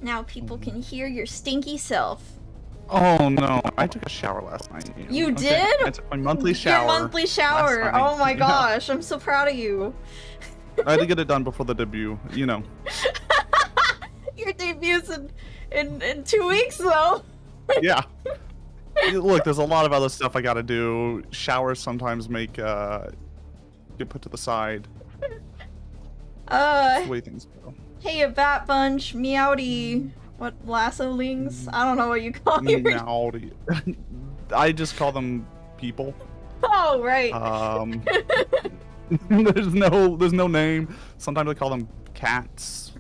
Now people can hear your stinky self. Oh no, I took a shower last night. You did? I took my monthly shower. Your monthly shower. Oh my gosh, I'm so proud of you. I had to get it done before the debut, you know. Your debut's in 2 weeks though. Yeah. Look, there's a lot of other stuff I gotta do. Showers sometimes make get put to the side. That's the way things go. Hey, a bat bunch, meowdy. What, lasso-lings? I don't know what you call your... Meowdy. I just call them people. Oh, right. There's no name. Sometimes I call them cats.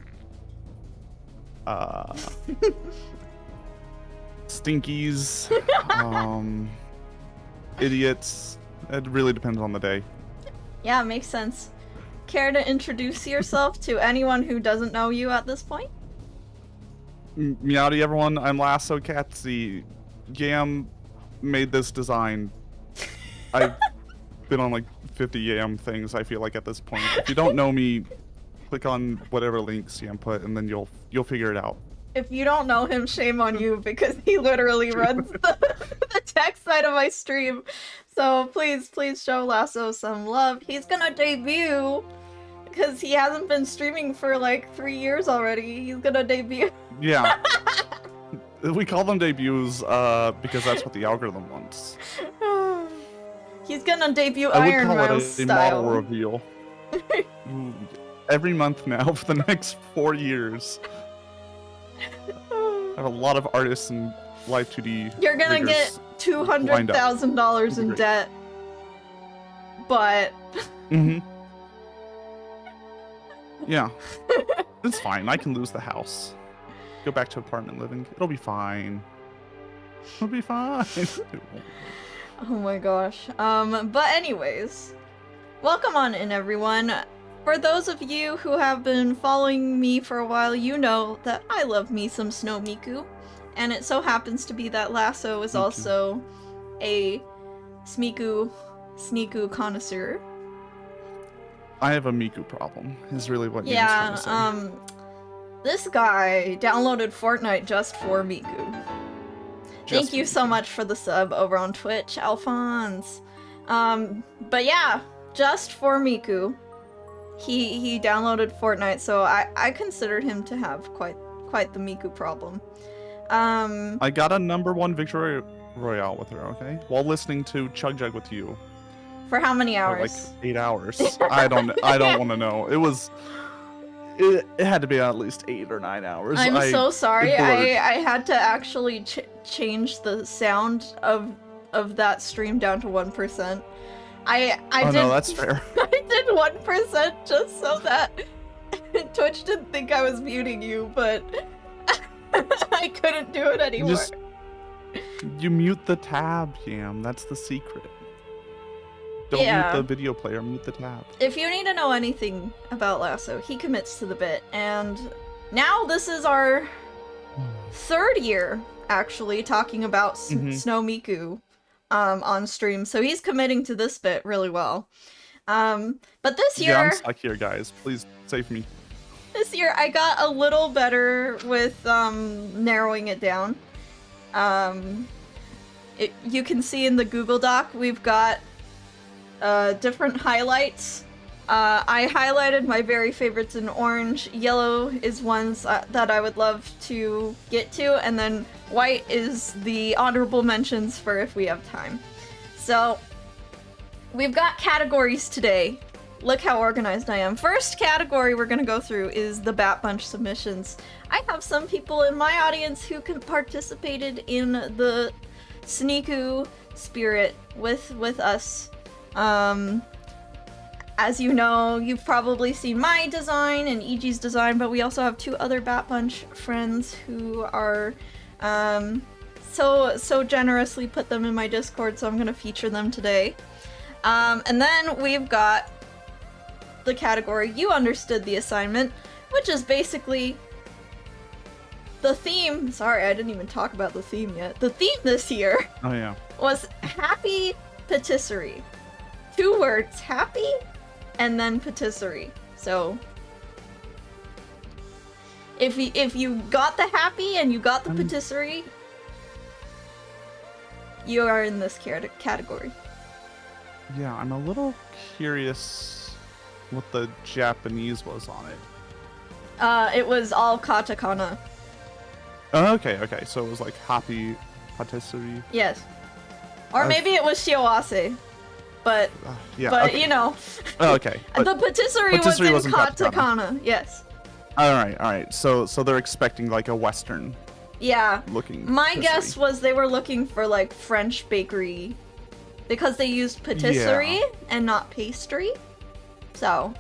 Stinkies. Idiots. It really depends on the day. Yeah, makes sense. Care to introduce yourself to anyone who doesn't know you at this point? Meowdy everyone, I'm Lasso Catsy. Yam made this design. I've been on like 50 Yam things, I feel like, at this point. If you don't know me, click on whatever links Yam put and then you'll figure it out. If you don't know him, shame on you, because he literally runs the tech side of my stream. So please show Lasso some love. He's gonna debut because he hasn't been streaming for like 3 years already. He's gonna debut. Yeah. We call them debuts because that's what the algorithm wants. He's gonna debut I Iron would call Mouse it a style. model reveal. Every month now for the next 4 years. I have a lot of artists and Live 2D. You're gonna get $200,000 in debt, but. Yeah, it's fine. I can lose the house. Go back to apartment living. It'll be fine. It'll be fine. Oh my gosh. But anyways, welcome on in, everyone. For those of you who have been following me for a while, you know that I love me some Snow Miku. And it so happens to be that Lasso is also a Sneaku connoisseur. I have a Miku problem, is really what you're trying to say. This guy downloaded Fortnite just for Miku. Thank you so much for the sub over on Twitch, Alphonse. But yeah, just for Miku. He downloaded Fortnite, so I considered him to have quite the Miku problem. I got a #1 victory royale with her, okay? While listening to Chug Jug with you. For how many hours? For like 8 hours. I don't want to know. It had to be at least 8 or 9 hours. I'm so sorry. I had to actually change the sound of that stream down to 1%. I did, no, that's fair. I did 1% just so that Twitch didn't think I was muting you, but I couldn't do it anymore. You mute the tab, Yam. That's the secret. Don't mute the video player, mute the tab. If you need to know anything about Lasso, he commits to the bit, and now this is our 3rd year, actually, talking about Snow Miku on stream, so he's committing to this bit really well. But this year... Yeah, I'm stuck here, guys. Please save me. This year, I got a little better with narrowing it down. You can see in the Google Doc, we've got different highlights. I highlighted my very favorites in orange. Yellow is ones that I would love to get to, and then white is the honorable mentions for if we have time. So, we've got categories today. Look how organized I am. First category we're gonna go through is the Bat Bunch submissions. I have some people in my audience who participated in the Sneaku spirit with us. As you know, you've probably seen my design and EG's design, but we also have 2 other Bat Bunch friends who are so generously put them in my Discord, so I'm gonna feature them today. And then we've got the category You Understood the Assignment, which is basically the theme. Sorry, I didn't even talk about the theme yet. The theme this year was Happy Patisserie. 2 words, happy, and then patisserie. So, If you got the happy and you got the patisserie, you are in this category. Yeah, I'm a little curious what the Japanese was on it. It was all katakana. Oh, okay, so it was like happy patisserie. Yes. Or maybe it was shiawase. But, yeah, but okay. you know. Oh, okay. The patisserie was in katakana. Yes. All right. So they're expecting like a Western. Yeah. Looking. My patisserie. guess was they were looking for like French bakery, because they used patisserie and not pastry. So.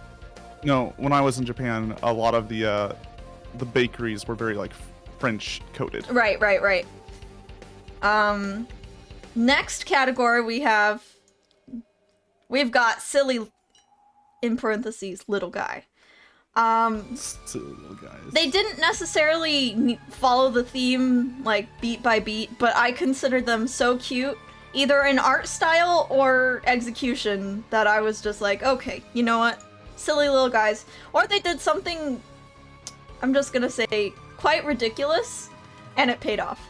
No, when I was in Japan, a lot of the bakeries were very like French coated. Right. Next category we've got silly, in parentheses, little guy. Silly little guys. They didn't necessarily follow the theme like beat by beat, but I considered them so cute, either in art style or execution, that I was just like, okay, you know what? Silly little guys. Or they did something, I'm just gonna say, quite ridiculous, and it paid off.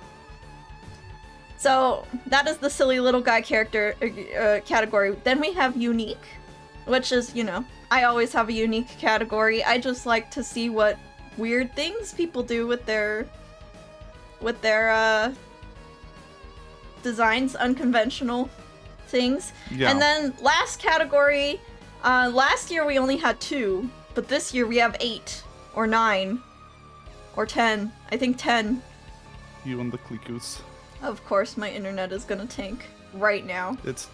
So that is the silly little guy character category. Then we have unique, which is, you know, I always have a unique category. I just like to see what weird things people do with their designs, unconventional things. Yeah. And then last category, last year we only had 2, but this year we have 8 or 9 or 10. I think 10. You and the cliquos. Of course, my internet is gonna tank right now. It's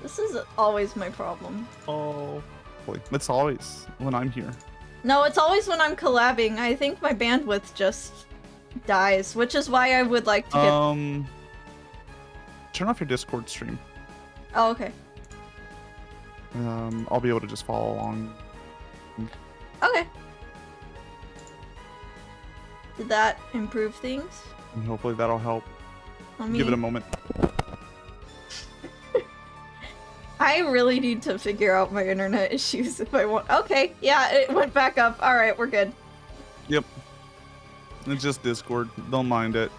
This is always my problem. oh, boy. It's always when I'm here. No, it's always when I'm collabing. I think my bandwidth just dies, which is why I would like to get... Turn off your Discord stream. Oh, okay. I'll be able to just follow along. Okay. Did that improve things? And hopefully that'll help. Let me... Give it a moment. I really need to figure out my internet issues if I want... Okay, yeah, it went back up. Alright, we're good. Yep. It's just Discord. Don't mind it.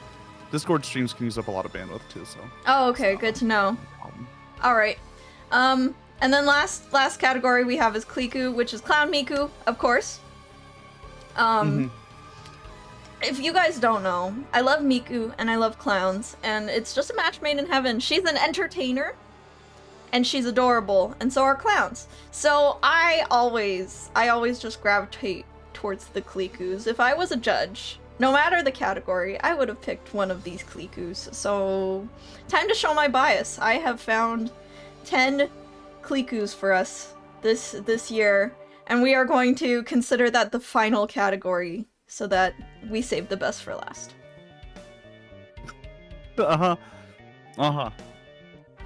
Discord streams can use up a lot of bandwidth too, so... Oh, okay, good to know. Alright. And then last category we have is Kliku, which is Clown Miku, of course. If you guys don't know, I love Miku and I love clowns, and it's just a match made in heaven. She's an entertainer, and she's adorable, and so are clowns. So I always just gravitate towards the Klikus. If I was a judge, no matter the category, I would have picked one of these Klikus. So time to show my bias. I have found 10 Klikus for us this year, and we are going to consider that the final category, so that we save the best for last.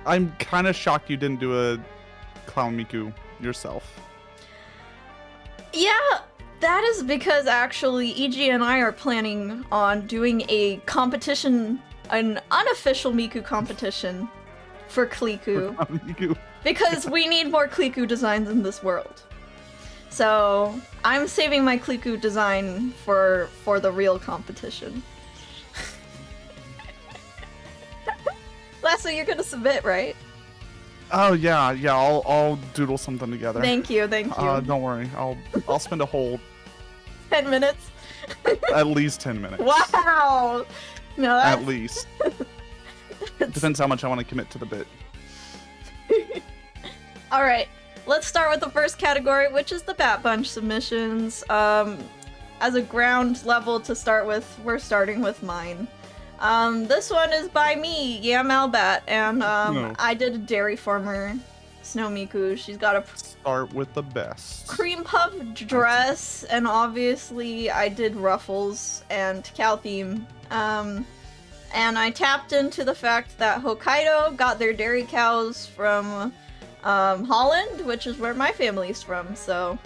I'm kind of shocked you didn't do a Clown Miku yourself. Yeah, that is because actually EG and I are planning on doing a competition, an unofficial Miku competition for Kliku. Because we need more Kliku designs in this world. So I'm saving my Kliku design for the real competition. Lasso, you're gonna submit, right? Oh yeah, I'll doodle something together. Thank you. Don't worry, I'll spend a whole 10 minutes. at least 10 minutes. Wow. No, that's... At least. Depends how much I want to commit to the bit. All right. Let's start with the first category, which is the Bat Bunch submissions. As a ground level to start with, we're starting with mine. This one is by me, Yam Albat, and I did a dairy farmer, Snow Miku. She's got a start with the best cream puff dress, and obviously I did ruffles and cow theme. And I tapped into the fact that Hokkaido got their dairy cows from Holland, which is where my family's from, so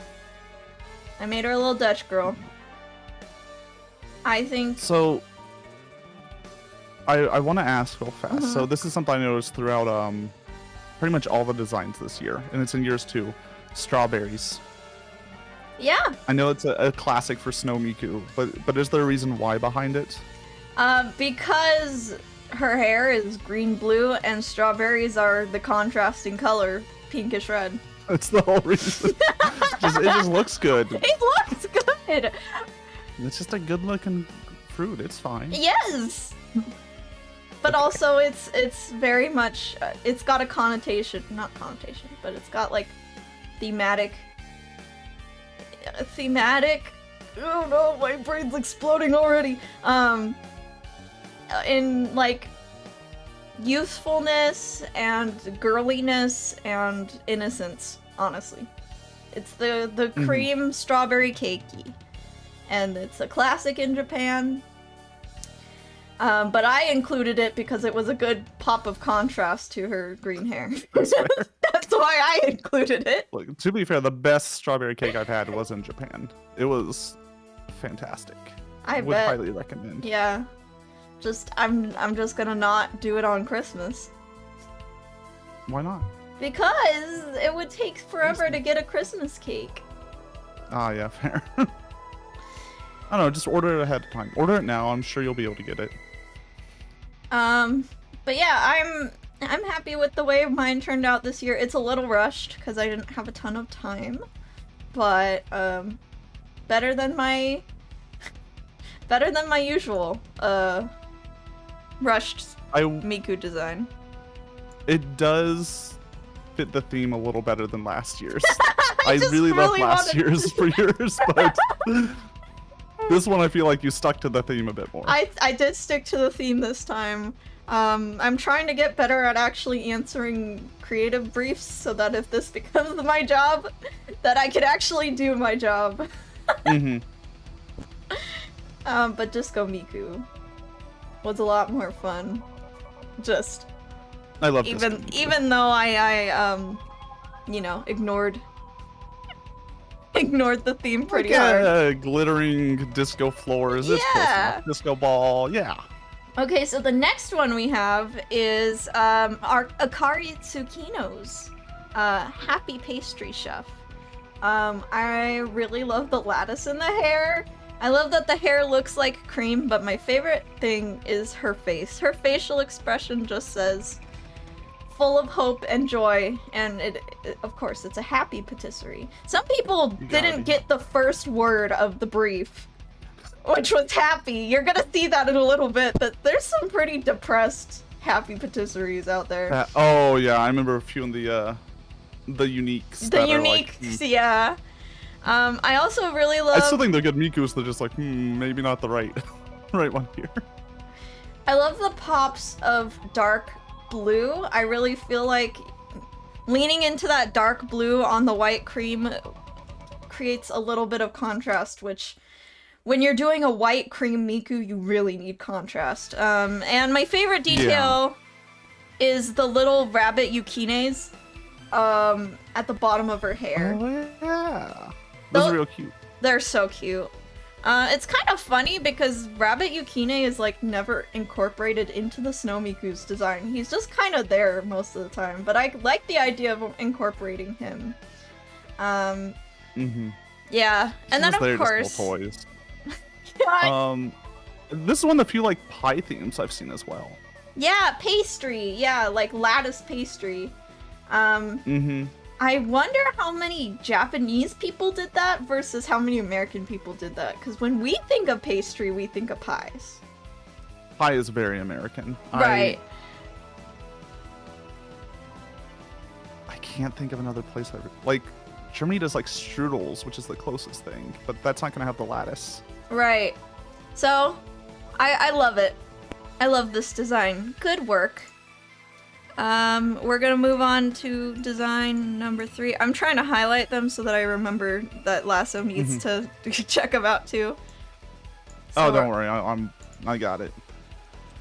I made her a little Dutch girl. I think... So, I want to ask real fast. So this is something I noticed throughout pretty much all the designs this year, and it's in yours too. Strawberries. Yeah. I know it's a classic for Snow Miku, but is there a reason why behind it? Because her hair is green-blue and strawberries are the contrasting color, pinkish red. That's the whole reason. It just looks good. It looks good! It's just a good-looking fruit. It's fine. Yes! But also, it's very much, it's got a connotation, not connotation, but it's got, like, thematic, oh no, my brain's exploding already, in, like, youthfulness and girliness and innocence, honestly. It's the cream strawberry cakey, and it's a classic in Japan. But I included it because it was a good pop of contrast to her green hair. That's fair. That's why I included it. Look, to be fair, the best strawberry cake I've had was in Japan. It was fantastic. I would bet. highly recommend. Yeah. I'm just gonna not do it on Christmas. Why not? Because it would take forever to get a Christmas cake. Ah, yeah, fair. I don't know, just order it ahead of time. Order it now, I'm sure you'll be able to get it. But yeah, I'm happy with the way mine turned out this year. It's a little rushed because I didn't have a ton of time, but better than my usual rushed Miku design. It does fit the theme a little better than last year's. I really love last year's for yours, but this one I feel like you stuck to the theme a bit more. I did stick to the theme this time. I'm trying to get better at actually answering creative briefs so that if this becomes my job, that I could actually do my job. But Disco Miku was a lot more fun. I love even though I you know, ignored the theme pretty hard. Glittering disco floors, it's close enough. Disco ball, yeah. Okay, so the next one we have is our Akari Tsukino's Happy Pastry Chef. I really love the lattice in the hair. I love that the hair looks like cream, but my favorite thing is her face. Her facial expression just says full of hope and joy, and it of course it's a happy patisserie. Some people didn't get the first word of the brief, which was happy. You're gonna see that in a little bit, but there's some pretty depressed happy patisseries out there. Oh yeah, I remember a few in the uniques. The uniques, yeah. I also really love. I still think they're good Mikus. They're just like, maybe not the right one here. I love the pops of dark blue. I really feel like leaning into that dark blue on the white cream creates a little bit of contrast, which when you're doing a white cream Miku, you really need contrast. And my favorite detail is the little rabbit yukines at the bottom of her hair. Oh yeah. Those are real cute. They're so cute. It's kind of funny because Rabbit Yukine is like never incorporated into the Snow Miku's design. He's just kind of there most of the time, but I like the idea of incorporating him. Yeah, and then of course toys. This is one of the few like pie themes I've seen as well. Yeah, pastry. Yeah, like lattice pastry. I wonder how many Japanese people did that versus how many American people did that. Because when we think of pastry, we think of pies. Pie is very American. Right. I can't think of another place like Germany does like strudels, which is the closest thing, but that's not gonna have the lattice. Right. So, I love it. I love this design. Good work. We're gonna move on to design number 3. I'm trying to highlight them so that I remember that Lasso needs to check them out too. So oh, don't worry, I got it.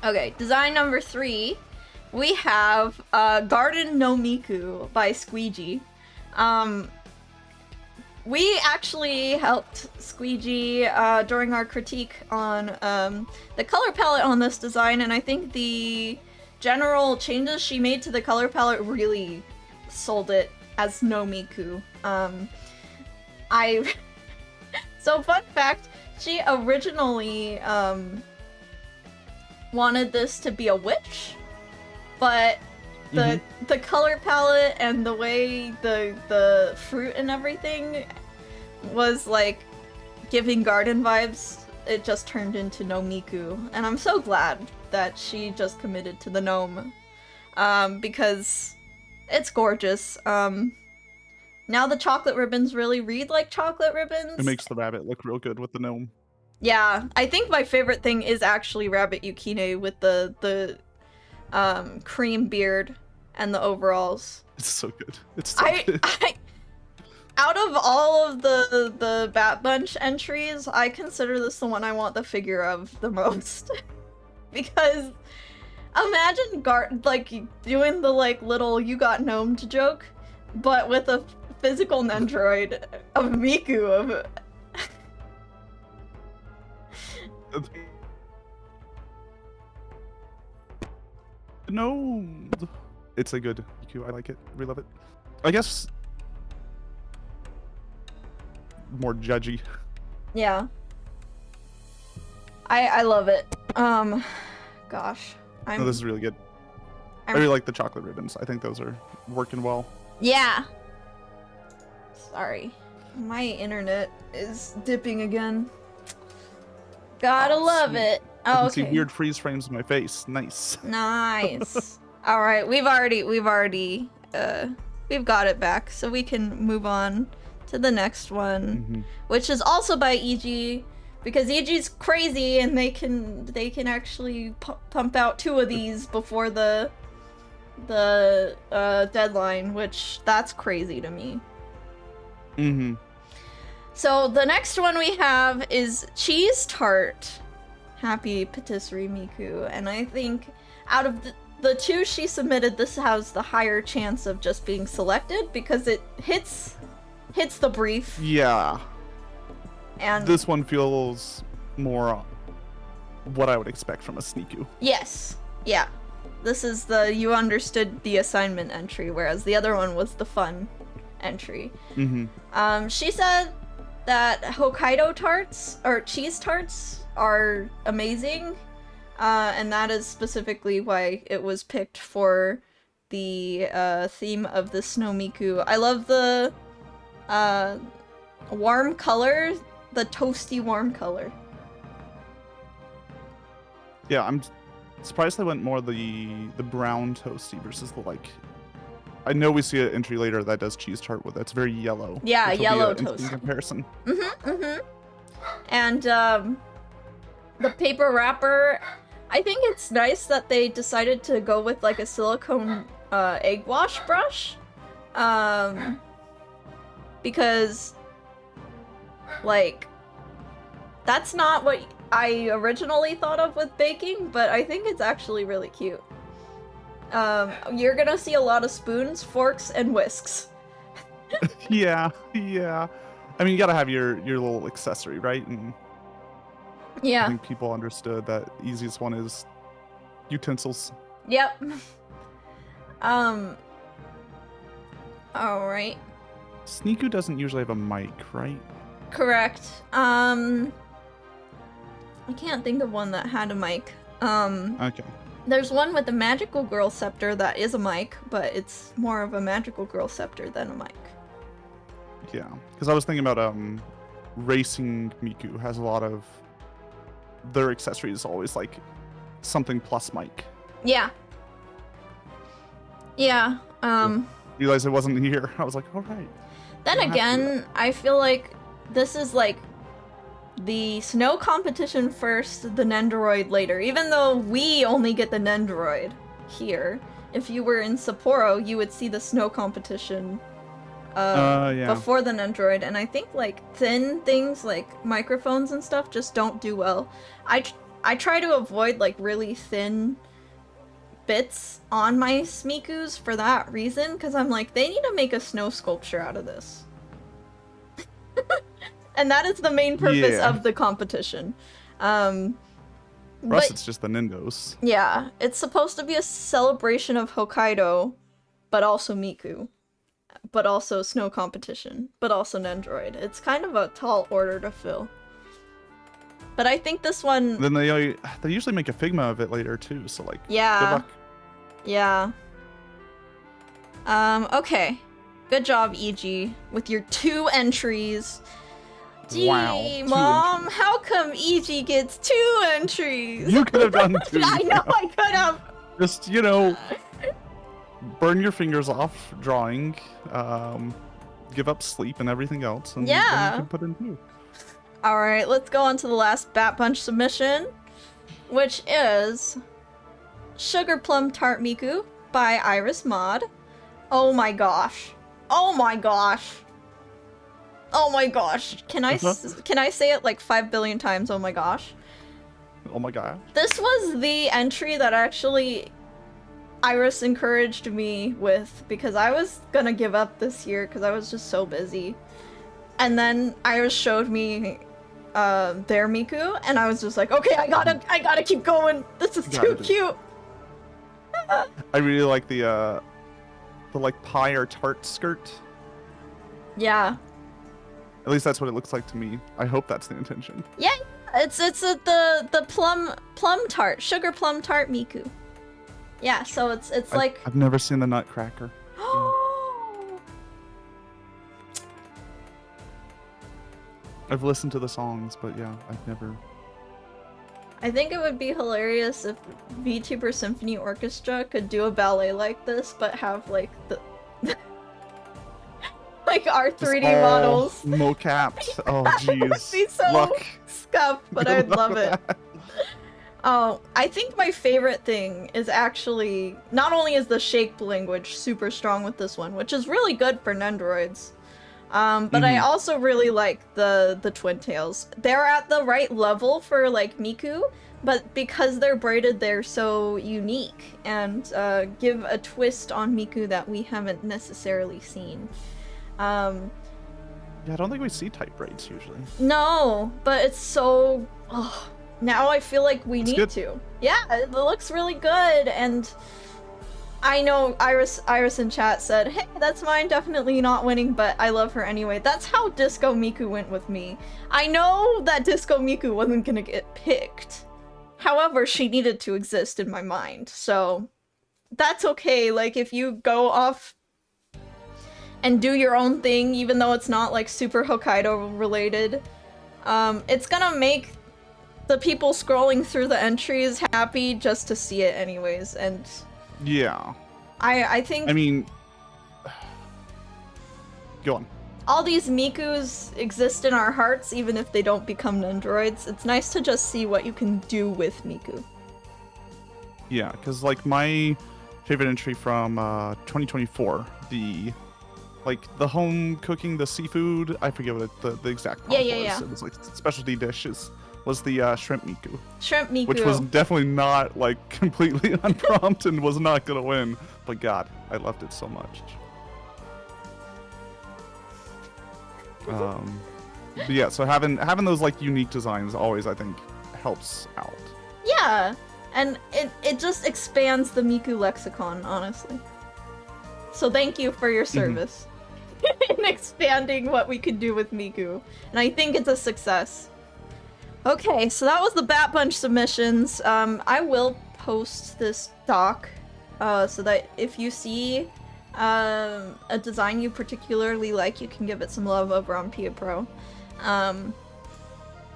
Okay, design number 3. We have Garden no Miku by Squeegee. We actually helped Squeegee during our critique on the color palette on this design, and I think the general changes she made to the color palette really sold it as no Miku. I So fun fact, she originally wanted this to be a witch, but the color palette and the way the fruit and everything was like giving garden vibes, it just turned into no Miku. And I'm so glad that she just committed to the gnome. Because it's gorgeous. Now the chocolate ribbons really read like chocolate ribbons. It makes the rabbit look real good with the gnome. Yeah, I think my favorite thing is actually Rabbit Yukine with the cream beard and the overalls. It's so good. It's so good. Out of all of the Bat Bunch entries, I consider this the one I want the figure of the most. Because imagine like doing the like little "you got gnomed" joke, but with a physical Nendroid of Miku of No, it's a good Miku. I like it. We love it. I guess more judgy. Yeah. I love it. Gosh. No, this is really good. I really like the chocolate ribbons. I think those are working well. Yeah. Sorry. My internet is dipping again. Gotta love it. I Oh, can okay. see weird freeze frames in my face. Nice. Nice. All right, we've got it back, so we can move on to the next one, which is also by EG, because EG's crazy and they can actually pump out 2 of these before the deadline, which that's crazy to me. So the next one we have is Cheese Tart. Happy Patisserie Miku, and I think out of the 2 she submitted, this has the higher chance of just being selected because it hits the brief. Yeah. And this one feels more what I would expect from a Sneaku. Yes. Yeah. This is the you understood the assignment entry, whereas the other one was the fun entry. She said that Hokkaido tarts, or cheese tarts, are amazing, and that is specifically why it was picked for the theme of the Snow Miku. I love the warm color, the toasty warm color. Yeah, I'm surprised they went more the brown toasty versus the like. I know we see an entry later that does cheese tart with it. It's very yellow. Yeah, yellow toast. In toast. comparison. And the paper wrapper, I think it's nice that they decided to go with like a silicone egg wash brush, because like that's not what I originally thought of with baking, but I think it's actually really cute. You're gonna see a lot of spoons, forks, and whisks. yeah. I mean, you gotta have your little accessory, right? And yeah. I think people understood that easiest one is utensils. Yep. All right. Sneaku doesn't usually have a mic, right? Correct. I can't think of one that had a mic. Okay. There's one with a magical girl scepter that is a mic, but it's more of a magical girl scepter than a mic. Yeah, because I was thinking about Racing Miku has a lot of their accessories always like something plus mic. Yeah. Yeah. Realized it wasn't here. I was like, all right. Then again, I feel like this is like the snow competition first, the Nendoroid later. Even though we only get the Nendoroid here, if you were in Sapporo, you would see the snow competition before the Nendoroid. And I think like thin things like microphones and stuff just don't do well. I try to avoid like really thin bits on my Smikus for that reason, because I'm like, they need to make a snow sculpture out of this. And that is the main purpose of the competition. For us, it's just the Nindos. Yeah, it's supposed to be a celebration of Hokkaido, but also Miku. but also snow competition, but also Nendroid. It's kind of a tall order to fill. But I think this one... Then they usually make a Figma of it later too, so like, yeah. good luck. Yeah. Okay. Good job, EG, with your 2 entries. Gee, Wow, Mom, how come EG gets 2 entries? You could have done 2. I know I could have. Just, you know, burn your fingers off drawing, give up sleep and everything else, and then you can put in 2. Alright, let's go on to the last Bat Bunch submission, which is Sugar Plum Tart Miku by Iris Mod. Oh my gosh. Oh my gosh. Oh my gosh. Can I say it like 5 billion times? Oh my gosh. Oh my god. This was the entry that actually Iris encouraged me with, because I was gonna give up this year because I was just so busy. And then Iris showed me their Miku, and I was just like, okay, I gotta keep going. This is too cute. I really like the like pie or tart skirt. Yeah. At least that's what it looks like to me. I hope that's the intention. Yeah, it's the plum tart, sugar plum tart Miku. Yeah, so it's like I've never seen the Nutcracker. I've listened to the songs, but yeah, I've never. I think it would be hilarious if VTuber Symphony Orchestra could do a ballet like this, but have like the like our 3D models mocapped. Oh jeez. It would be so scuffed, but I'd love it. Oh, I think my favorite thing is actually, not only is the shape language super strong with this one, which is really good for Nendoroids, but I also really like the twin tails. They're at the right level for like Miku, but because they're braided, they're so unique and give a twist on Miku that we haven't necessarily seen. Yeah, I don't think we see tight braids usually. No, but it's so... Oh, now I feel like we need to. Yeah, it looks really good, and I know Iris in chat said, hey, that's mine, definitely not winning, but I love her anyway. That's how Disco Miku went with me. I know that Disco Miku wasn't gonna get picked. However, she needed to exist in my mind, so that's okay. Like, if you go off and do your own thing, even though it's not like super Hokkaido related, it's gonna make the people scrolling through the entries happy just to see it anyways, and yeah, I think, I mean, go on. All these Mikus exist in our hearts even if they don't become Nendoroids. It's nice to just see what you can do with Miku. Yeah, because like my favorite entry from 2024, the home cooking, the seafood, I forget what the exact prompt was. Yeah. It was like specialty dishes, was the shrimp Miku. Shrimp Miku. Which was definitely not like completely unprompted and was not gonna win. But God, I loved it so much. But yeah, so having those like unique designs always, I think, helps out. Yeah, and it just expands the Miku lexicon, honestly. So thank you for your service in expanding what we could do with Miku, and I think it's a success. Okay, so that was the Bat Bunch submissions. I will post this doc so that if you see a design you particularly like, you can give it some love over on Pia Pro.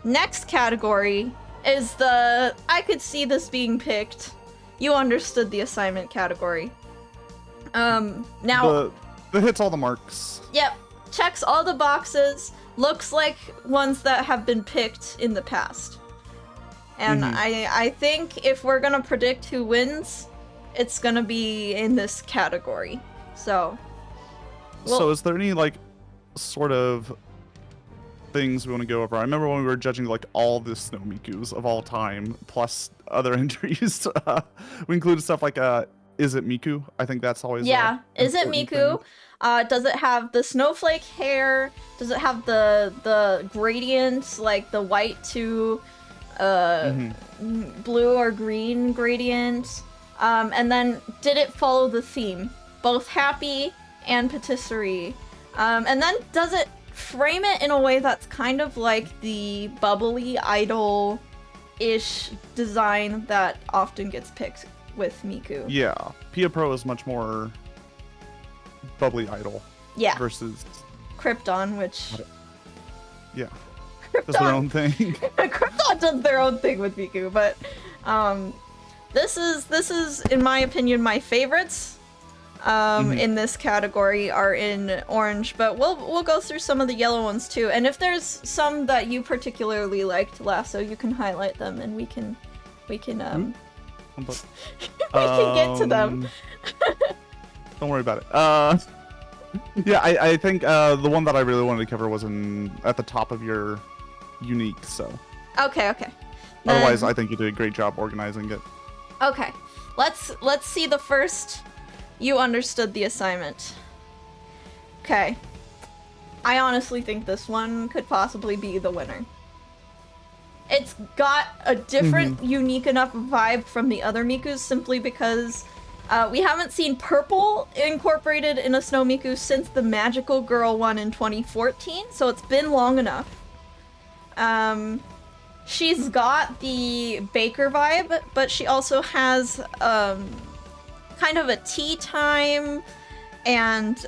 Next category is the I could see this being picked. You understood the assignment category. Now the hits all the marks. Yep, checks all the boxes. Looks like ones that have been picked in the past. And I think if we're gonna predict who wins, it's gonna be in this category. So is there any like sort of things we want to go over? I remember when we were judging like all the Snow Mikus of all time, plus other entries. We included stuff like is it Miku? I think that's always is it Miku? Does it have the snowflake hair? Does it have the gradient, like the white to blue or green gradient? And then did it follow the theme? Both happy and patisserie. And then does it frame it in a way that's kind of like the bubbly idol-ish design that often gets picked with Miku. Yeah, Pia Pro is much more bubbly idol. Yeah. Versus Krypton, which... Yeah. Krypton. Does their own thing. Krypton does their own thing with Miku, but this is in my opinion my favorites. In this category are in orange, but we'll go through some of the yellow ones too. And if there's some that you particularly liked, Lasso, you can highlight them and we can we can get to them. Don't worry about it. Yeah, I think the one that I really wanted to cover was at the top of your unique, so. Okay. Otherwise, I think you did a great job organizing it. Okay. Let's see the first. You understood the assignment. Okay. I honestly think this one could possibly be the winner. It's got a different, unique enough vibe from the other Mikus simply because we haven't seen purple incorporated in a Snow Miku since the Magical Girl one in 2014, so it's been long enough. She's got the baker vibe, but she also has kind of a tea time and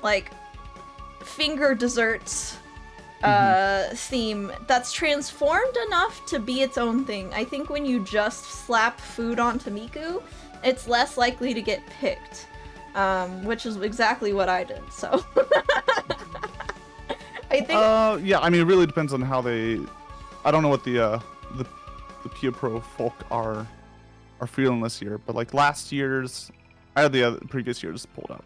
like finger desserts theme that's transformed enough to be its own thing. I think when you just slap food onto Miku, it's less likely to get picked, which is exactly what I did, so. I think... yeah, I mean, it really depends on how they... I don't know what the Pia Pro folk are feeling this year, but like last year's... I had the previous years pulled up.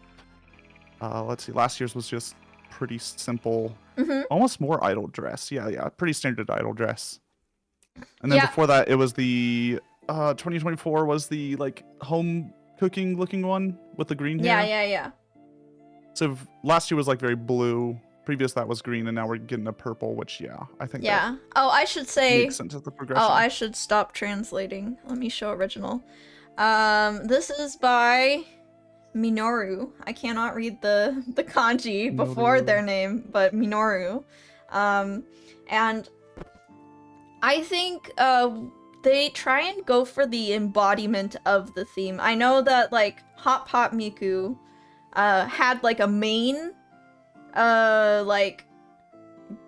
Let's see, last year's was just pretty simple. Almost more idol dress. Yeah, pretty standard idol dress. And then before that, it was the 2024 was the like home cooking looking one with the green hair. Yeah. So last year was like very blue. Previous that was green, and now we're getting a purple, which I think that I should say makes sense as the progression. Oh, I should stop translating. Let me show original. This is by Minoru. I cannot read the kanji before their name, but Minoru. And I think they try and go for the embodiment of the theme. I know that like Hot Pot Miku had like a main like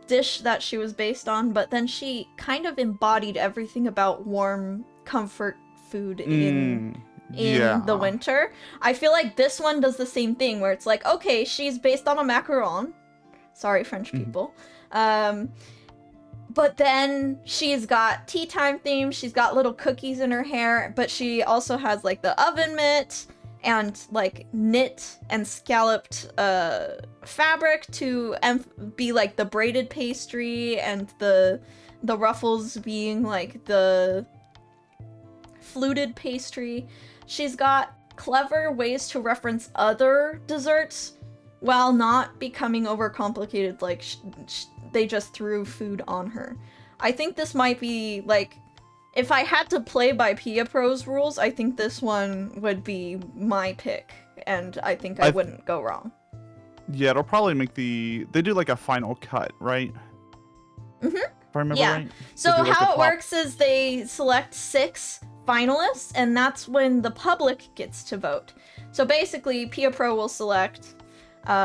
dish that she was based on, but then she kind of embodied everything about warm comfort food in the winter. I feel like this one does the same thing where it's like, okay, she's based on a macaron. Sorry, French people. But then she's got tea time theme, she's got little cookies in her hair, but she also has like the oven mitt and like knit and scalloped fabric to be like the braided pastry, and the ruffles being like the fluted pastry. She's got clever ways to reference other desserts while not becoming overcomplicated, like they just threw food on her. I think this might be like, if I had to play by Pia Pro's rules, I think this one would be my pick, and I think I wouldn't go wrong. Yeah, it'll probably make they do like a final cut, right? If I remember right. So how it works is they select 6 finalists, and that's when the public gets to vote. So basically, Pia Pro will select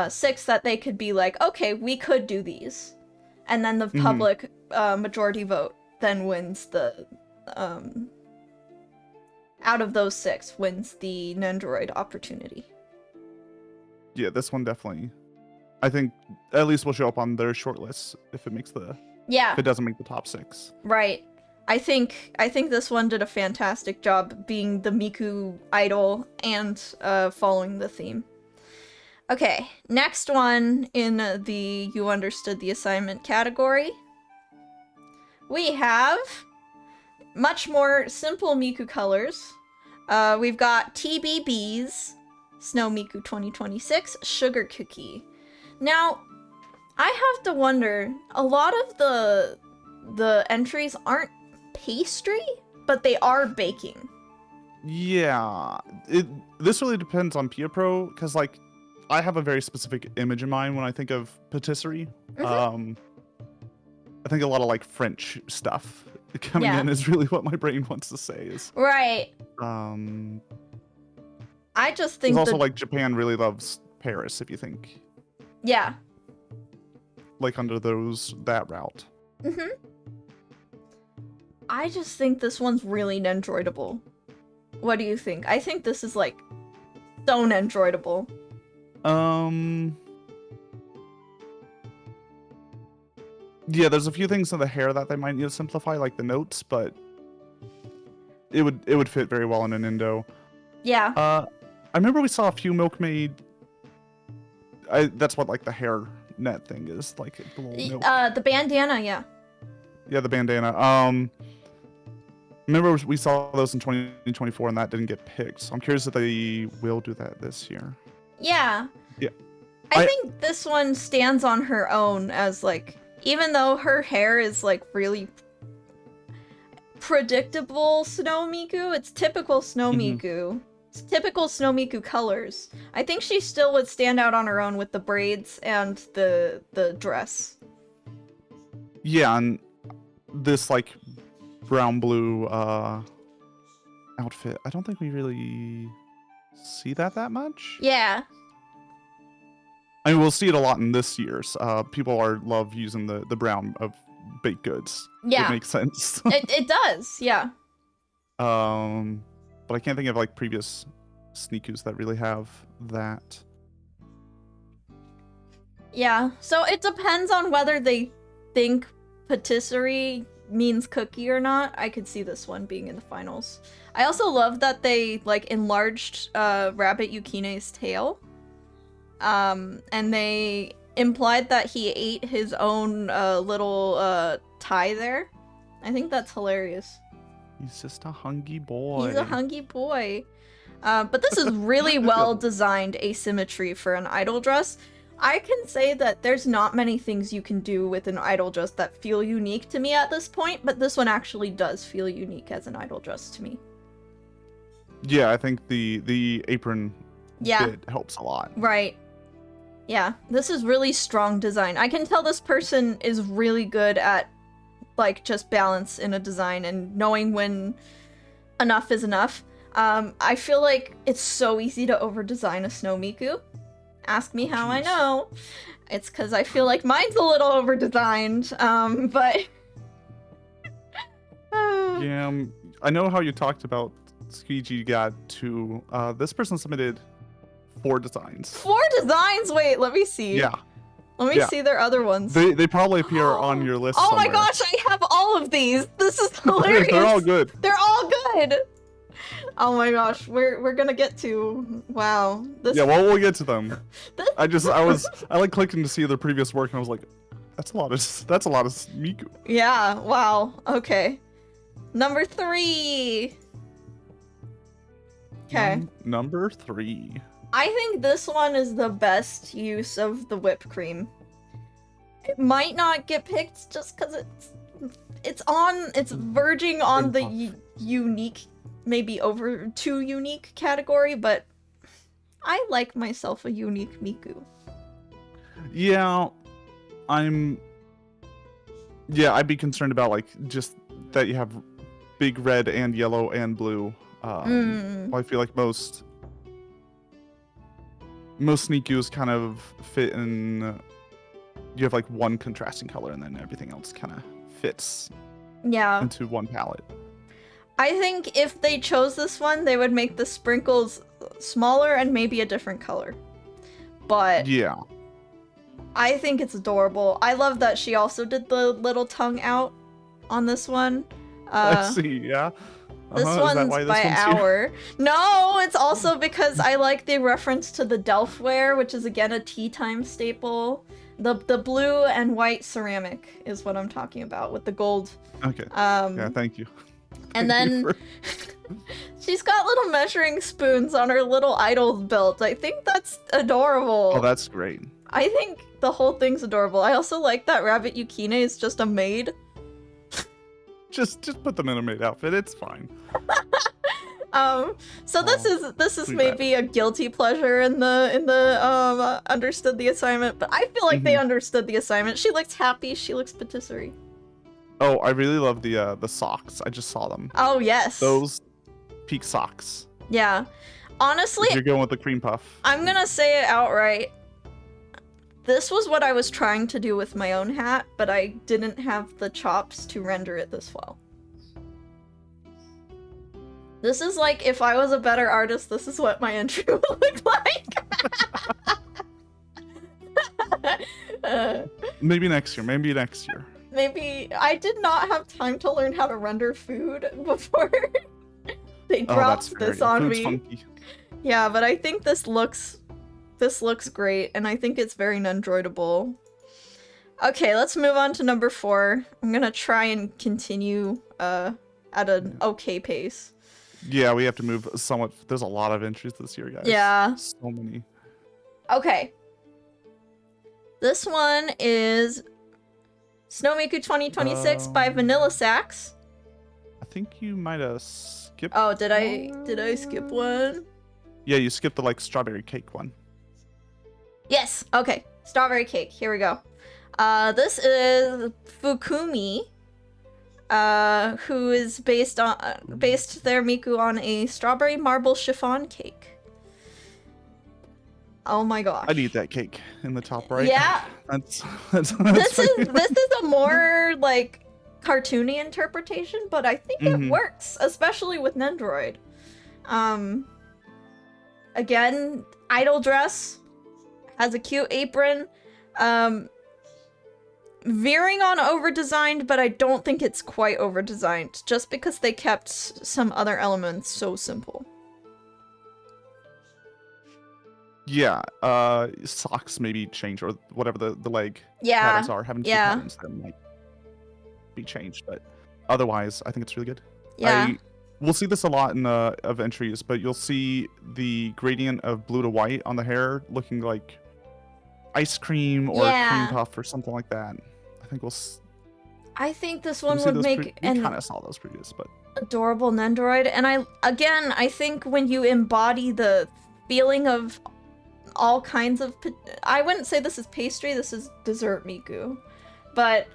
6 that they could be like, okay, we could do these. And then the public majority vote then wins the... out of those 6 wins the Nendoroid opportunity. Yeah, this one definitely. I think at least will show up on their shortlist if it makes if it doesn't make the top 6. Right. I think this one did a fantastic job being the Miku idol and following the theme. Okay, next one in the You Understood the Assignment category. We have much more simple Miku colors. We've got TBB's Snow Miku 2026 Sugar Cookie. Now, I have to wonder, a lot of the entries aren't pastry, but they are baking. Yeah, this really depends on Pia Pro, because like I have a very specific image in mind when I think of patisserie. Mhm. I think a lot of like French stuff coming Yeah. in is really what my brain wants to say is. Right. Um, I just There's think also that like Japan really loves Paris. If you think yeah. like under that route. Mhm. I just think this one's really Nendroidable. What do you think? I think this is like so Nendroidable. Yeah, there's a few things in the hair that they might need to simplify, like the notes, but it would fit very well in an Indo. Yeah. I remember we saw a few Milkmaid. That's what like the hair net thing is, like the little milk. The bandana, yeah. Yeah, the bandana. Remember we saw those in 2024 and that didn't get picked. So I'm curious if they will do that this year. Yeah. Yeah. I think this one stands on her own as like, even though her hair is like really predictable Snow Miku, it's typical Snow Miku. It's typical Snow Miku colors. I think she still would stand out on her own with the braids and the dress. Yeah, and this like brown blue outfit, I don't think we really see that much. Yeah. I mean, we'll see it a lot in this year's. People love using the brown of baked goods. Yeah. It makes sense. it does, yeah. But I can't think of like previous sneakus that really have that. Yeah, so it depends on whether they think patisserie means cookie or not. I could see this one being in the finals. I also love that they like enlarged Rabbit Yukine's tail. And they implied that he ate his own little tie there. I think that's hilarious. He's just a hungry boy. He's a hungry boy. But this is really well designed asymmetry for an idol dress. I can say that there's not many things you can do with an idol dress that feel unique to me at this point, but this one actually does feel unique as an idol dress to me. Yeah, I think the apron bit helps a lot. Right. Yeah, this is really strong design. I can tell this person is really good at like just balance in a design and knowing when enough is enough. I feel like it's so easy to over-design a Snow Miku. Ask me how I know. It's because I feel like mine's a little over-designed, but... Yeah, I know how you talked about Squeegee got to... this person submitted 4 designs. 4 designs? Wait, let me see. Yeah. Let me see their other ones. They probably appear on your list somewhere. My gosh, I have all of these! This is hilarious! They're all good. They're all good! Oh my gosh, we're gonna get to... Wow. Yeah, well, we'll get to them. I like clicking to see their previous work and I was like, that's a lot of Miku. Yeah, wow. Okay. Number 3! Okay. Number 3. I think this one is the best use of the whipped cream. It might not get picked just because it's verging on the unique, maybe over too unique category, but I like myself a unique Miku. Yeah, I'd be concerned about like just that you have big red and yellow and blue. I feel like most sneakus kind of fit in. You have like one contrasting color, and then everything else kind of fits. Yeah. Into one palette. I think if they chose this one, they would make the sprinkles smaller and maybe a different color. But yeah, I think it's adorable. I love that she also did the little tongue out on this one. Let's see. Yeah. This one's by hour. No, it's also because I like the reference to the Delftware, which is again a tea time staple. The blue and white ceramic is what I'm talking about with the gold. Okay. Yeah, thank you. And then she's got little measuring spoons on her little idol belt. I think that's adorable. Oh, that's great. I think the whole thing's adorable. I also like that Rabbit Yukine is just a maid. Just put them in a maid outfit. It's fine. So this is Sweet maybe a guilty pleasure in the understood the assignment, but I feel like they understood the assignment. She looks happy. She looks patisserie. Oh, I really love the socks. I just saw them. Oh yes. Those peak socks. Yeah. Honestly, If you're going with the cream puff. I'm gonna say it outright. This was what I was trying to do with my own hat, but I didn't have the chops to render it this well. This is like, if I was a better artist, this is what my entry would look like. Maybe next year. Maybe next year. Maybe I did not have time to learn how to render food before they dropped this on Food's me. funky. Yeah, but I think this looks great, and I think it's very nundroidable. Okay, let's move on to number 4. I'm gonna try and continue at an okay pace. Yeah, we have to move somewhat. There's a lot of entries this year, guys. Yeah. So many. Okay. This one is Snowmiku 2026 by Vanilla Sax. I think you might have skipped. Oh, did I skip one? Yeah, you skipped the strawberry cake one. Yes. Okay. Strawberry cake. Here we go. This is Fukumi, who is based their Miku on a strawberry marble chiffon cake. Oh my gosh. I need that cake in the top right. Yeah. That's This is a more like cartoony interpretation, but I think it works, especially with Nendoroid. Again, idol dress, has a cute apron. Veering on over-designed, but I don't think it's quite over-designed, just because they kept some other elements so simple. Yeah, socks maybe change, or whatever the leg patterns are. Having two patterns that might be changed, but otherwise, I think it's really good. Yeah. We'll see this a lot in of entries, but you'll see the gradient of blue to white on the hair looking like ice cream or cream puff or something like that. I think this one would make we kind of saw those previous, but adorable Nendoroid. And I think when you embody the feeling of all kinds of, I wouldn't say this is pastry, this is dessert Miku, but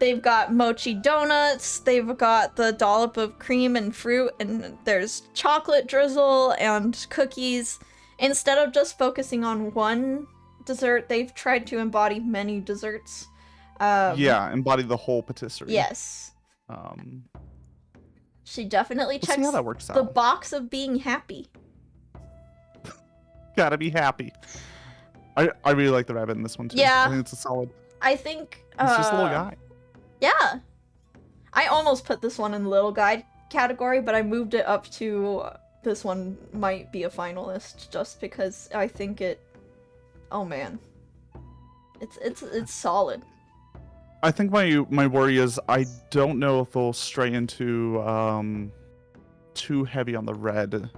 they've got mochi donuts, they've got the dollop of cream and fruit, and there's chocolate drizzle and cookies. Instead of just focusing on one dessert, they've tried to embody many desserts. Embody the whole patisserie. Yes. She definitely checks how that works the out. box of being happy. Gotta be happy. I really like the rabbit in this one too. Yeah. I think it's a solid. I think It's just a little guy. Yeah. I almost put this one in the little guy category, but I moved it up to this one might be a finalist just because I think oh man. It's solid. I think my worry is I don't know if they'll stray into too heavy on the red.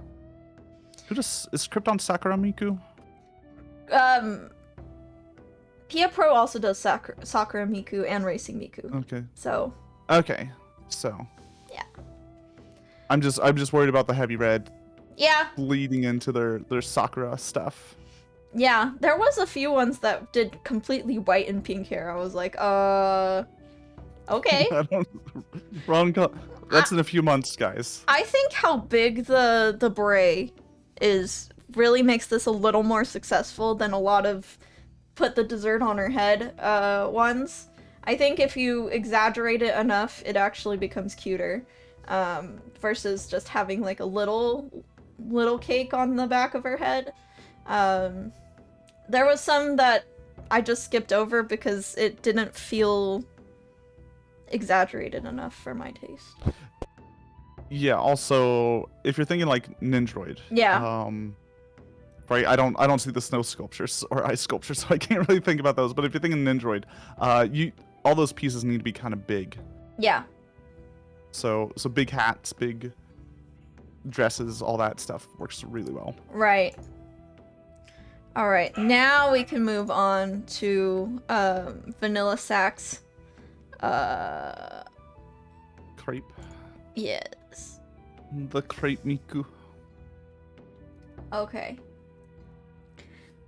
Is Krypton Sakura Miku? Pia Pro also does Sakura Miku and Racing Miku. Okay. So. Okay. So. Yeah. I'm just worried about the heavy red. Yeah. Bleeding into their Sakura stuff. Yeah, there was a few ones that did completely white and pink hair. I was like, okay. Wrong color. That's in a few months, guys. I think how big the beret is really makes this a little more successful than a lot of put the dessert on her head ones. I think if you exaggerate it enough, it actually becomes cuter, versus just having like a little cake on the back of her head. There was some that I just skipped over because it didn't feel exaggerated enough for my taste. Yeah, also, if you're thinking like Nindroid, right, I don't see the snow sculptures or ice sculptures, so I can't really think about those, but if you're thinking Nindroid, all those pieces need to be kind of big. Yeah. So big hats, big dresses, all that stuff works really well. Right. All right, now we can move on to Vanilla Sax. Crepe. Yes. the crepe Miku. Okay.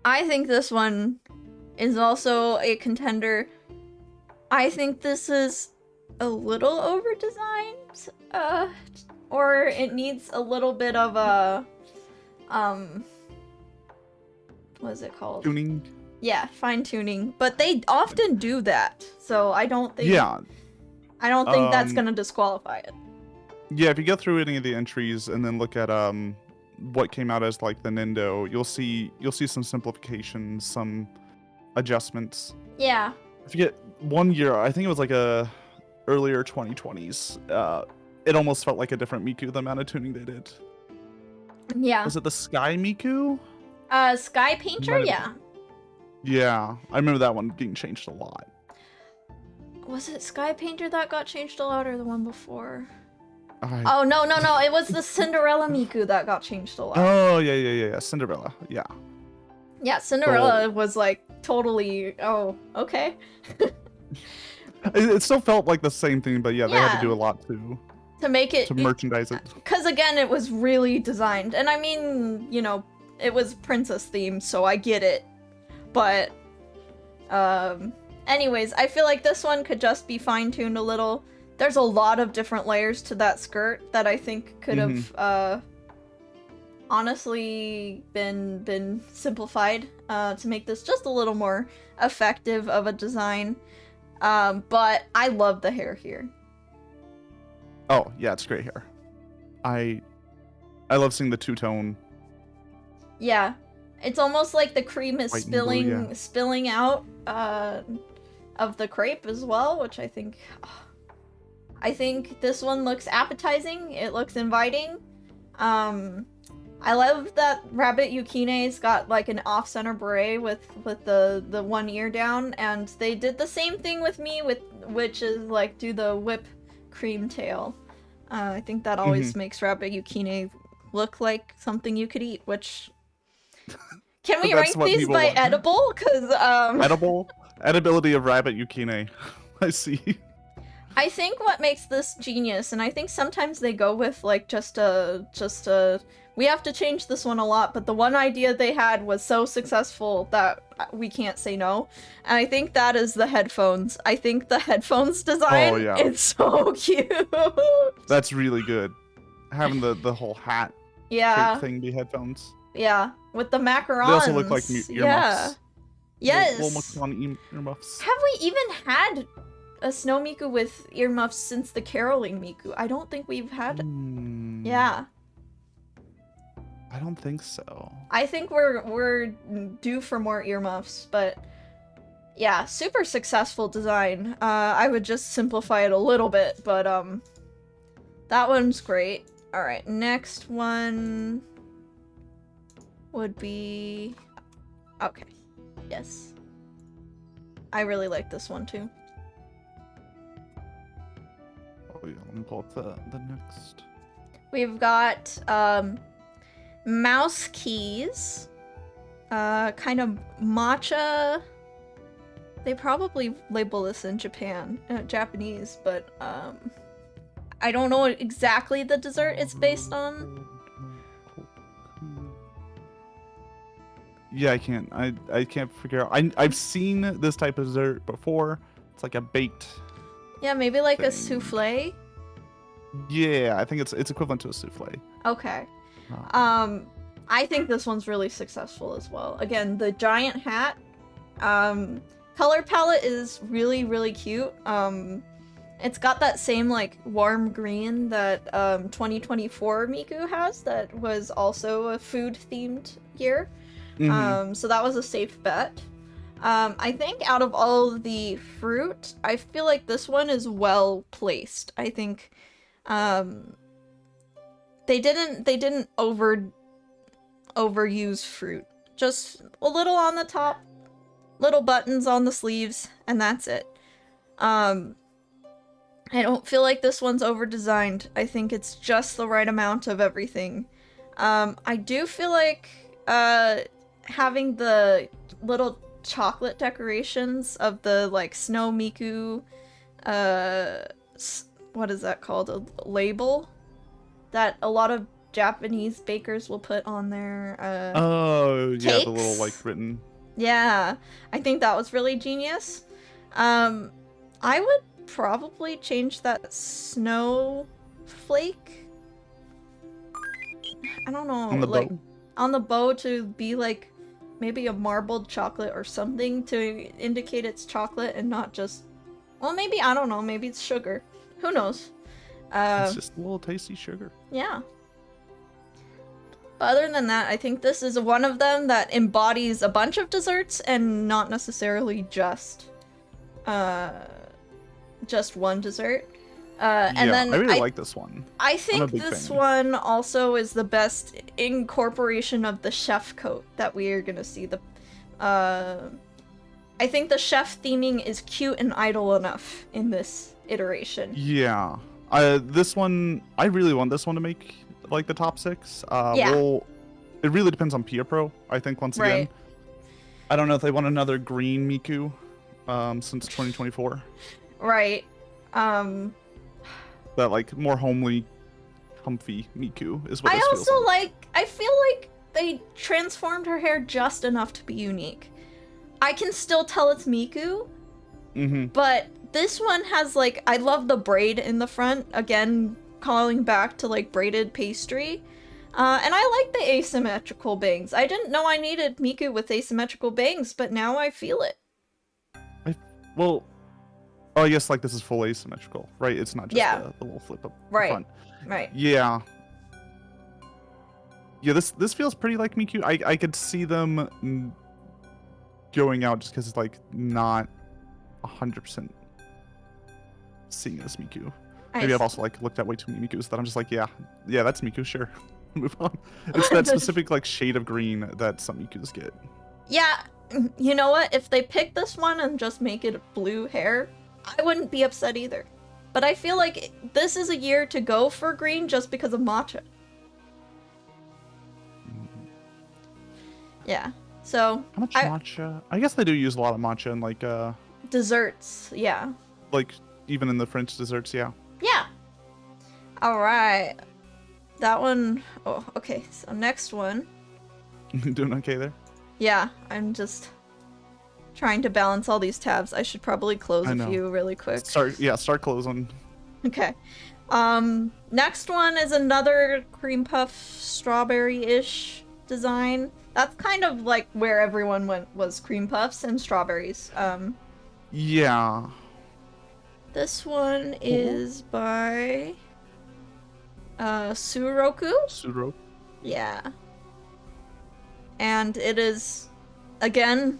I think this one is also a contender. I think this is a little over-designed, or it needs a little bit of a, what is it called? Tuning. Yeah, fine-tuning. But they often do that, so I don't think... Yeah. I don't think that's gonna disqualify it. Yeah, if you go through any of the entries and then look at what came out as like the Nindo, you'll see some simplifications, some adjustments. Yeah. I forget, one year, I think it was like a earlier 2020s. It almost felt like a different Miku, the amount of tuning they did. Yeah. Was it the Sky Miku? Sky Painter? Yeah. Yeah, I remember that one getting changed a lot. Was it Sky Painter that got changed a lot, or the one before? I... Oh, no. It was the Cinderella Miku that got changed a lot. Oh, yeah. Cinderella, yeah. Yeah, Cinderella was like totally, oh, okay. It still felt like the same thing, but yeah, they had to do a lot to make it... to merchandise it. Because again, it was really designed. And I mean, you know, it was princess themed, so I get it. But, anyways, I feel like this one could just be fine-tuned a little. There's a lot of different layers to that skirt that I think could have, honestly been simplified, to make this just a little more effective of a design. But I love the hair here. Oh, yeah, it's great hair. I love seeing the two-tone. Yeah. It's almost like the cream is White and blue, yeah. spilling out of the crepe as well, which I think this one looks appetizing. It looks inviting. I love that Rabbit Yukine's got like an off-center beret with the one ear down, and they did the same thing with me, which is like do the whip cream tail. I think that always makes Rabbit Yukine look like something you could eat, which... Can we rank these by want. Edible? Because, Edibility of Rabbit Yukine. I see. I think what makes this genius, and I think sometimes they go with, like, just a... We have to change this one a lot, but the one idea they had was so successful that we can't say no. And I think that is the headphones. I think the headphones design is so cute. That's really good. Having the whole hat thing be headphones. Yeah, with the macarons. They also look like earmuffs. Yeah. Yes. Little macaron earmuffs. Have we even had a Snow Miku with earmuffs since the Caroling Miku? I don't think we've had... Yeah. I don't think so. I think we're due for more earmuffs, but... Yeah, super successful design. I would just simplify it a little bit, but that one's great. Alright, next one... would be... Okay. Yes. I really like this one too. Oh yeah, let me pull up the next. We've got mouse keys. Kind of matcha. They probably label this in Japanese, but I don't know exactly the dessert it's based on. Yeah, I can't figure out. I've seen this type of dessert before. It's like a baked. Yeah, maybe like thing. a souffle. Yeah, I think it's equivalent to a souffle. Okay. I think this one's really successful as well. Again, the giant hat. Color palette is really, really cute. It's got that same like warm green that 2024 Miku has that was also a food themed year. So that was a safe bet. I think out of all of the fruit, I feel like this one is well placed. I think they didn't overuse fruit. Just a little on the top, little buttons on the sleeves, and that's it. I don't feel like this one's over designed. I think it's just the right amount of everything. I do feel like having the little chocolate decorations of the like Snow Miku, what is that called? A label? that a lot of Japanese bakers will put on their Oh, yeah, the little, cakes. like, written... Yeah, I think that was really genius. I would probably change that snowflake. I don't know, On the like, bow? on the bow to be like maybe a marbled chocolate or something to indicate it's chocolate and not just, well, maybe, I don't know, maybe it's sugar. Who knows? It's just a little tasty sugar. Yeah. But other than that, I think this is one of them that embodies a bunch of desserts and not necessarily just one dessert. And yeah, then I really like this one. I I'm a think big this fan. one also is the best incorporation of the chef coat that we are gonna see. I think the chef theming is cute and idle enough in this iteration. Yeah. This one, I really want this one to make, like, the top 6. Yeah. Well, it really depends on Pia Pro, I think, once again. Right. I don't know if they want another green Miku since 2024. Right. That, like, more homely, comfy Miku is what I this feels also like. I feel like they transformed her hair just enough to be unique. I can still tell it's Miku, Mm-hmm. but this one has, like, I love the braid in the front, again, calling back to, like, braided pastry. And I like the asymmetrical bangs. I didn't know I needed Miku with asymmetrical bangs, but now I feel it. Well, oh, I guess, like, this is full asymmetrical, right? It's not just Yeah. the little flip up Right. front. Right. Yeah. Yeah, this feels pretty like Miku. I could see them going out just because it's, like, not 100% seeing it as Miku. Maybe I've also, like, looked at way too many Mikus that I'm just like, yeah, that's Miku, sure. Move on. It's that specific, like, shade of green that some Mikus get. Yeah, you know what? If they pick this one and just make it blue hair, I wouldn't be upset either. But I feel like this is a year to go for green just because of matcha. Yeah, so... How much matcha? I guess they do use a lot of matcha in, like, desserts, yeah. like, even in the French desserts, yeah. Yeah. Alright. That one... Oh, okay, so next one. Doing okay there? Yeah, I'm just trying to balance all these tabs. I should probably close I a know. few really quick. Start closing. Okay. Next one is another cream puff strawberry-ish design. That's kind of like where everyone went, was cream puffs and strawberries. Yeah. This one is by Suroku? Suro. Yeah. And it is, again,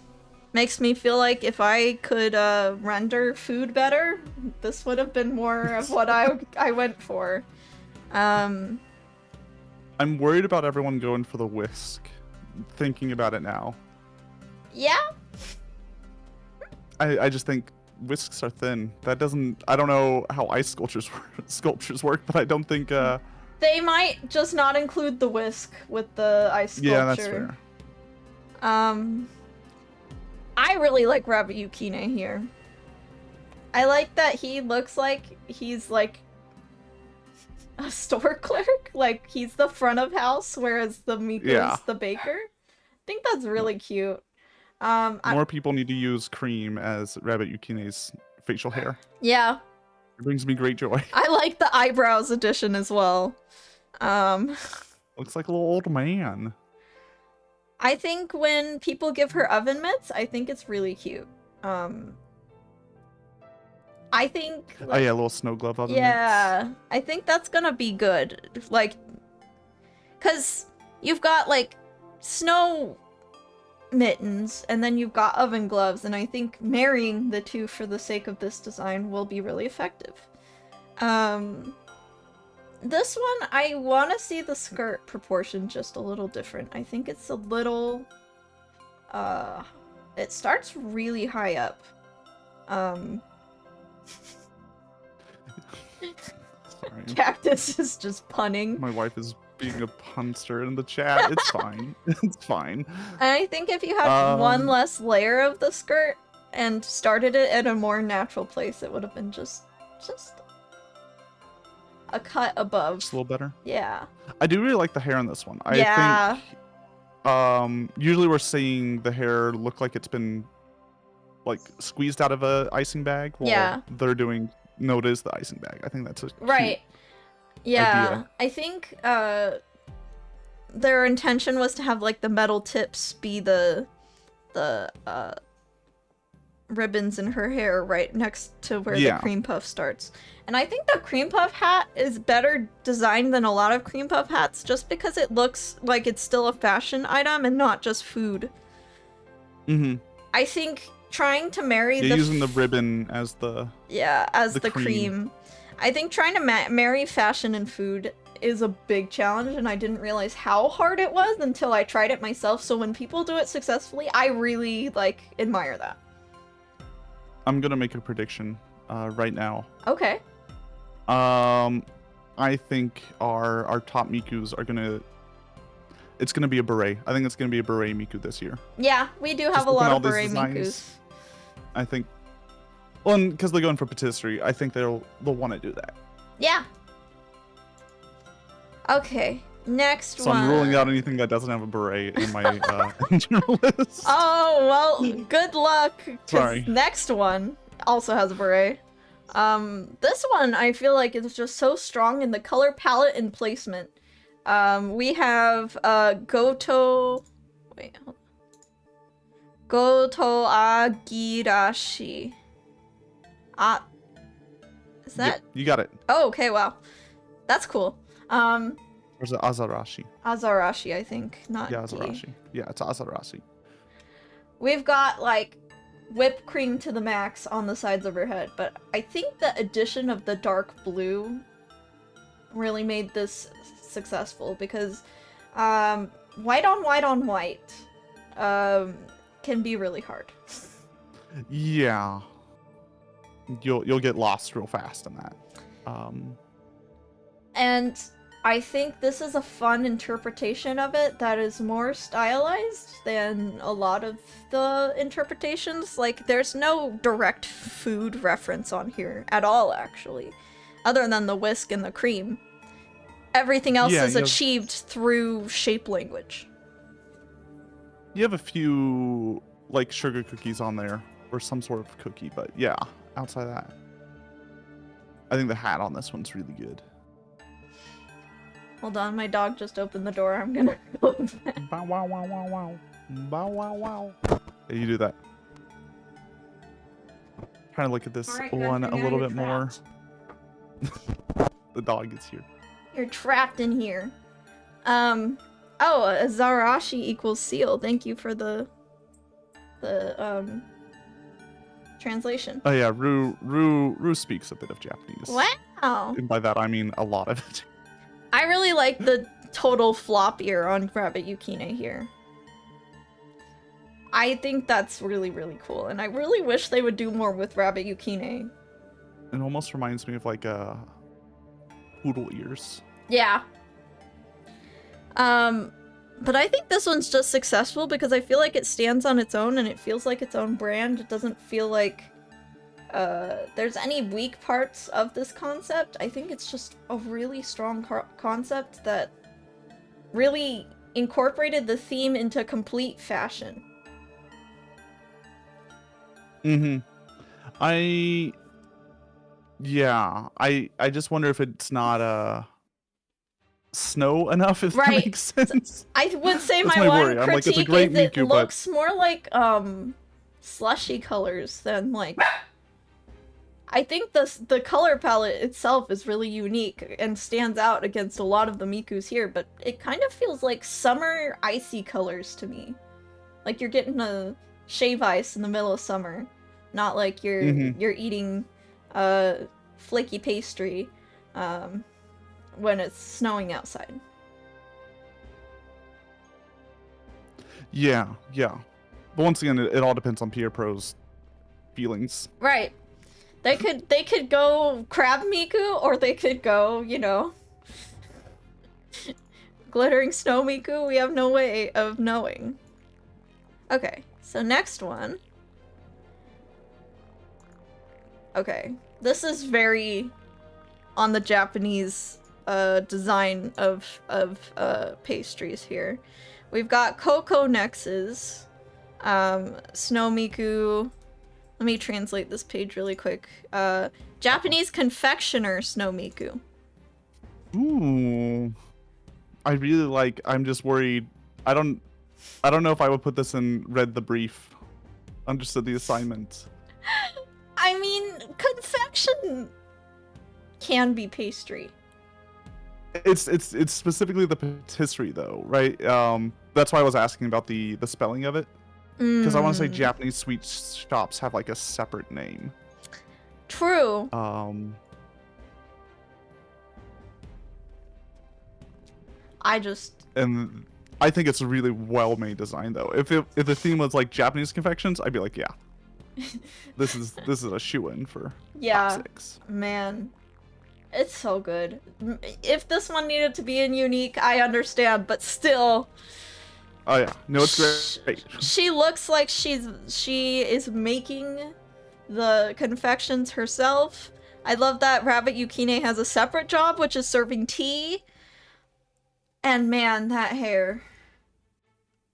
makes me feel like if I could render food better, this would have been more of what I went for. I'm worried about everyone going for the whisk. Thinking about it now. Yeah? I just think whisks are thin. That doesn't... I don't know how ice sculptures work, but I don't think... They might just not include the whisk with the ice sculpture. Yeah, that's fair. I really like Rabbit Yukine here. I like that he looks like he's like a store clerk. Like he's the front of house, whereas the Miko's the baker. I think that's really cute. More people need to use cream as Rabbit Yukine's facial hair. Yeah. It brings me great joy. I like the eyebrows addition as well. Looks like a little old man. I think when people give her oven mitts, I think it's really cute. I think... Oh yeah, a little snow glove oven yeah, mitts. I think that's gonna be good. Like, because you've got, like, snow mittens, and then you've got oven gloves, and I think marrying the two for the sake of this design will be really effective. This one, I want to see the skirt proportion just a little different. I think it's a little... it starts really high up. Sorry. Cactus is just punning. My wife is being a punster in the chat. It's fine. It's fine. And I think if you had one less layer of the skirt and started it at a more natural place, it would have been just a cut above. Just a little better. Yeah. I do really like the hair on this one. Yeah. I think usually we're seeing the hair look like it's been like squeezed out of a icing bag while Yeah. they're doing no, it is the icing bag. I think that's a Right. Yeah. idea. I think their intention was to have like the metal tips be the ribbons in her hair right next to where the cream puff starts. And I think the cream puff hat is better designed than a lot of cream puff hats just because it looks like it's still a fashion item and not just food. Mm-hmm. I think trying to marry using the ribbon as the the cream. I think trying to marry fashion and food is a big challenge, and I didn't realize how hard it was until I tried it myself. So when people do it successfully, I really like admire that. I'm gonna make a prediction right now. Okay. I think our top Mikus are gonna. It's gonna be a beret. I think it's gonna be a beret Miku this year. Yeah, we do have a lot of beret Mikus. I think. Well, because they're going for patisserie, I think they'll want to do that. Yeah. Okay, next one. So I'm ruling out anything that doesn't have a beret in my general list. Oh, well, good luck. Sorry. Next one also has a beret. This one I feel like is just so strong in the color palette and placement. We have Goto. Wait, hold on. Goto Agirashi. Is that? Yep, you got it. Oh, okay, wow. That's cool. Or is it Azarashi? Azarashi, I think, not Azarashi. Yeah, it's Azarashi. We've got, like, whipped cream to the max on the sides of her head, but I think the addition of the dark blue really made this successful because white on white on white can be really hard. Yeah. You'll get lost real fast in that. And I think this is a fun interpretation of it that is more stylized than a lot of the interpretations. Like, there's no direct food reference on here at all, actually, other than the whisk and the cream. Everything else is achieved through shape language. You have a few, like, sugar cookies on there, or some sort of cookie, but yeah, outside that. I think the hat on this one's really good. Hold on, my dog just opened the door. I'm gonna go back. Bow wow wow wow wow. Bow wow wow. Yeah, you do that. Trying to look at this one a little bit more. The dog is here. You're trapped in here. Oh, a Zarashi equals seal. Thank you for the translation. Oh yeah, Rue speaks a bit of Japanese. Wow. And by that I mean a lot of it. I really like the total flop ear on Rabbit Yukine here. I think that's really, really cool, and I really wish they would do more with Rabbit Yukine. It almost reminds me of like poodle ears. Yeah. But I think this one's just successful because I feel like it stands on its own and it feels like its own brand. It doesn't feel like there's any weak parts of this concept. I think it's just a really strong concept that really incorporated the theme into complete fashion. Mm-hmm. I just wonder if it's not snow enough, if that makes sense. I would say my one critique is it looks more like slushy colors than like. I think the color palette itself is really unique and stands out against a lot of the Mikus here, but it kind of feels like summer icy colors to me. Like you're getting a shave ice in the middle of summer, not like you're eating flaky pastry when it's snowing outside. Yeah. But once again, it all depends on Pierre Pro's feelings. Right. They could go Crab Miku, or they could go, you know, Glittering Snow Miku. We have no way of knowing. Okay, so next one. Okay, this is very on the Japanese design of pastries here. We've got Coco Nexes, Snow Miku. Let me translate this page really quick. Japanese confectioner Snow Miku. Ooh. I really like. I'm just worried. I don't know if I would put this in read the brief, understood the assignment. I mean, confection can be pastry. It's specifically the patisserie though, right? That's why I was asking about the spelling of it, because I want to say Japanese sweet shops have like a separate name. True. And I think it's a really well made design though. If the theme was like Japanese confections, I'd be like, yeah, this is a shoo-in for top 6. Man, it's so good. If this one needed to be in unique, I understand, but still. Oh yeah, no, it's great. She looks like she is making the confections herself. I love that Rabbit Yukine has a separate job, which is serving tea. And man, that hair.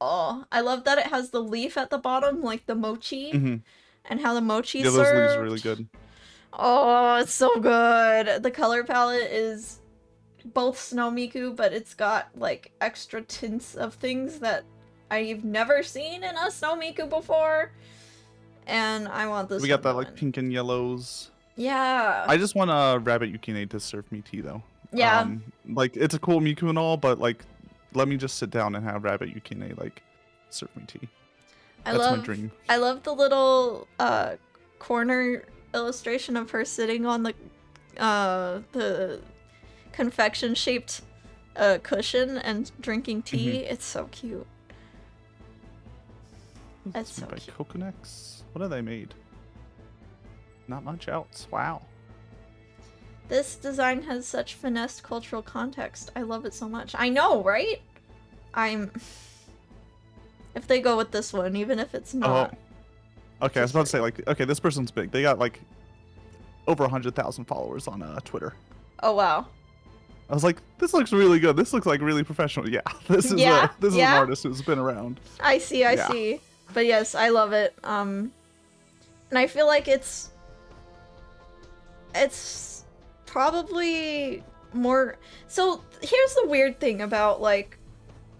Oh, I love that it has the leaf at the bottom, like the mochi, and how the mochi served. Yeah, those leaves are really good. Oh, it's so good. The color palette is both Snow Miku, but it's got like extra tints of things that I've never seen in a Snow Miku before. And I want this. We got that like pink and yellows. Yeah. I just want Rabbit Yukine to serve me tea though. Yeah. Like it's a cool Miku and all, but like let me just sit down and have Rabbit Yukine like serve me tea. That's my dream. I love the little corner illustration of her sitting on the confection shaped cushion and drinking tea. It's so cute. That's so cute. Coconex. What have they made? Not much else. Wow. This design has such finessed cultural context. I love it so much. I know, right? If they go with this one, even if it's not. Oh. Okay, I was about to say, like, okay, this person's big. They got, like, over 100,000 followers on Twitter. Oh, wow. I was like, this looks really good. This looks, like, really professional. Yeah, this is an artist who's been around. I see. But yes, I love it. And I feel like it's probably more... So, here's the weird thing about, like,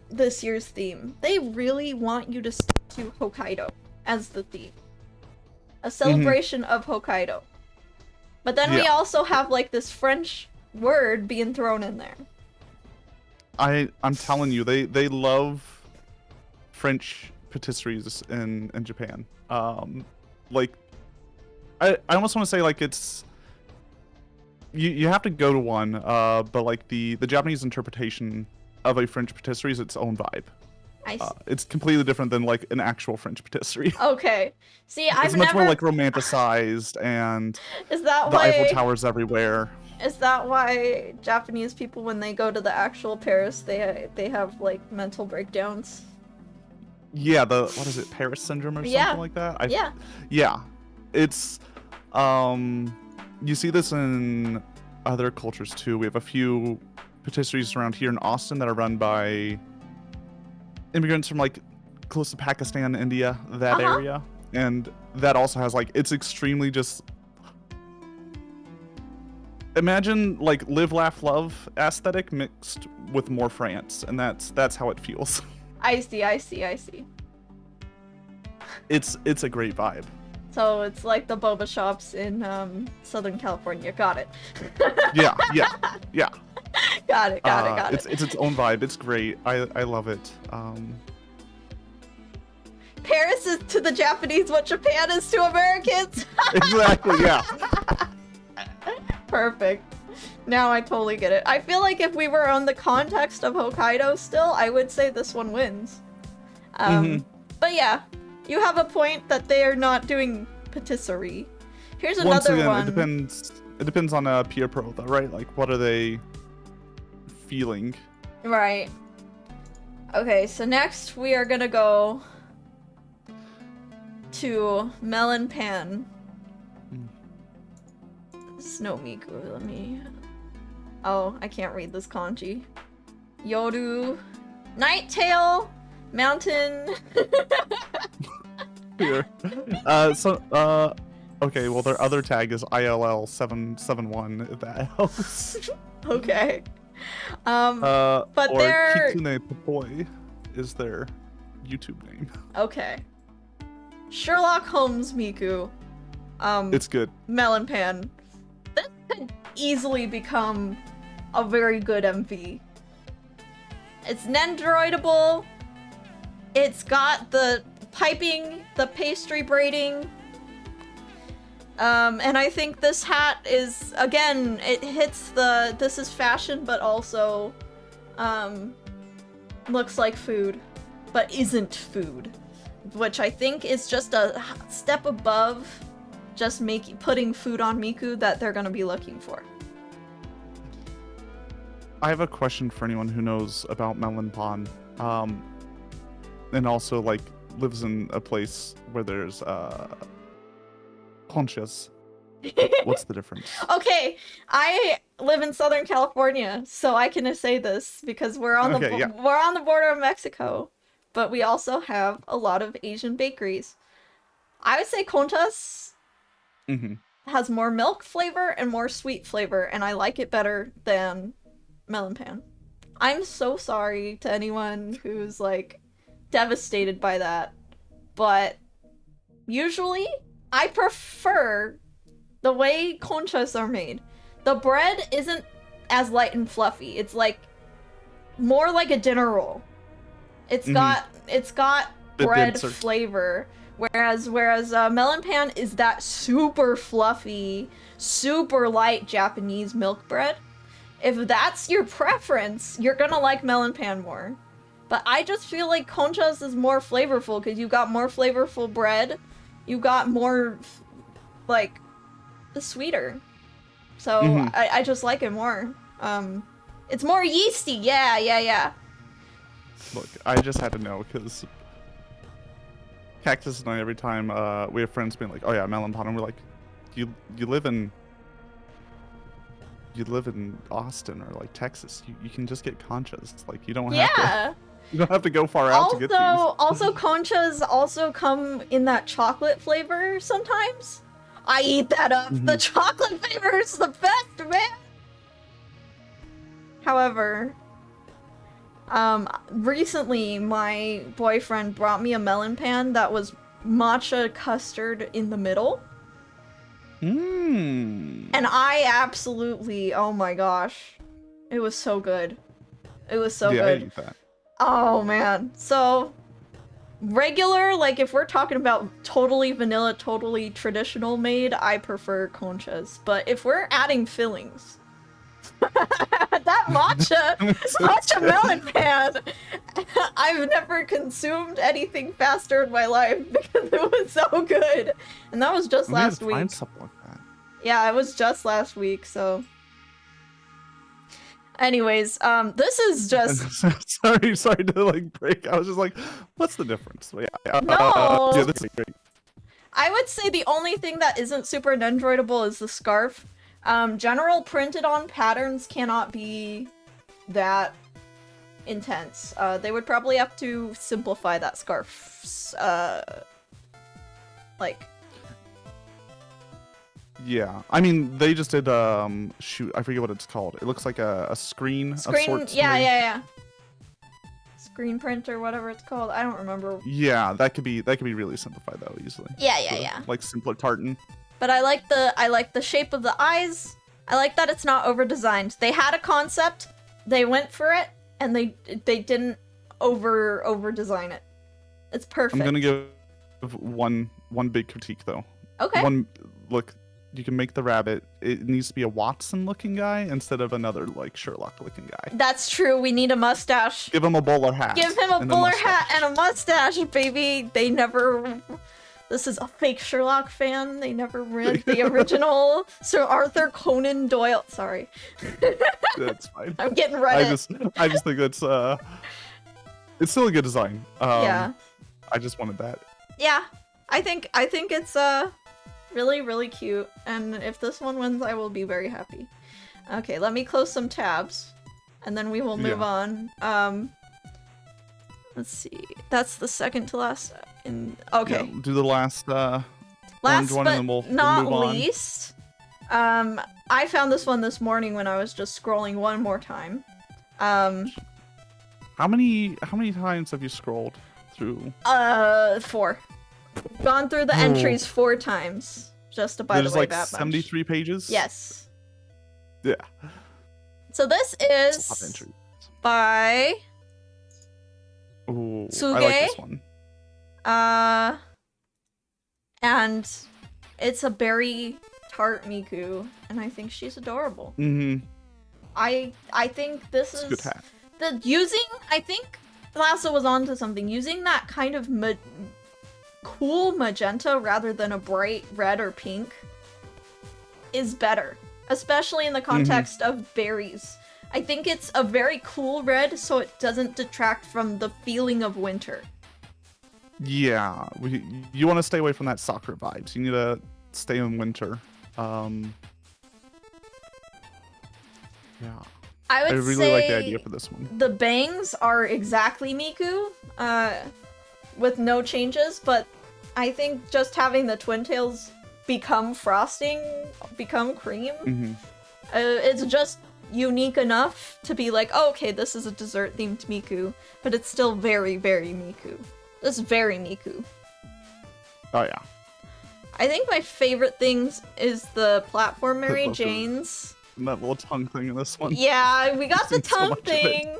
this year's theme. They really want you to stick to Hokkaido as the theme. A celebration of Hokkaido. But then we also have, like, this French word being thrown in there. I'm telling you, they love French patisseries in Japan. Like, I almost want to say, like, it's... You have to go to one, but, like, the Japanese interpretation of a French patisserie is its own vibe. I see. It's completely different than, like, an actual French patisserie. Okay. See, It's much more, like, romanticized, and is that the why... Eiffel Tower's everywhere. Is that why Japanese people, when they go to the actual Paris, they have, like, mental breakdowns? Yeah, what is it, Paris syndrome or something like that? Yeah. It's, you see this in other cultures too. We have a few patisseries around here in Austin that are run by immigrants from, like, close to Pakistan, India, that area. And that also has, like, it's extremely just... Imagine, like, live, laugh, love aesthetic mixed with more France, and that's how it feels. I see. It's a great vibe. So it's like the boba shops in Southern California. Got it. Yeah. Got it. It's its own vibe. It's great. I love it. Paris is to the Japanese what Japan is to Americans. Exactly, yeah. Perfect. Now I totally get it. I feel like if we were on the context of Hokkaido still, I would say this one wins. But yeah, you have a point that they are not doing patisserie. Here's another Once again, one. it depends on peer pro though, right? Like, what are they feeling? Right. Okay, so next we are gonna go to Melon Pan. Snow Miku. Let me Oh, I can't read this kanji. Yoru. Nighttail. Mountain. Here. Okay, well, their other tag is ILL771, if that helps. Okay. But or they're... Kitsune Popoi is their YouTube name. Okay. Sherlock Holmes Miku. It's good. Melon Pan. This could easily become a very good MV. It's Nendroidable. It's got the piping, the pastry braiding. And I think this hat is, again, it hits the, this is fashion, but also, looks like food, but isn't food. Which I think is just a step above just putting food on Miku that they're gonna be looking for. I have a question for anyone who knows about Melon Pond, and also, like, lives in a place where there's, conchas. What's the difference? Okay, I live in Southern California, so I can say this because we're on we're on the border of Mexico, but we also have a lot of Asian bakeries. I would say conchas has more milk flavor and more sweet flavor, and I like it better than Melon Pan. I'm so sorry to anyone who's like devastated by that, but usually I prefer the way conchas are made. The bread isn't as light and fluffy. It's like more like a dinner roll. It's got bread flavor, whereas Melon Pan is that super fluffy, super light Japanese milk bread. If that's your preference, you're gonna like Melon Pan more. But I just feel like conchas is more flavorful because you got more flavorful bread. You got more, like, sweeter. So I just like it more. It's more yeasty. Yeah. Look, I just had to know because Cactus and I, every time we have friends being like, "Oh yeah, Melon Pond," and we're like, "You live in Austin or like Texas. You can just get conchas. Like you don't have to." You don't have to go far out to get these. Also, conchas also come in that chocolate flavor sometimes. I eat that up. The chocolate flavor is the best, man. However, recently my boyfriend brought me a Melon Pan that was matcha custard in the middle. And I absolutely, oh my gosh, it was so good. It was so good. I eat that. Oh man, so regular, like if we're talking about totally vanilla, totally traditional made, I prefer conchas. But if we're adding fillings, that matcha Melon Pan, I've never consumed anything faster in my life because it was so good. And that was just last week. Find something like that. Yeah, it was just last week, so. Anyways, this is just... sorry to like break. I was just like, what's the difference? But yeah, no! Yeah, this is great. I would say the only thing that isn't super Nendroidable is the scarf. General printed on patterns cannot be that intense. They would probably have to simplify that scarf. Yeah, I mean, they just did, shoot, I forget what it's called. It looks like a screen of sorts. Yeah. Screen print or whatever it's called. I don't remember. Yeah, that could be really simplified though, easily. Yeah. Like simpler tartan. But I like the shape of the eyes. I like that it's not over-designed. They had a concept, they went for it, and they didn't over-design it. It's perfect. I'm gonna give one big critique though. Okay. Look, you can make the rabbit. It needs to be a Watson-looking guy instead of another like Sherlock-looking guy. That's true. We need a mustache. Give him a bowler hat. Give him a bowler hat and a mustache, baby. They never. This is a fake Sherlock fan. They never read the original Sir Arthur Conan Doyle. Sorry. That's fine. I'm getting Reddit. I just think it's still a good design. Yeah. I just wanted that. Yeah, I think it's really, really cute, and if this one wins, I will be very happy. Okay, let me close some tabs, and then we will move on. Let's see. That's the second to last. Okay. Yeah, do the last orange Last one, but and then we'll not move on. least, I found this one this morning when I was just scrolling one more time. How many times have you scrolled through? 4. Gone through the entries 4 times. Just to by There's the way, like that 73 pages? Yes. Yeah. So this It's a lot of is entries. by Ooh, Tsuge. I like this one. And it's a berry tart Miku, and I think she's adorable. Mm-hmm. I think this It's is a good hat. I think Lasso was onto something. Using that kind of cool magenta rather than a bright red or pink is better, especially in the context of berries. I think it's a very cool red, so it doesn't detract from the feeling of winter. Yeah, you want to stay away from that soccer vibes. You need to stay in winter. Yeah. I really say like the idea for this one. The bangs are exactly Miku, with no changes, but I think just having the twin tails become frosting, become cream, it's just unique enough to be like, oh, okay, this is a dessert-themed Miku, but it's still very, very Miku. This is very Miku. Oh, yeah. I think my favorite things is the platform Mary Love the- Jane's. And that little tongue thing in this one. Yeah, we got the Seen so tongue much of thing.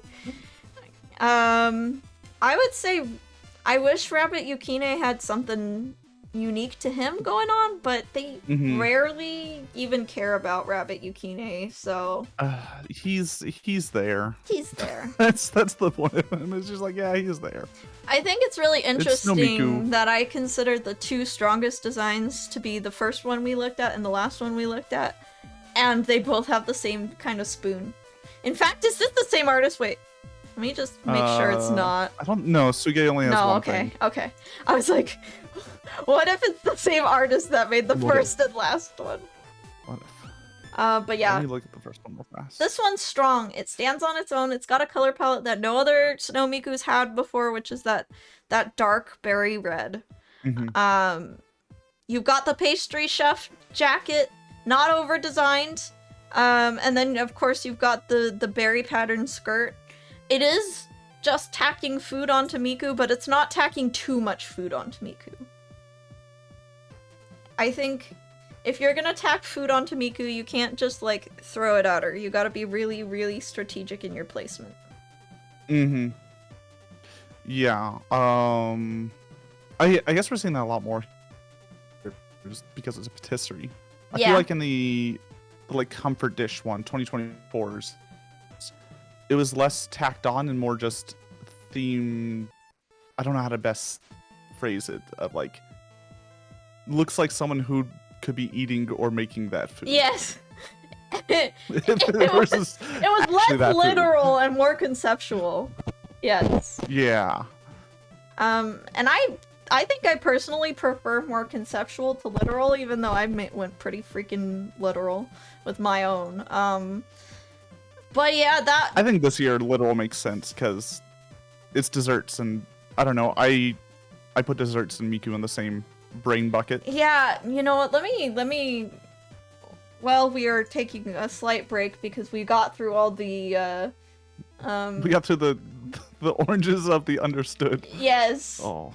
I would say I wish Rabbit Yukine had something unique to him going on, but they rarely even care about Rabbit Yukine, so He's there. he's there. That's the point of him. It's just like, yeah, he's there. I think it's really no interesting Miku. that I consider the 2 strongest designs to be the first one we looked at and the last one we looked at, and they both have the same kind of spoon. In fact, is this the same artist? Wait, let me just make sure it's not. I don't know. Suge only has one thing. Okay. I was like, what if it's the same artist that made the What first and last one? What if? But yeah. Let me look at the first one real fast. This one's strong. It stands on its own. It's got a color palette that no other Snow Miku's had before, which is that dark berry red. You've got the pastry chef jacket, not over designed. And then of course you've got the berry pattern skirt. It is just tacking food onto Miku, but it's not tacking too much food onto Miku. I think if you're gonna tack food onto Miku, you can't just like throw it at her. You gotta be really, really strategic in your placement. Yeah. I guess we're seeing that a lot more just because it's a patisserie. I feel like in the like comfort dish one, 2024's, it was less tacked on and more just theme. I don't know how to best phrase it. Of like, looks like someone who could be eating or making that food. Yes. Versus it was actually that less food. literal and more conceptual. Yes. Yeah. And I think I personally prefer more conceptual to literal, even though I went pretty freaking literal with my own. But yeah, that... I think this year literal makes sense because it's desserts, and I don't know. I put desserts and Miku in the same brain bucket. Yeah, you know what? Let me. Well, we are taking a slight break because we got through all the. We got to the oranges of the understood. Yes. Oh.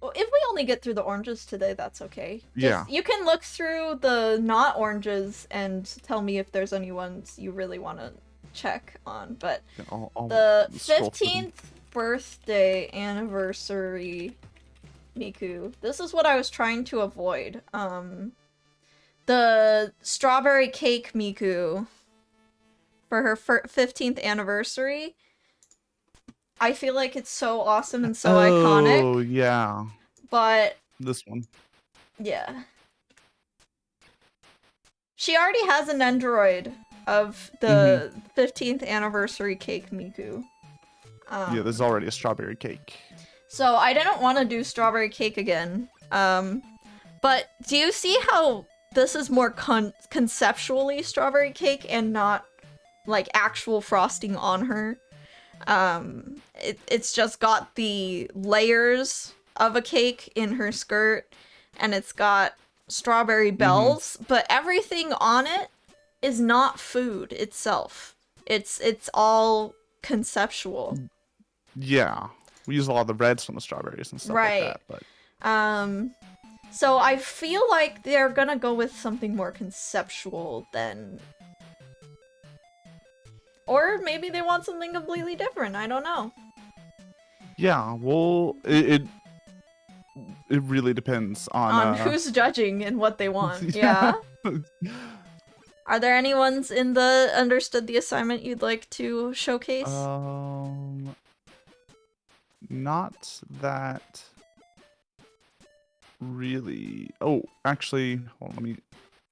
If we only get through the oranges today, that's okay. Yeah. You can look through the not oranges and tell me if there's any ones you really want to check on. But I'll the scroll through them. 15th birthday anniversary Miku. This is what I was trying to avoid. The strawberry cake Miku for her 15th anniversary. I feel like it's so awesome and so iconic. Oh, yeah. But This one. yeah. She already has an Android of the 15th anniversary cake Miku. Yeah, there's already a strawberry cake. So I didn't want to do strawberry cake again. But do you see how this is more conceptually strawberry cake and not like actual frosting on her. It's just got the layers of a cake in her skirt, and it's got strawberry bells, but everything on it is not food itself. It's all conceptual. Yeah, we use a lot of the reds from the strawberries and stuff like that. But so I feel like they're gonna go with something more conceptual than, or maybe they want something completely different. I don't know. Yeah, well, it really depends on who's judging and what they want. Yeah. Are there any ones in the understood the assignment you'd like to showcase? Not that really. Oh, actually, hold on, let me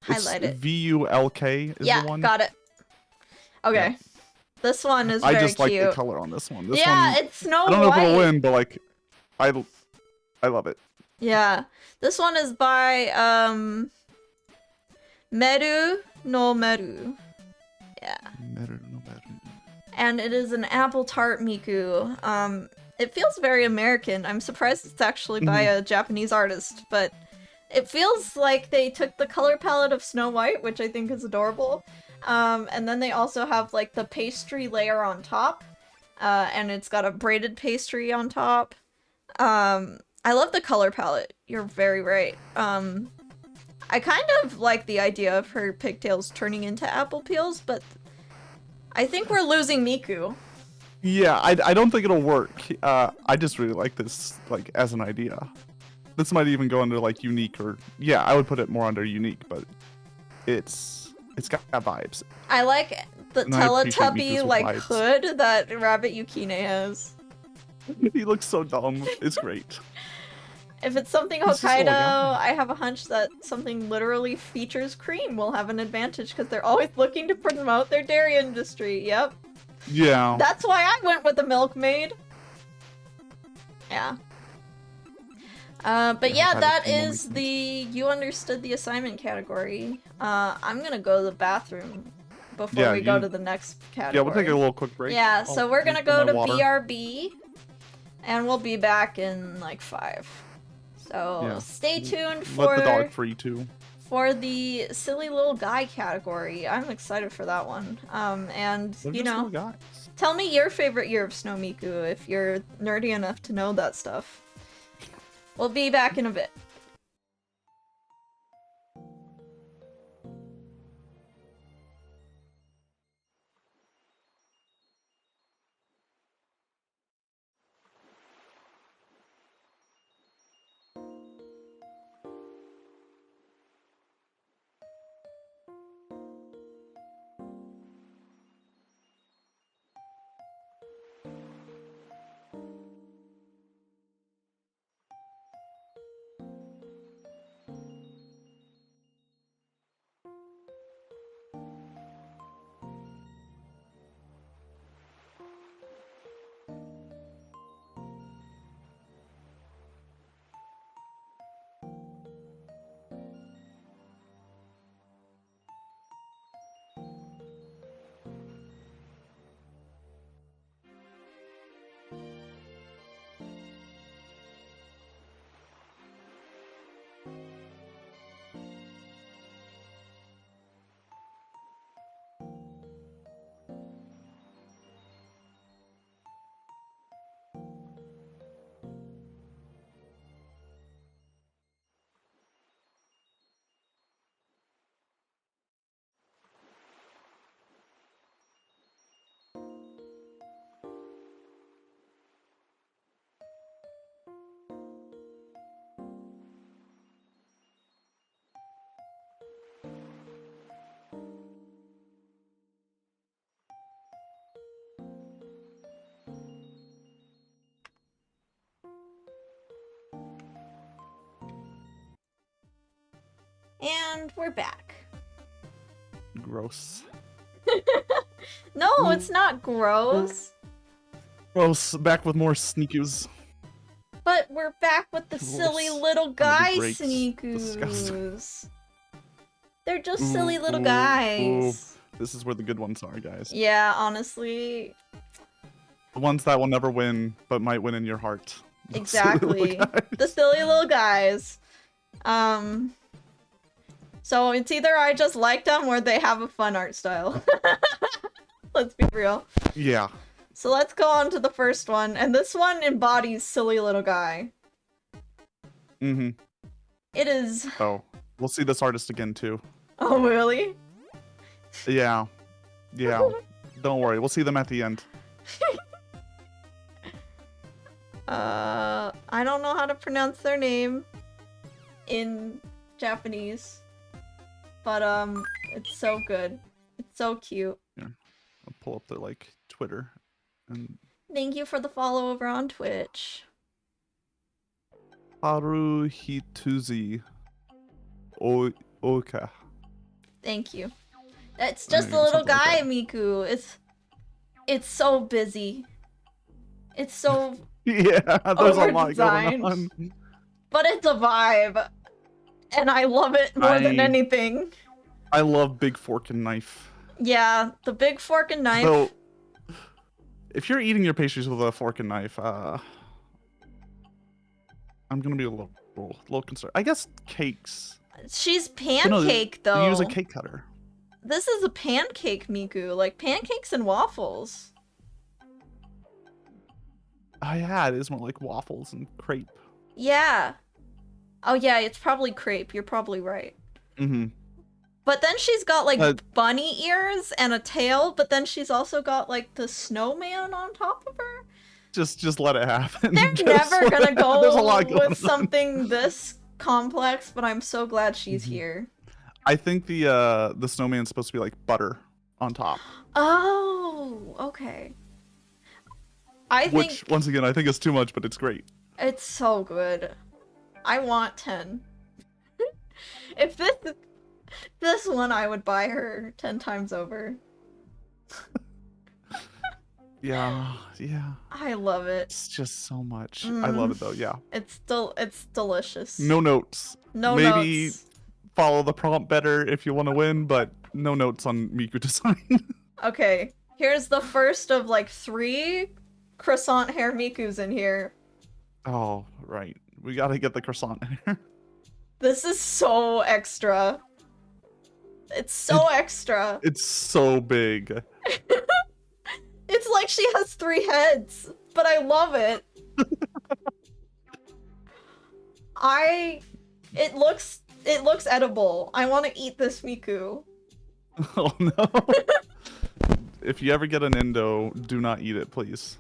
highlight it. VULK is the one. Yeah, got it. Okay. Yeah. This one is very cute. I just like the color on this one. This one, it's Snow White. I don't know if it'll win, but like, I love it. Yeah. This one is by Meru no Meru. Yeah. Meru no Meru. And it is an apple tart Miku. It feels very American. I'm surprised it's actually by a Japanese artist, but it feels like they took the color palette of Snow White, which I think is adorable. And then they also have like the pastry layer on top, and it's got a braided pastry on top. I love the color palette. You're very right. I kind of like the idea of her pigtails turning into apple peels, but I think we're losing Miku. Yeah, I don't think it'll work. I just really like this, like, as an idea. This might even go under, like, unique, or... Yeah, I would put it more under unique, but it's got vibes. I like the Teletubby, like, hood that Rabbit Yukine has. He looks so dumb. It's great. If it's something Hokkaido, I have a hunch that something literally features cream will have an advantage, because they're always looking to promote their dairy industry. Yep. Yeah. That's why I went with the milkmaid. Yeah. But yeah, that is the you understood the assignment category. I'm gonna go to the bathroom before we go to the next category. Yeah, we'll take a little quick break. Yeah, so we're gonna go to BRB, and we'll be back in like 5. So stay tuned for let the dog free too. For the silly little guy category. I'm excited for that one. And you know, tell me your favorite year of Snow Miku if you're nerdy enough to know that stuff. We'll be back in a bit. And we're back. Gross. No, it's not gross. Gross. Back with more sneakers. But we're back with the silly little guy sneakers. They're just silly little Ooh, guys. this is where the good ones are, guys. Yeah, honestly. The ones that will never win, but might win in your heart. Exactly. The silly little guys. So it's either I just like them or they have a fun art style. Let's be real. Yeah. So let's go on to the first one, and this one embodies silly little guy. Mm-hmm. It is... Oh, we'll see this artist again, too. Oh, really? Yeah. Yeah. Don't worry, we'll see them at the end. I don't know how to pronounce their name in Japanese, but it's so good. It's so cute. Yeah. I'll pull up their like Twitter and Thank you for the follow over on Twitch. Haruhituzi Oka. Thank you. It's just There a you go, little something like guy, Miku. It's so busy. It's so Yeah, there's a lot over-designed. going on. But it's a vibe. And I love it more than anything. I love big fork and knife. Yeah, the big fork and knife. So, if you're eating your pastries with a fork and knife, I'm gonna be a little concerned. I guess cakes. She's But no, pancake, though. You use a cake cutter. This is a pancake, Miku. Like, pancakes and waffles. Oh yeah, it is more like waffles and crepe. Yeah. Oh, yeah, it's probably crepe. You're probably right. Mm-hmm. But then she's got, like, bunny ears and a tail, but then she's also got, like, the snowman on top of her. Just let it happen. They're Just never gonna go There's a lot going with on. something this complex, but I'm so glad she's here. I think the snowman's supposed to be like butter on top. Oh, okay. I Which, think once again, I think is too much, but it's great. it's so good. I want 10. If this one, I would buy her 10 times over. Yeah, yeah. I love it. It's just so much. I love it though, yeah. It's delicious. No notes. No Maybe notes. follow the prompt better if you want to win, but no notes on Miku design. Okay, here's the first of like 3 croissant hair Mikus in here. Oh, right. We gotta get the croissant in here. This is so extra. It's so extra. It's so big. It's like she has 3 heads, but I love it. It looks edible. I want to eat this Miku. Oh no. If you ever get an endo, do not eat it, please.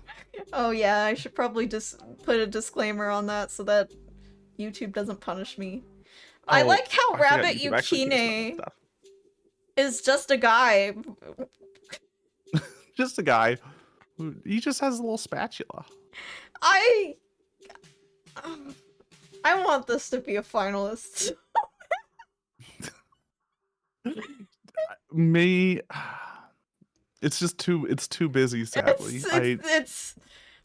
Oh yeah, I should probably just put a disclaimer on that so that YouTube doesn't punish me. I Oh, like how I forgot Rabbit YouTube actually keeps Yukine stuff. is just a guy. Just a guy. He just has a little spatula. I want this to be a finalist. It's just too busy, sadly.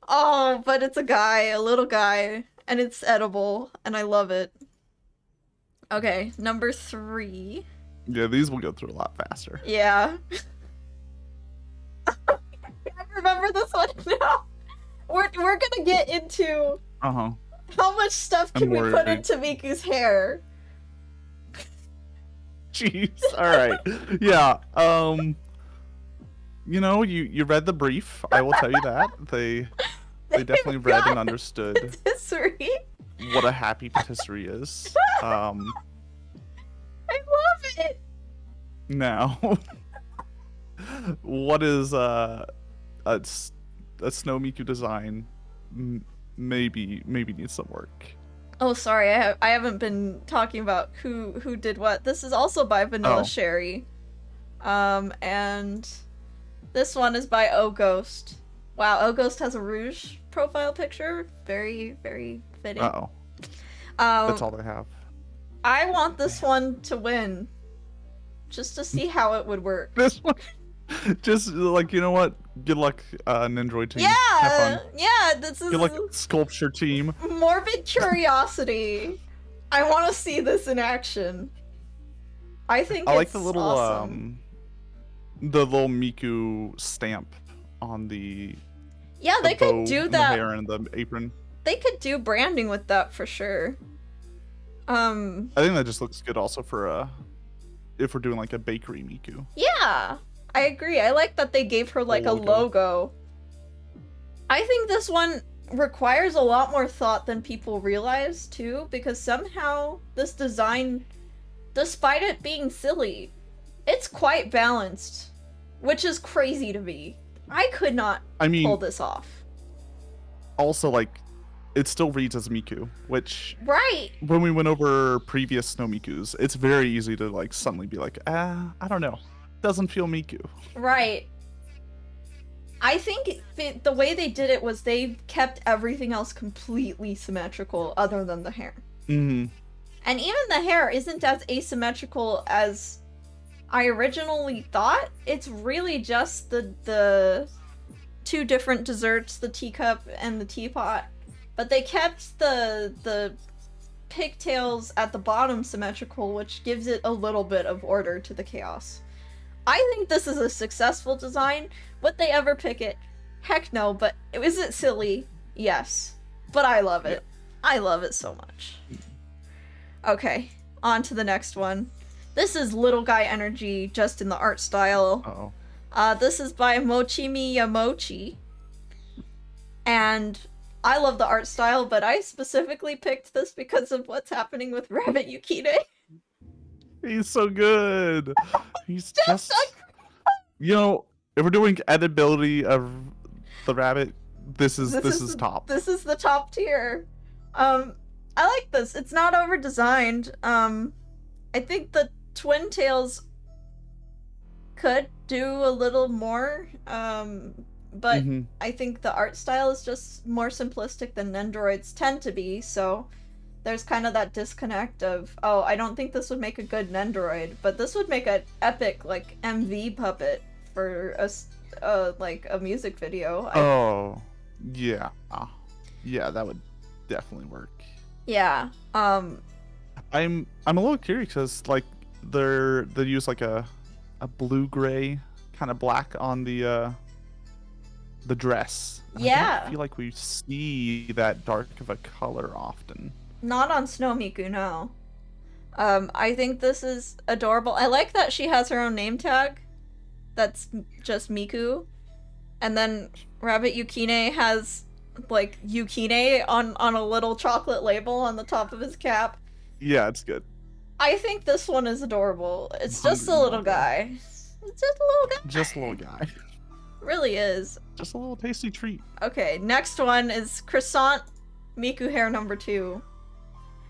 But it's a guy, a little guy, and it's edible, and I love it. Okay, number 3. Yeah, these will go through a lot faster. Yeah. I remember this one now. We're gonna get into Uh-huh. how much stuff can we put into Miku's hair. Jeez. Alright. Yeah. You know, you read the brief, I will tell you that. They definitely read and understood Patisserie. what a happy patisserie is. I love it. Now, what is a Snow Miku design? Maybe needs some work. Oh, sorry, I haven't been talking about who did what. This is also by Vanilla Sherry. And this one is by O Ghost. Wow, O Ghost has a Rouge profile picture. Very, very fitting. Uh-oh. That's all they have. I want this one to win. Just to see how it would work. This one, just like, you know what? Good luck, Nindroid team. Yeah, Have fun. yeah. This is Good luck, sculpture team. morbid curiosity. I want to see this in action. I think I like it's the little awesome. Miku stamp on the Yeah, they could bow do and the that. hair and the apron. They could do branding with that for sure. I think that just looks good also for if we're doing like a bakery Miku. Yeah, I agree. I like that they gave her like a logo. I think this one requires a lot more thought than people realize too, because somehow this design, despite it being silly, it's quite balanced, which is crazy to me. I could not pull this off. Also, like, it still reads as Miku, which when we went over previous Snow Mikus, it's very easy to like suddenly be like, I don't know, doesn't feel Miku. Right. I think the way they did it was they kept everything else completely symmetrical other than the hair. Mm-hmm. And even the hair isn't as asymmetrical as I originally thought. It's really just the two different desserts, the teacup and the teapot. But they kept the pigtails at the bottom symmetrical, which gives it a little bit of order to the chaos. I think this is a successful design. Would they ever pick it? Heck no, but is it silly? Yes. But I love it. Yeah. I love it so much. Okay, on to the next one. This is little guy energy, just in the art style. Uh-oh. This is by Mochimi Yamochi. And I love the art style, but I specifically picked this because of what's happening with Rabbit Yukine. He's so good. He's just, you know, if we're doing editability of the rabbit, this is top. This is the top tier. I like this. It's not over designed. I think the twin tails could do a little more. But I think the art style is just more simplistic than Nendoroids tend to be, so there's kind of that disconnect of, oh, I don't think this would make a good Nendoroid, but this would make an epic, like, MV puppet for like, a music video. Yeah. Yeah, that would definitely work. Yeah. I'm a little curious because, like, they use, like, a blue-gray kind of black on the dress. Yeah. I don't feel like we see that dark of a color often. Not on Snow Miku, no. I think this is adorable. I like that she has her own name tag. That's just Miku. And then Rabbit Yukine has, like, Yukine on a little chocolate label on the top of his cap. Yeah, it's good. I think this one is adorable. It's just a little guy. It's just a little guy. Just a little guy. Really is. Just a little tasty treat. Okay, next one is Croissant Miku hair number 2.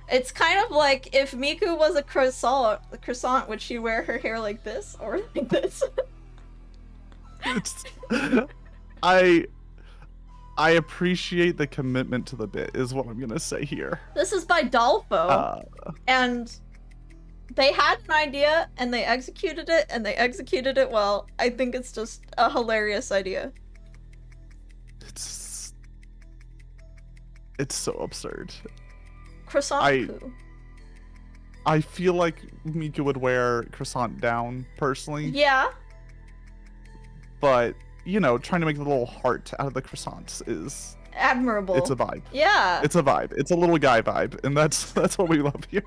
It's kind of like if Miku was a croissant, would she wear her hair like this or like this? I appreciate the commitment to the bit, is what I'm gonna say here. This is by Dolfo, and they had an idea and they executed it, and they executed it well. I think it's just a hilarious idea. It's so absurd. Croissant. I feel like Miku would wear croissant down personally. Yeah. But, you know, trying to make the little heart out of the croissants is admirable. It's a vibe. Yeah. It's a vibe. It's a little guy vibe, and that's what we love here.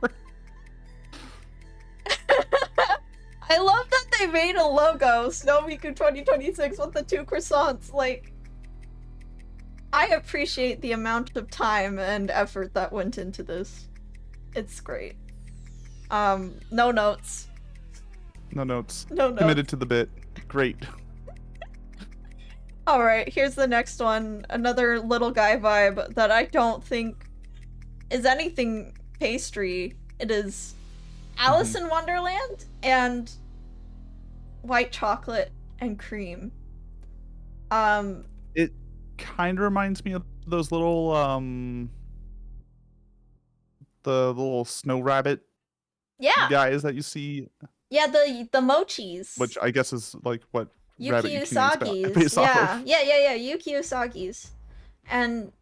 I love that they made a logo, Snow Miku 2026, with the 2 croissants. Like, I appreciate the amount of time and effort that went into this. It's great. No notes. No notes. No notes. Committed to the bit. Great. Alright, here's the next one. Another little guy vibe that I don't think is anything pastry. It is Alice in Wonderland and white chocolate and cream. It kind of reminds me of those little the little snow rabbit guys that you see. Yeah, the mochis. Which I guess is like what Yuki Usagi's. Yeah, Yuki Usagi's. And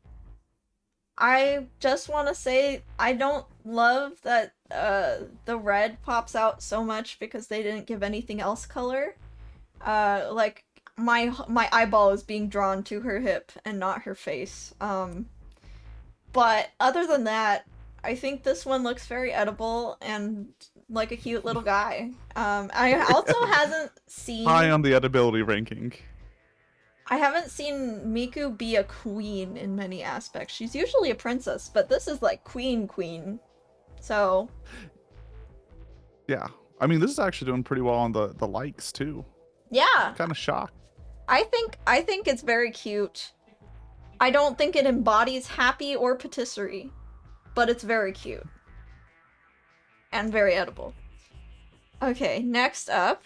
I just want to say I don't love that the red pops out so much because they didn't give anything else color. Like my eyeball is being drawn to her hip and not her face. But other than that, I think this one looks very edible and like a cute little guy. I also hasn't seen High on the edibility ranking. I haven't seen Miku be a queen in many aspects. She's usually a princess, but this is like queen. So Yeah. I mean, this is actually doing pretty well on the likes too. yeah, Kind of shocked. I think it's very cute. I don't think it embodies happy or patisserie, but it's very cute and very edible. Okay, next up.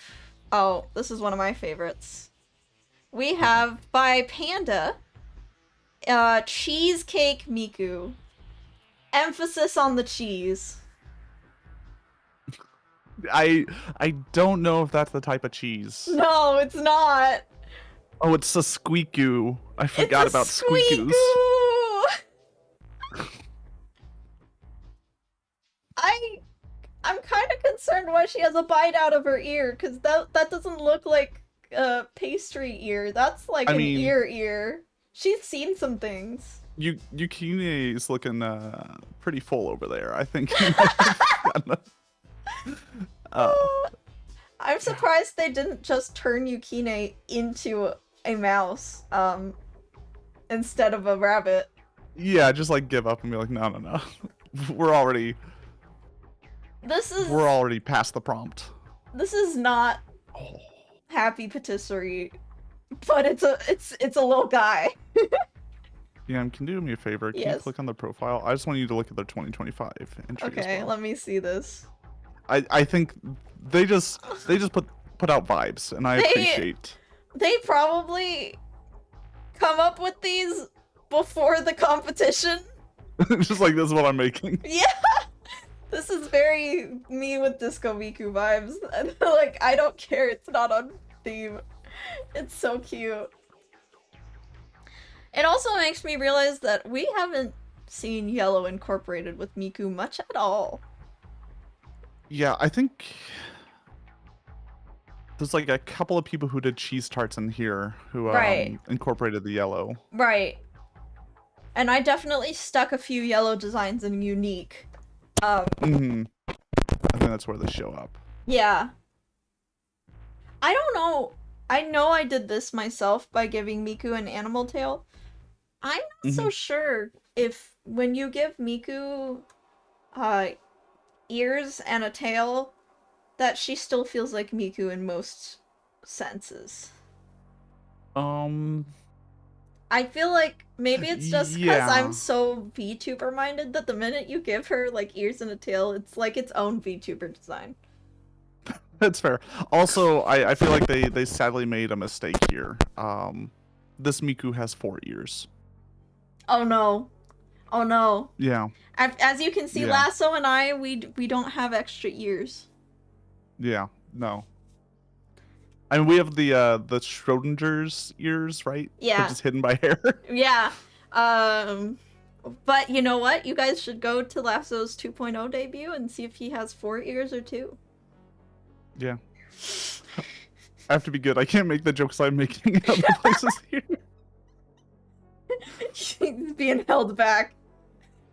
Oh, this is one of my favorites. We have by Panda, Cheesecake Miku. Emphasis on the cheese. I don't know if that's the type of cheese. No, it's not. Oh, it's a squeaku. I forgot about squeakus. I'm kind of concerned why she has a bite out of her ear, because that doesn't look like a pastry ear. That's like an ear. She's seen some things. Yukine is looking pretty full over there. I think. I'm surprised they didn't just turn Yukine into a mouse instead of a rabbit. Yeah, just like give up and be like, no. We're already past the prompt. This is not happy patisserie, but it's a little guy. Yeah, can you do me a favor? Can you click on the profile? I just want you to look at their 2025 entry. Okay, let me see this. I think they just put out vibes, and I appreciate. They probably come up with these before the competition. Just like, this is what I'm making. Yeah, this is very me with Disco Miku vibes. Like, I don't care. It's not on theme. It's so cute. It also makes me realize that we haven't seen yellow incorporated with Miku much at all. Yeah, I think there's like a couple of people who did cheese tarts in here who incorporated the yellow. Right. And I definitely stuck a few yellow designs in unique. I think that's where they show up. Yeah. I don't know. I know I did this myself by giving Miku an animal tail. I'm not so sure if when you give Miku ears and a tail, that she still feels like Miku in most senses. I feel like maybe it's just because I'm so VTuber minded that the minute you give her like ears and a tail, it's like its own VTuber design. That's fair. Also, I feel like they sadly made a mistake here. This Miku has 4 ears. Oh no. Oh no. Yeah. As you can see, Lasso and I, we don't have extra ears. Yeah. No. I mean, we have the Schrodinger's ears, right? Yeah. Which is hidden by hair. Yeah. But you know what? You guys should go to Lasso's 2.0 debut and see if he has 4 ears or 2. Yeah. I have to be good. I can't make the jokes I'm making in other places here. He's being held back.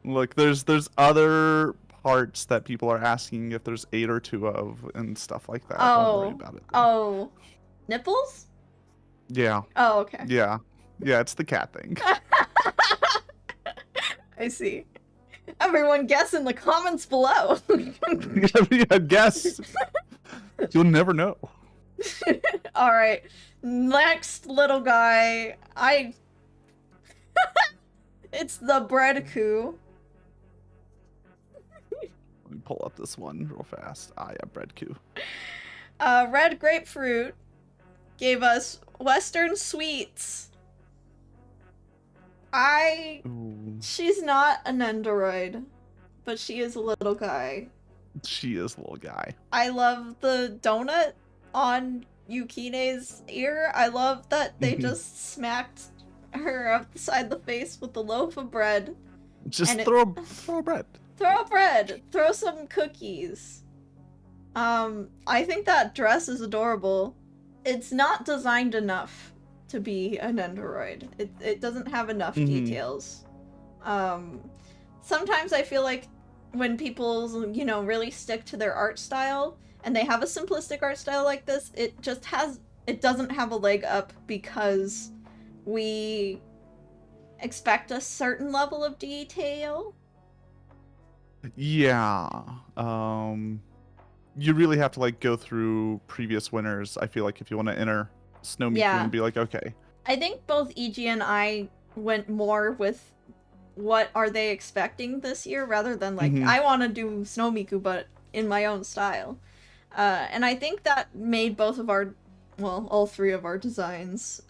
Look, there's other parts that people are asking if there's 8 or 2 of and stuff like that. Don't worry about it. Oh. Nipples? Yeah. Oh, okay. Yeah. Yeah, it's the cat thing. I see. Everyone guess in the comments below. Yeah, guess. You'll never know. Alright. Next little guy. It's the bread coup. Let me pull up this one real fast. Yeah, bread coup. Red Grapefruit gave us Western Sweets. She's not an Nendoroid, but she is a little guy. She is a little guy. I love the donut on Yukine's ear. I love that they just smacked her upside the face with the loaf of bread. Just And throw bread. throw bread, throw some cookies. I think that dress is adorable. It's not designed enough to be an android. It doesn't have enough details. Sometimes I feel like when people, you know, really stick to their art style and they have a simplistic art style like this, it doesn't have a leg up because we expect a certain level of detail. Yeah. You really have to like go through previous winners. I feel like if you want to enter Snow Miku and be like, okay. I think both EG and I went more with what are they expecting this year rather than like I want to do Snow Miku but in my own style. And I think that made both of our, well, all three of our designs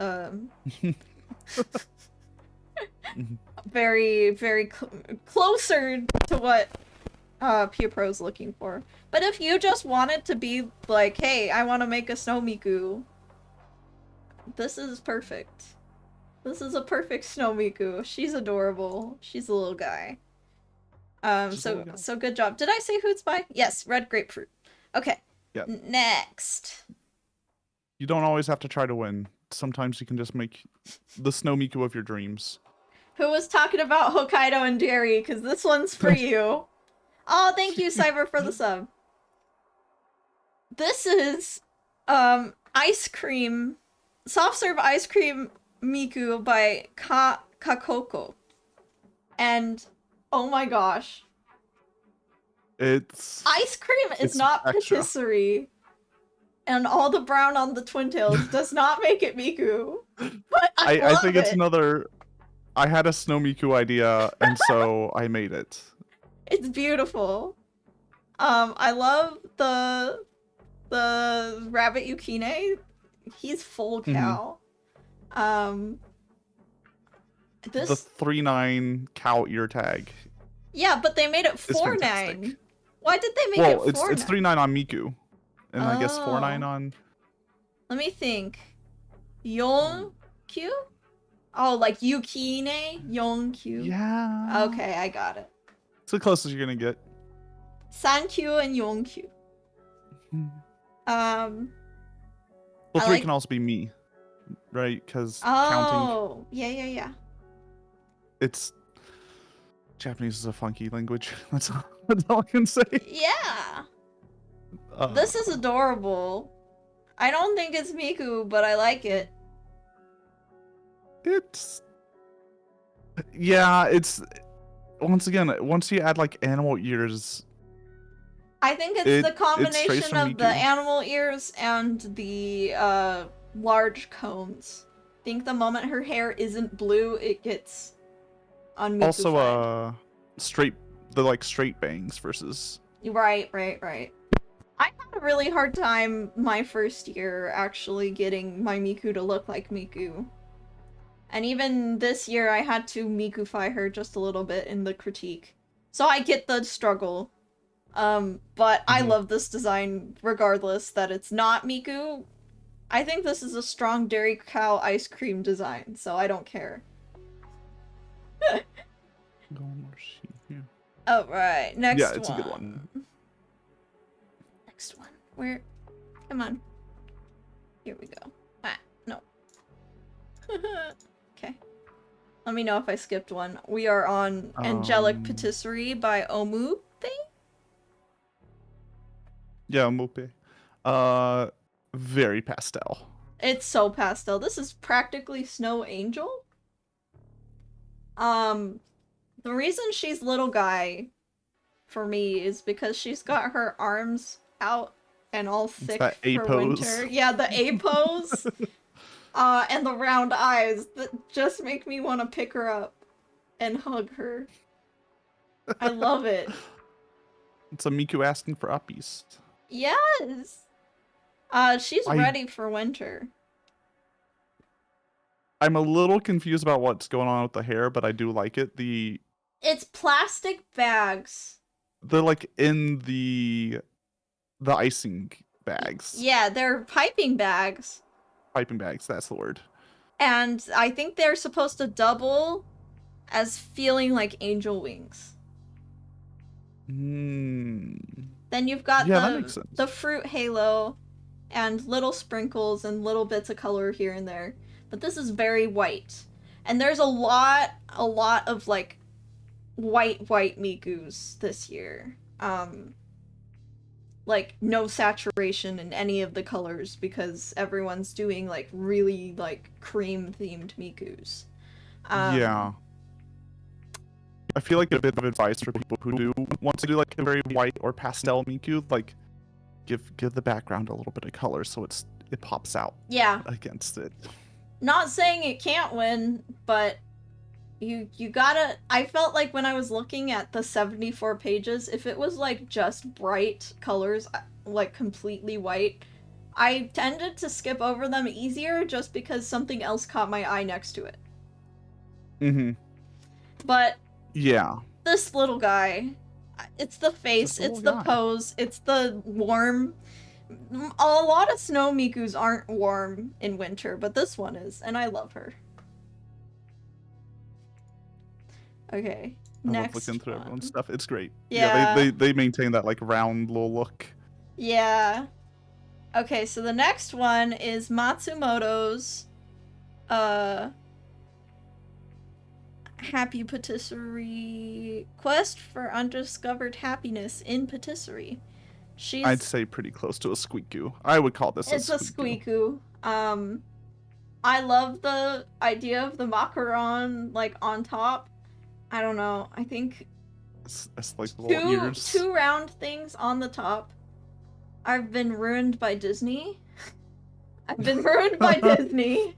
very closer to what Pure Pro's looking for. But if you just wanted to be like, hey, I want to make a Snow Miku, this is perfect. This is a perfect Snow Miku. She's adorable. She's a little guy. So good job. Did I say who it's by? Yes, red grapefruit. Okay. Yep. Next. You don't always have to try to win. Sometimes you can just make the Snow Miku of your dreams. Who was talking about Hokkaido and dairy? Because this one's for you. Oh, thank you, Cyber, for the sub. This is ice cream, soft serve ice cream Miku by Kakoko. And oh my gosh. It's ice cream is not extra. patisserie. And all the brown on the twin tails does not make it Miku. But I think it's another. I had a Snow Miku idea, and so I made it. It's beautiful. I love the rabbit Yukine. He's full cow. This the 3-9 cow ear tag. Yeah, but they made it 4-9. Why did they make it 4-9? Well, it's 3-9 on Miku, and I guess 4-9 on. Let me think. Yonkyu? Oh, like Yukine? Yonkyu? Yeah. Okay, I got it. It's the closest you're gonna get. Sankyu and Yonkyu. Well, 3 can also be me, right? Because counting. Oh, yeah. It's Japanese is a funky language. That's all I can say. Yeah. This is adorable. I don't think it's Miku, but I like it. It's once again, once you add like animal ears. I think it's the combination of the animal ears and the large cones. I think the moment her hair isn't blue, it gets unMikufied. Also, straight bangs versus. Right. I had a really hard time my first year actually getting my Miku to look like Miku. And even this year I had to Mikufy her just a little bit in the critique. So I get the struggle. But I love this design regardless that it's not Miku. I think this is a strong dairy cow ice cream design, so I don't care. Alright, next one. Yeah, it's a good one. Next one. Where? Come on. Here we go. Ah, no. Okay. Let me know if I skipped one. We are on Angelic Patisserie by Omupe? Yeah, Omupe. Very pastel. It's so pastel. This is practically Snow Angel. The reason she's little guy for me is because she's got her arms out and all thick that A for pose. winter. Yeah, the A pose. And the round eyes that just make me want to pick her up and hug her. I love it. It's a Miku asking for uppies. Yes. She's ready for winter. I'm a little confused about what's going on with the hair, but I do like it. It's plastic bags. They're like in the icing bags. Yeah, they're piping bags. Piping bags, that's the word. And I think they're supposed to double as feeling like angel wings. Hmm. Then you've got Yeah, that makes sense. the fruit halo and little sprinkles and little bits of color here and there. But this is very white. And there's a lot of like white Mikus this year. Like no saturation in any of the colors because everyone's doing like really like cream themed Mikus. Yeah. I feel like a bit of advice for people who do want to do like a very white or pastel Miku, like give the background a little bit of color so it pops out. Yeah. Against it. Not saying it can't win, but you gotta. I felt like when I was looking at the 74 pages, if it was like just bright colors, like completely white, I tended to skip over them easier just because something else caught my eye next to it. Mm-hmm. But yeah, this little guy, it's the face, it's the pose, it's the warm. A lot of snow Mikus aren't warm in winter, but this one is, and I love her. Okay, next looking through everyone's stuff. It's great. Yeah. They maintain that like round little look. Yeah. Okay, so the next one is Matsumoto's Happy Patisserie Quest for Undiscovered Happiness in Patisserie. I'd say pretty close to a squeaku. I would call this a squeaku. I love the idea of the macaron like on top. I don't know. I think it's like little ears. Two round things on the top. I've been ruined by Disney. I've been ruined by Disney.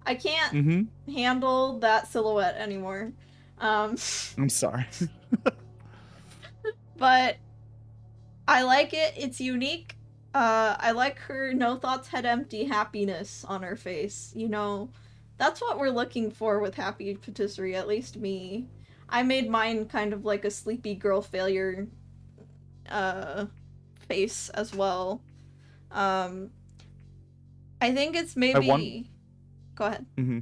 I can't handle that silhouette anymore. I'm sorry. But I like it. It's unique. I like her no thoughts head empty happiness on her face. You know, that's what we're looking for with Happy Patisserie, at least me. I made mine kind of like a sleepy girl failure face as well. I think it's maybe... Go ahead. Mm-hmm.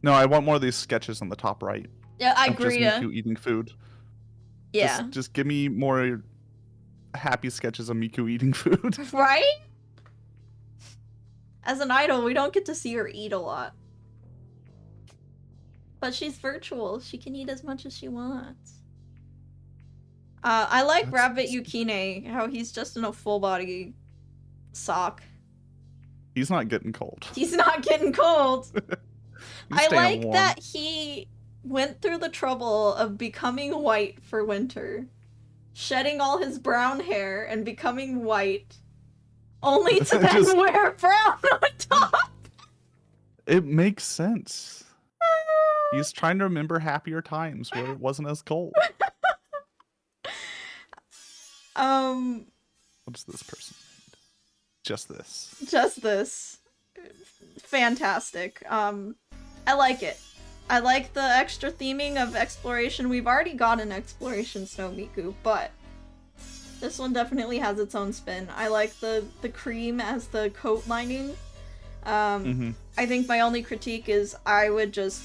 No, I want more of these sketches on the top right. Yeah, I agree. Just Miku eating food. Yeah. Just give me more happy sketches of Miku eating food. Right? As an idol, we don't get to see her eat a lot. But she's virtual. She can eat as much as she wants. I like Rabbit Yukine, how he's just in a full body sock. He's not getting cold. He's not getting cold. I like warm. that he went through the trouble of becoming white for winter, shedding all his brown hair and becoming white, only to then wear brown on top. It makes sense. He's trying to remember happier times where it wasn't as cold. What's this person made? Just this. Just this. Fantastic. I like it. I like the extra theming of exploration. We've already got an exploration Snow Miku, but this one definitely has its own spin. I like the cream as the coat lining. I think my only critique is I would just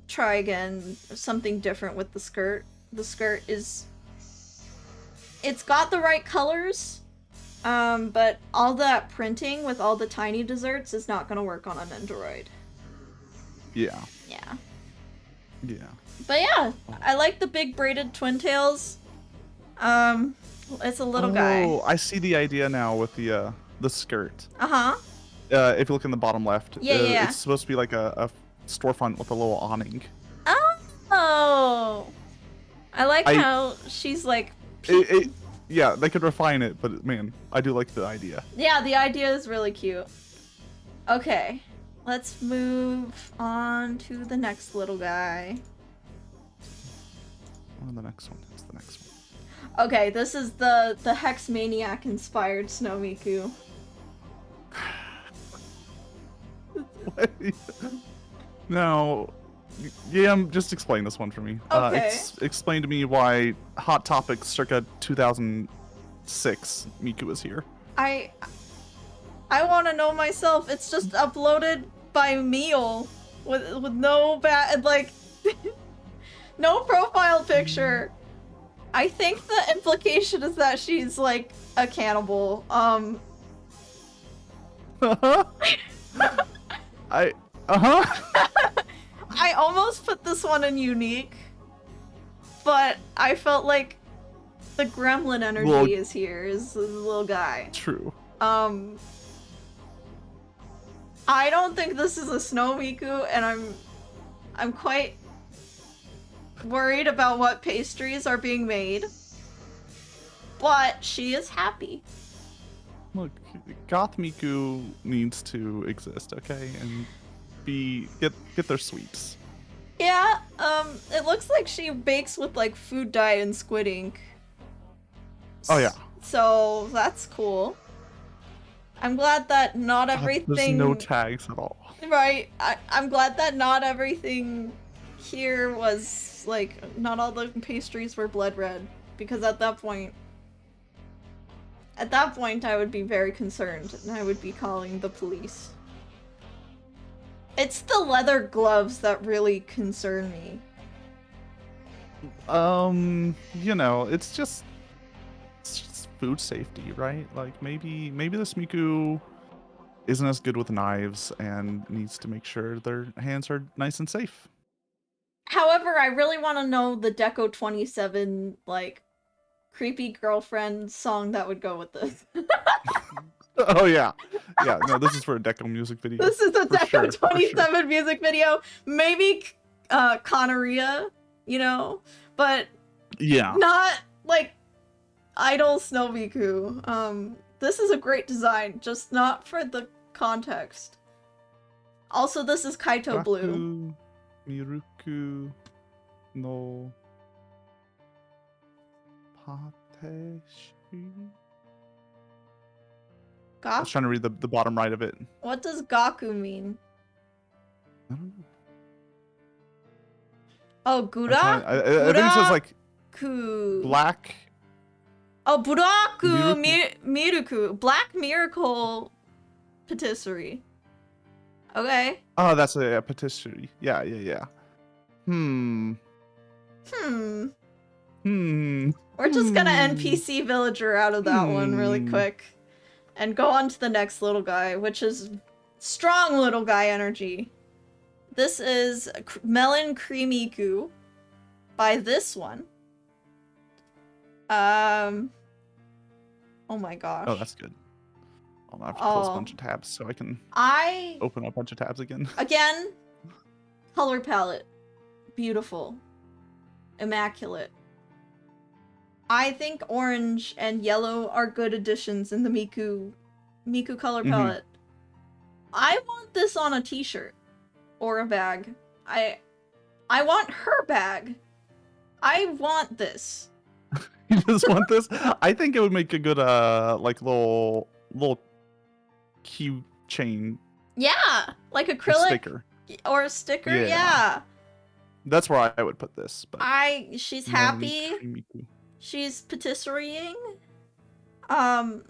try again something different with the skirt. The skirt it's got the right colors, but all that printing with all the tiny desserts is not gonna work on an Android. Yeah. Yeah. Yeah. But yeah, I like the big braided twin tails. It's a little guy. Oh, I see the idea now with the skirt. Uh-huh. If you look in the bottom left, yeah. It's supposed to be like a storefront with a little awning. Oh. I like how she's like... Yeah, they could refine it, but man, I do like the idea. Yeah, the idea is really cute. Okay, let's move on to the next little guy. Or the next one. It's the next one. Okay, this is the Hex Maniac inspired Snow Miku. Now, just explain this one for me. Okay. Explain to me why Hot Topic circa 2006 Miku is here. I want to know myself. It's just uploaded by Meal with no bad like. No profile picture. I think the implication is that she's like a cannibal. I almost put this one in unique, but I felt like the gremlin energy is here, is the little guy. True. I don't think this is a snow Miku, and I'm quite worried about what pastries are being made. But she is happy. Look, Goth Miku needs to exist, okay, and get their sweets. Yeah, it looks like she bakes with like food dye and squid ink. Oh yeah. So that's cool. I'm glad that not everything. There's no tags at all. Right. I'm glad that not everything here was like not all the pastries were blood red, because at that point I would be very concerned and I would be calling the police. It's the leather gloves that really concern me. You know, it's just food safety, right? Like maybe this Miku isn't as good with knives and needs to make sure their hands are nice and safe. However, I really want to know the Deco 27 like creepy girlfriend song that would go with this. Oh yeah. Yeah, no, this is for a Deco music video. This is a Deco sure, 27 music video. Maybe Conorrhea, you know, but yeah, not like Idol Snow Miku. This is a great design, just not for the context. Also, this is Kaito Blue. Miruku no Pateshi. I was trying to read the bottom right of it. What does Gaku mean? I don't know. Oh, Gura? I think it says like black. Oh, Buraku Miruku. Black Miracle Patisserie. Okay. Oh, that's a patisserie. Yeah. We're just gonna NPC villager out of that one really quick. And go on to the next little guy, which is strong little guy energy. This is Melon Creamy Goo by this one. Oh my gosh. Oh, that's good. I'll have to close a bunch of tabs so I can open up a bunch of tabs again. Again, color palette. Beautiful. Immaculate. I think orange and yellow are good additions in the Miku color palette. I want this on a t-shirt or a bag. I want her bag. I want this. You just want this? I think it would make a good like little key chain. Yeah, like acrylic sticker. Or a sticker. Yeah. That's where I would put this. But she's happy. She's patisserieing.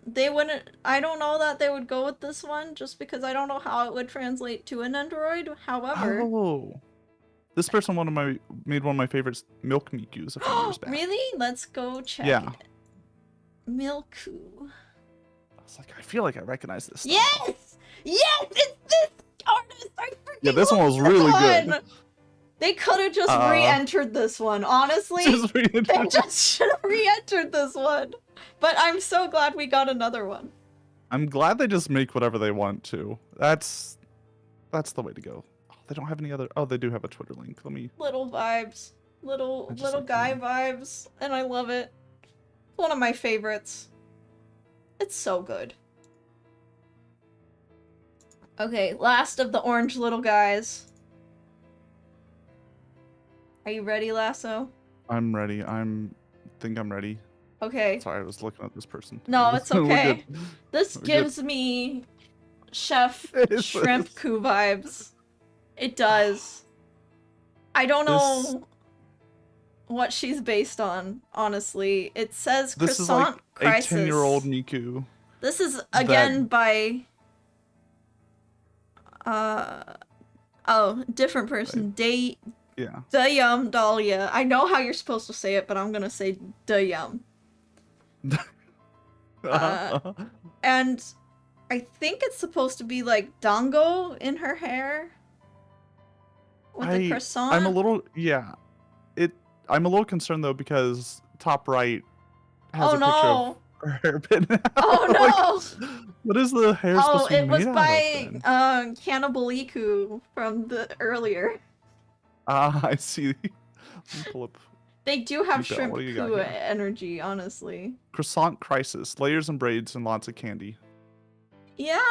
They wouldn't. I don't know that they would go with this one just because I don't know how it would translate to an Android. However, this person made one of my favorites, Milk Mikus, a few years back. Really? Let's go check. Yeah. It. Milku. I was like, I feel like I recognize this. Yes, it's this artist. I freaking yeah, this one was really good. They could have just re-entered this one, honestly. They just should have re-entered this one. But I'm so glad we got another one. I'm glad they just make whatever they want to. That's the way to go. Oh, they don't have any other. Oh, they do have a Twitter link. Let me. Little vibes, little guy vibes, and I love it. One of my favorites. It's so good. Okay, last of the orange little guys. Are you ready, Lasso? I'm ready. think I'm ready. Okay. Sorry, I was looking at this person. No, it's okay. This gives me Chef Shrimp Coup vibes. It does. I don't know what she's based on, honestly. It says Croissant Crisis. This is like a 10-year-old Miku. This is, again, by... different person. Yeah. Dayum Dahlia. I know how you're supposed to say it, but I'm gonna say Dayum. And I think it's supposed to be like dango in her hair with a croissant. I'm a little I'm a little concerned though because top right has a picture of her hairpin. Oh no! Like, what is the hair supposed to be it was made by out of then? Cannibal Iku from the earlier. I see. Let me pull up. They do have Detail. shrimp What do you got poo here? energy, honestly. Croissant crisis, layers and braids and lots of candy. Yeah,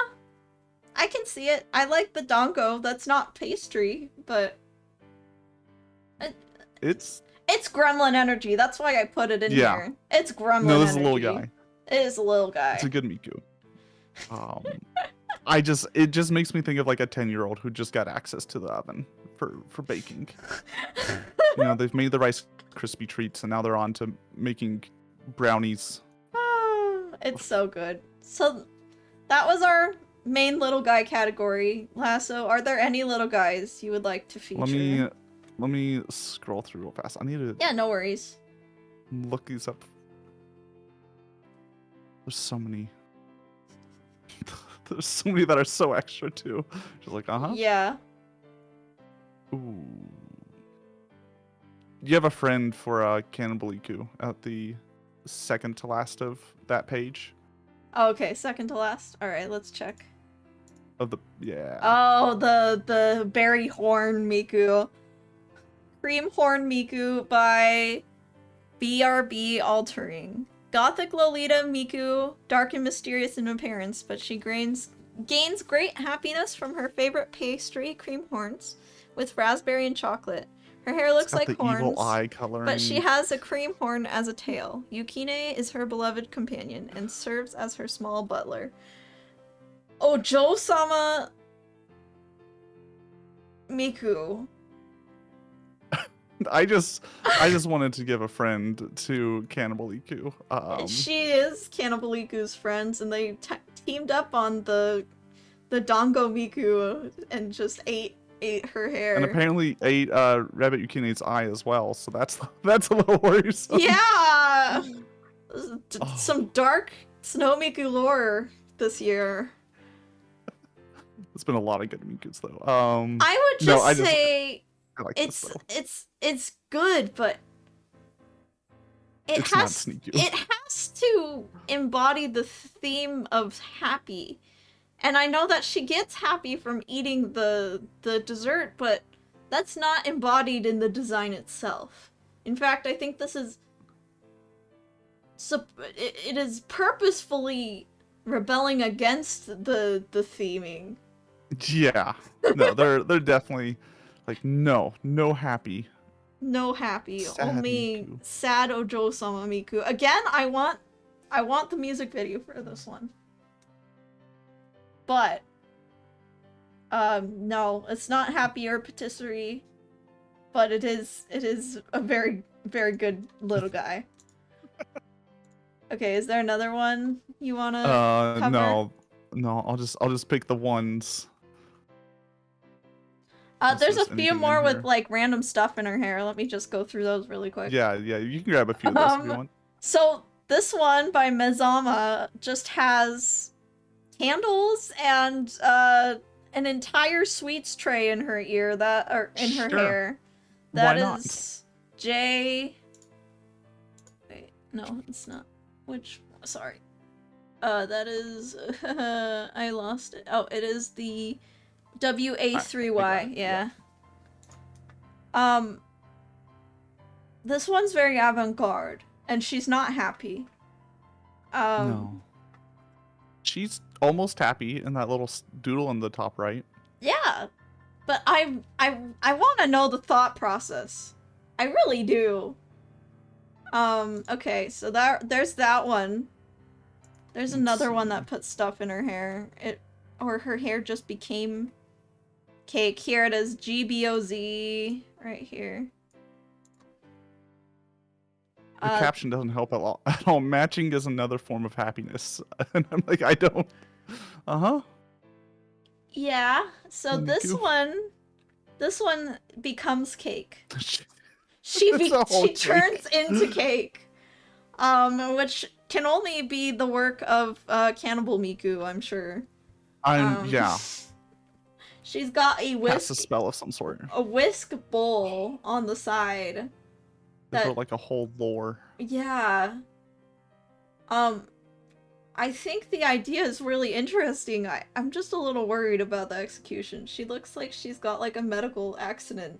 I can see it. I like the dango. That's not pastry, but It's gremlin energy. That's why I put it in here. It's gremlin energy. No, this is a little guy. It is a little guy. It's a good Miku. It just makes me think of like a 10-year-old who just got access to the oven for baking. You know, they've made the Rice Krispie treats and now they're on to making brownies. It's so good. So that was our main little guy category. Lasso, are there any little guys you would like to feature? Let me scroll through real fast. I need to Yeah, no worries. look these up. There's so many. There's so many that are so extra too. Just like, Yeah. Ooh. You have a friend for Cannibal Iku at the second to last of that page. Oh, okay, second to last. All right, let's check. Of the yeah. Oh, the berry horn Miku. Cream horn Miku by BRB Altering. Gothic Lolita Miku, dark and mysterious in appearance, but she gains great happiness from her favorite pastry, cream horns, with raspberry and chocolate. Her hair looks like horns, evil eye coloring. but she has a cream horn as a tail. Yukine is her beloved companion and serves as her small butler. Ojo-sama Miku. I just wanted to give a friend to Cannibal Iku. She is Cannibal Iku's friends, and they teamed up on the Dango Miku and just ate her hair. And apparently ate Rabbit Yukine's eye as well, so that's a little worrisome. Yeah! Some dark Snow Miku lore this year. There's been a lot of good Mikus though. I would just say I like it's good, but it has to embody the theme of happy. And I know that she gets happy from eating the dessert, but that's not embodied in the design itself. In fact, I think this is it is purposefully rebelling against the theming. Yeah. No, they're definitely like no happy. No happy, Sad only Miku. sad Ojo-sama Miku. Again, I want the music video for this one. But no, it's not happy or patisserie, but it is a very, very good little guy. Okay, is there another one you wanna cover? No, I'll just pick the ones. There's a few more with like random stuff in her hair. Let me just go through those really quick. Yeah, you can grab a few of those if you want. So this one by Mezama just has candles and an entire sweets tray in her ear in her hair. That is J. Wait, no, it's not. Sorry. That is I lost it. Oh, it is the WA3Y, yeah. This one's very avant-garde, and she's not happy. No. She's almost happy in that little doodle in the top right. Yeah, but I want to know the thought process. I really do. Okay, so there's that one. There's another one that puts stuff in her hair. Or her hair just became cake. Here it is, GBOZ, right here. The caption doesn't help at all. Matching is another form of happiness. And I'm like, I don't. Yeah, so this one This one becomes cake. It's a whole She turns into cake. Which can only be the work of Cannibal Miku, I'm sure. Yeah. She's got a Cast a whisk spell of some sort. a whisk bowl on the side. There's like a whole lore. Yeah. I think the idea is really interesting. I'm just a little worried about the execution. She looks like she's got like a medical accident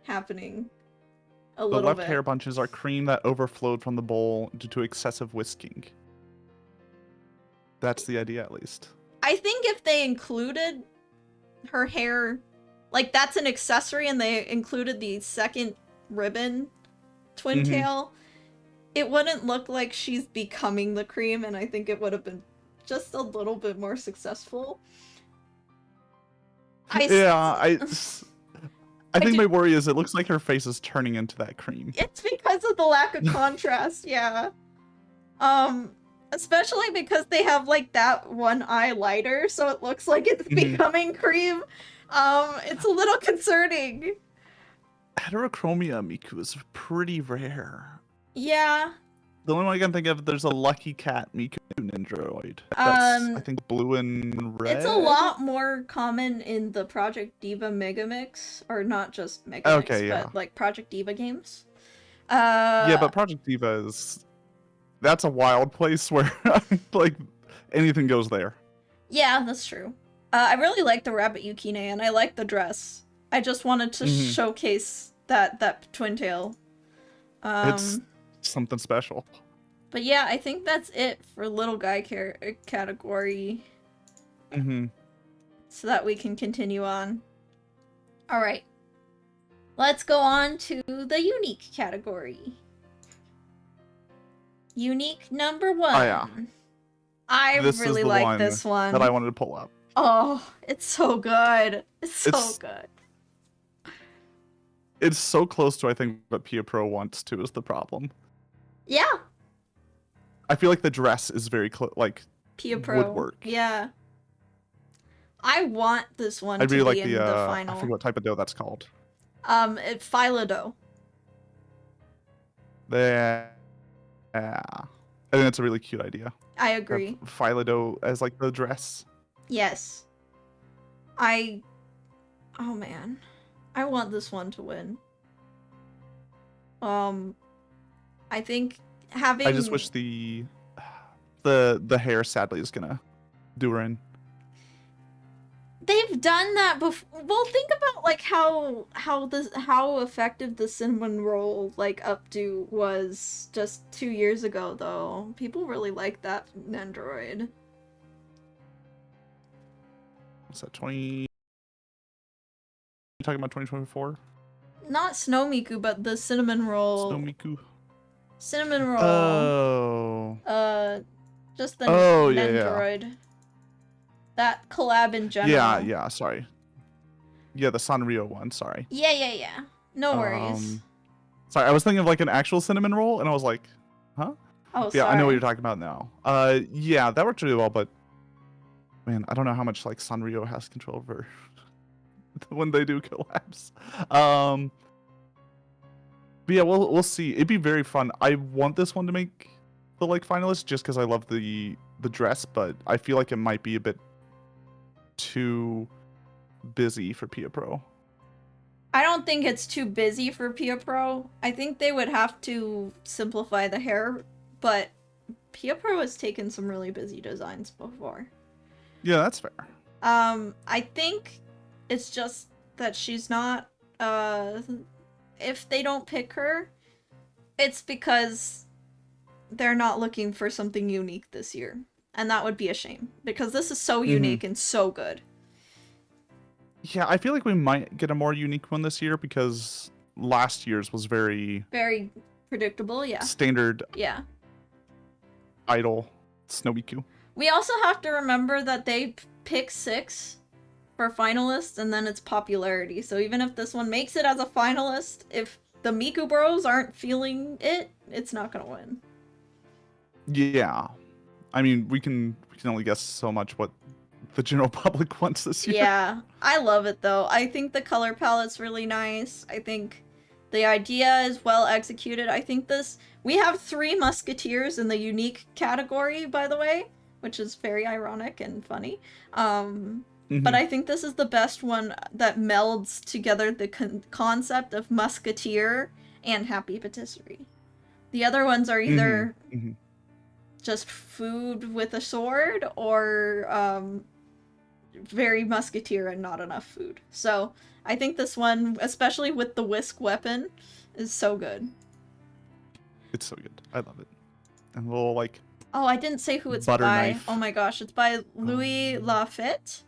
happening a little bit. The left hair bunches are cream that overflowed from the bowl due to excessive whisking. That's the idea, at least. I think if they included her hair, like that's an accessory, and they included the second ribbon twin tail, it wouldn't look like she's becoming the cream, and I think it would have been just a little bit more successful. I think my worry is it looks like her face is turning into that cream. It's because of the lack of contrast, yeah. Especially because they have like that one eye lighter, so it looks like it's becoming cream. It's a little concerning. Heterochromia Miku is pretty rare. Yeah. The only one I can think of, there's a Lucky Cat Miku Nindroid. That's, I think, blue and red. It's a lot more common in the Project Diva Megamix, or not just Megamix, but like Project Diva games. Yeah, but Project Diva is... That's a wild place where, like, anything goes there. Yeah, that's true. I really like the Rabbit Yukine, and I like the dress. I just wanted to showcase that twin tail. It's something special. But yeah, I think that's it for little guy category. So that we can continue on. Alright. Let's go on to the unique category. Unique number 1. Oh, yeah. I really like this one. That I wanted to pull up. Oh, it's so good. It's so good. It's so close to, I think, what Pia Pro wants to is the problem. Yeah. I feel like the dress is very like Pia Pro would work. Yeah. I want this one to really be like in the final. I forget what type of dough that's called. Phyllo dough. Yeah. I think that's a really cute idea. I agree. Phyllo dough as like the dress. Yes. Oh man. I want this one to win. I think having... I just wish the hair sadly is gonna do her in. They've done that before. Well, think about like how effective the cinnamon roll like updo was just 2 years ago though. People really like that Nendoroid. What's that, 20? You talking about 2024? Not Snow Miku, but the cinnamon roll. Snow Miku. Cinnamon roll. Oh. Just the Nendoroid. Yeah. That collab in general. Yeah, sorry. Yeah, the Sanrio one, sorry. Yeah. No worries. Sorry, I was thinking of like an actual cinnamon roll, and I was like, huh? Oh, yeah, sorry. I know what you're talking about now. Yeah, that worked really well, but man, I don't know how much like Sanrio has control over when they do collabs. But yeah, we'll see. It'd be very fun. I want this one to make the like finalist just because I love the dress, but I feel like it might be a bit too busy for Pia Pro. I don't think it's too busy for Pia Pro. I think they would have to simplify the hair, but Pia Pro has taken some really busy designs before. Yeah, that's fair. I think it's just that she's not, if they don't pick her, it's because they're not looking for something unique this year. And that would be a shame, because this is so unique and so good. Yeah, I feel like we might get a more unique one this year, because last year's was very predictable, yeah. Standard. Yeah. Idol Snow Miku. We also have to remember that they pick 6 for finalists, and then it's popularity. So even if this one makes it as a finalist, if the Miku Bros aren't feeling it, it's not gonna win. Yeah. I mean, we can only guess so much what the general public wants this year. Yeah, I love it though. I think the color palette's really nice. I think the idea is well executed. I think we have 3 musketeers in the unique category, by the way, which is very ironic and funny. But I think this is the best one that melds together the concept of musketeer and happy patisserie. The other ones are either just food with a sword or very musketeer and not enough food. So I think this one, especially with the whisk weapon, is so good. It's so good. I love it. And a little like. Oh, I didn't say who it's butter by. knife. Oh my gosh, it's by Louis Laffitte.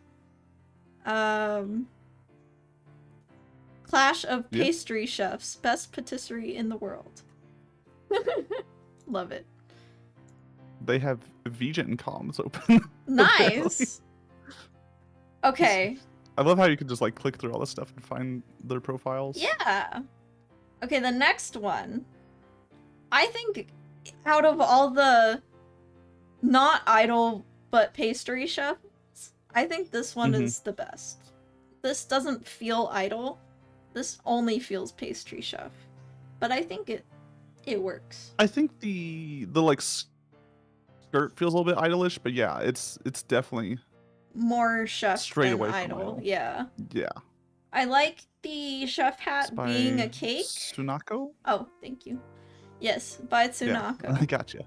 Clash of Pastry Chefs, best patisserie in the world. Love it. They have vegan comms open. Nice. Okay. I love how you can just like click through all this stuff and find their profiles. Yeah. Okay, the next one. I think out of all the not idle but pastry chefs, I think this one is the best. This doesn't feel idle. This only feels pastry chef. But I think it works. I think the like skirt feels a little bit idolish, but yeah, it's definitely more chef straight than away from idle. Yeah. Yeah. I like the chef hat being a cake. Tsunako? Oh, thank you. Yes, by Tsunako. Yeah, I gotcha.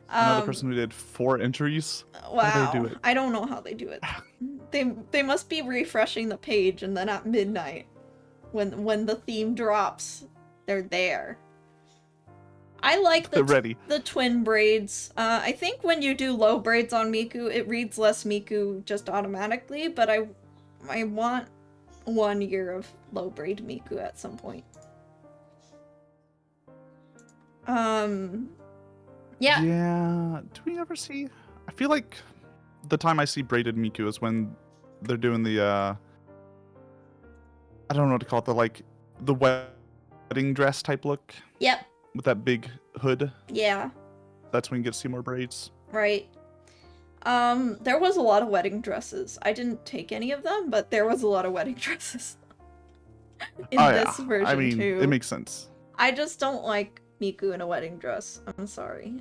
Another person who did 4 entries. Wow. How do they do it? I don't know how they do it. They must be refreshing the page, and then at midnight, when the theme drops, they're there. I like the twin braids. I think when you do low braids on Miku, it reads less Miku just automatically, but I want 1 year of low braid Miku at some point. Yeah. Yeah. Do we ever see? I feel like the time I see braided Miku is when they're doing the I don't know what to call it, the wedding dress type look. Yep. With that big hood. Yeah. That's when you get to see more braids. Right. There was a lot of wedding dresses. I didn't take any of them, but there was a lot of wedding dresses in this version too. It makes sense. I just don't like Miku in a wedding dress. I'm sorry.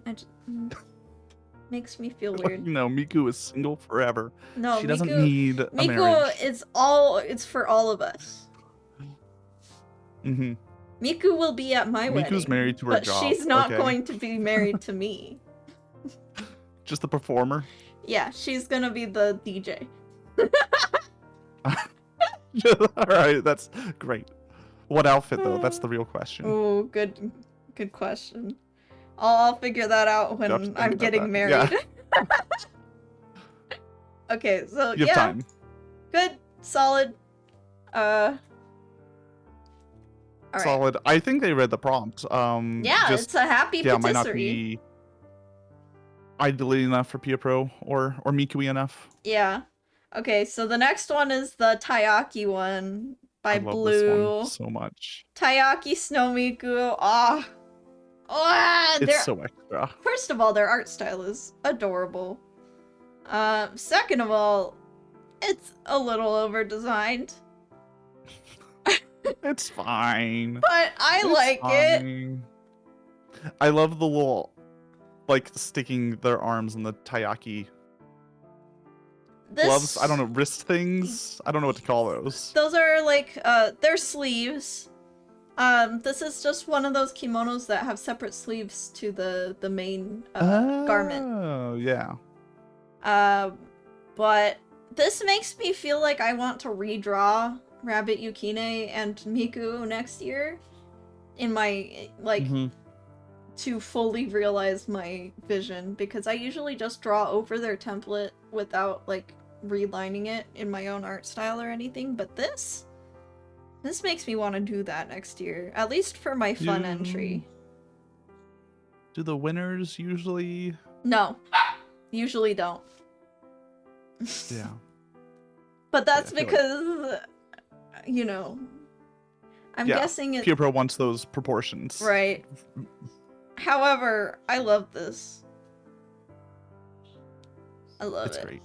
Makes me feel weird. No, Miku is single forever. No, she doesn't need a marriage. Miku it's for all of us. Mm-hmm. Miku will be at my wedding. Miku's married to her job. But she's not going to be married to me. Just the performer? Yeah, she's gonna be the DJ. Alright, that's great. What outfit though? That's the real question. Oh, good question. I'll figure that out when I'm getting married. Yeah. Okay, so you have time. Good, solid. All right. Solid. I think they read the prompt. Yeah, it's a happy patisserie. Might not be idly enough for Pia Pro or Mikui enough. Yeah. Okay, so the next one is the Taiyaki one by Blue. This one so much. Taiyaki Snow Miku. It's so extra. First of all, their art style is adorable. Second of all, it's a little over-designed. It's fine. But I like it. I love the little, sticking their arms in the taiyaki gloves. I don't know, wrist things? I don't know what to call those. Those are they're sleeves. This is just one of those kimonos that have separate sleeves to the main garment. Oh, yeah. But this makes me feel like I want to redraw Rabbit Yukine and Miku next year in my to fully realize my vision, because I usually just draw over their template without relining it in my own art style or anything, but this makes me want to do that next year, at least for my fun entry. Do the winners usually? No, usually don't. Yeah. But that's because I'm guessing it. Pia Pro wants those proportions. Right. However, I love this. I love it. It's great.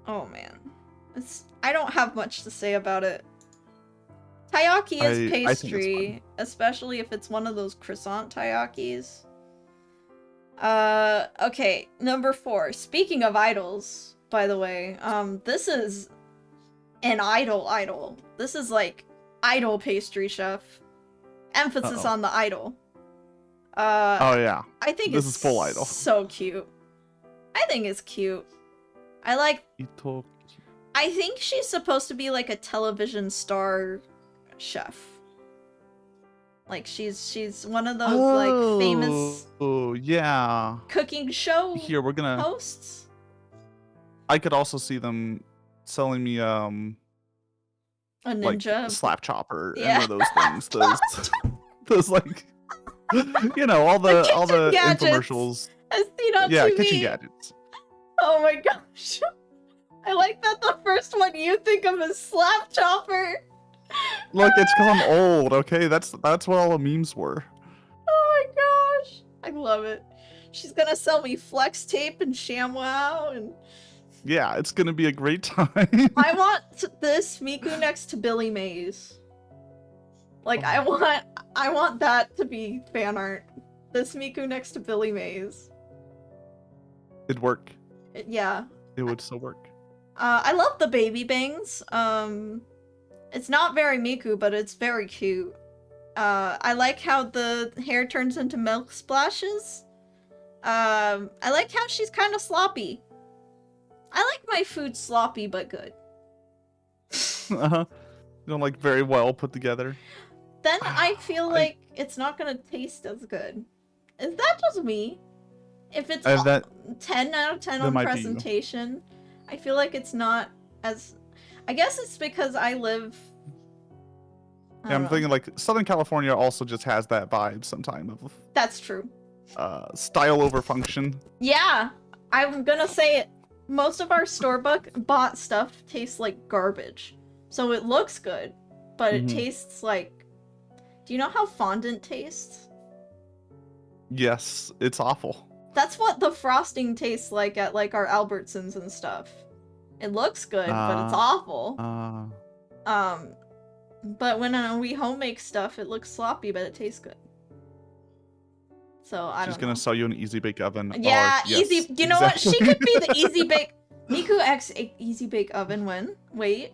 Oh man. I don't have much to say about it. Taiyaki is I think it's pastry, especially if it's one of those croissant taiyakis. Okay, number 4. Speaking of idols, by the way, this is an idol. This is like idol pastry chef. Emphasis on the idol. Oh yeah. I think this it's is full idol. so cute. I think it's cute. I think she's supposed to be like a television star chef. Like she's one of those like famous yeah cooking show here we're gonna hosts. I could also see them selling me A ninja like slap chopper Yeah. and one of those things. those like you know all the gadgets. infomercials. As seen on Yeah, TV. kitchen gadgets. Oh my gosh. I like that the first one you think of is slap chopper. Look, it's because I'm old. Okay, that's what all the memes were. Oh my gosh. I love it. She's gonna sell me flex tape and ShamWow and Yeah, it's gonna be a great time. I want this Miku next to Billy Mays. Like I want that to be fan art. This Miku next to Billy Mays. It'd work. Yeah. It would still work. I love the baby bangs. It's not very Miku, but it's very cute. I like how the hair turns into milk splashes. I like how she's kind of sloppy. I like my food sloppy but good. You know, like very well put together. Then I feel like it's not gonna taste as good. Is that just me? If it's 10 out of 10 on presentation, I feel like it's not as... I guess it's because I live... I'm thinking like Southern California also just has that vibe sometime of... That's true. Style over function. Yeah, I'm gonna say it. Most of our store-bought stuff tastes like garbage. So it looks good, but it tastes like... Do you know how fondant tastes? Yes, it's awful. That's what the frosting tastes like at like our Albertsons and stuff. It looks good, but it's awful. But when we home make stuff, it looks sloppy, but it tastes good. So I don't know. She's gonna sell you an easy bake oven. Yeah, yes, easy. You know what? She could be the easy bake. Miku X easy bake oven when? Wait.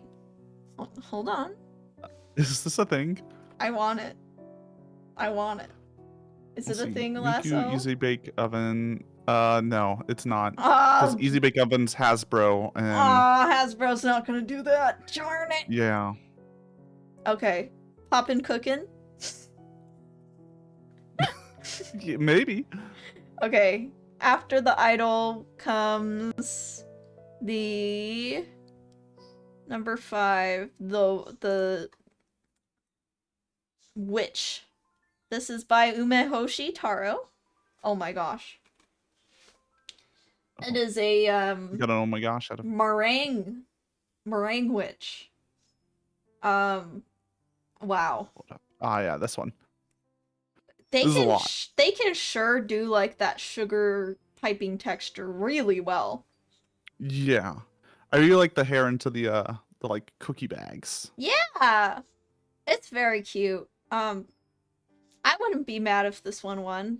Hold on. Is this a thing? I want it. I want it. Is it a thing, Lasso? Miku easy bake oven. No, it's not. Because easy bake ovens Hasbro and. Hasbro's not gonna do that. Darn it. Yeah. Okay. Poppin' cookin'. Yeah, maybe. Okay. After the idol comes the number 5, the witch. This is by Umehoshi Taro. Oh my gosh. It is a You got an oh my gosh out of meringue witch. Wow. yeah, this one. They This is a lot. They can sure do like that sugar piping texture really well. Yeah. I really like the hair into the like cookie bags. Yeah. It's very cute. I wouldn't be mad if this one won.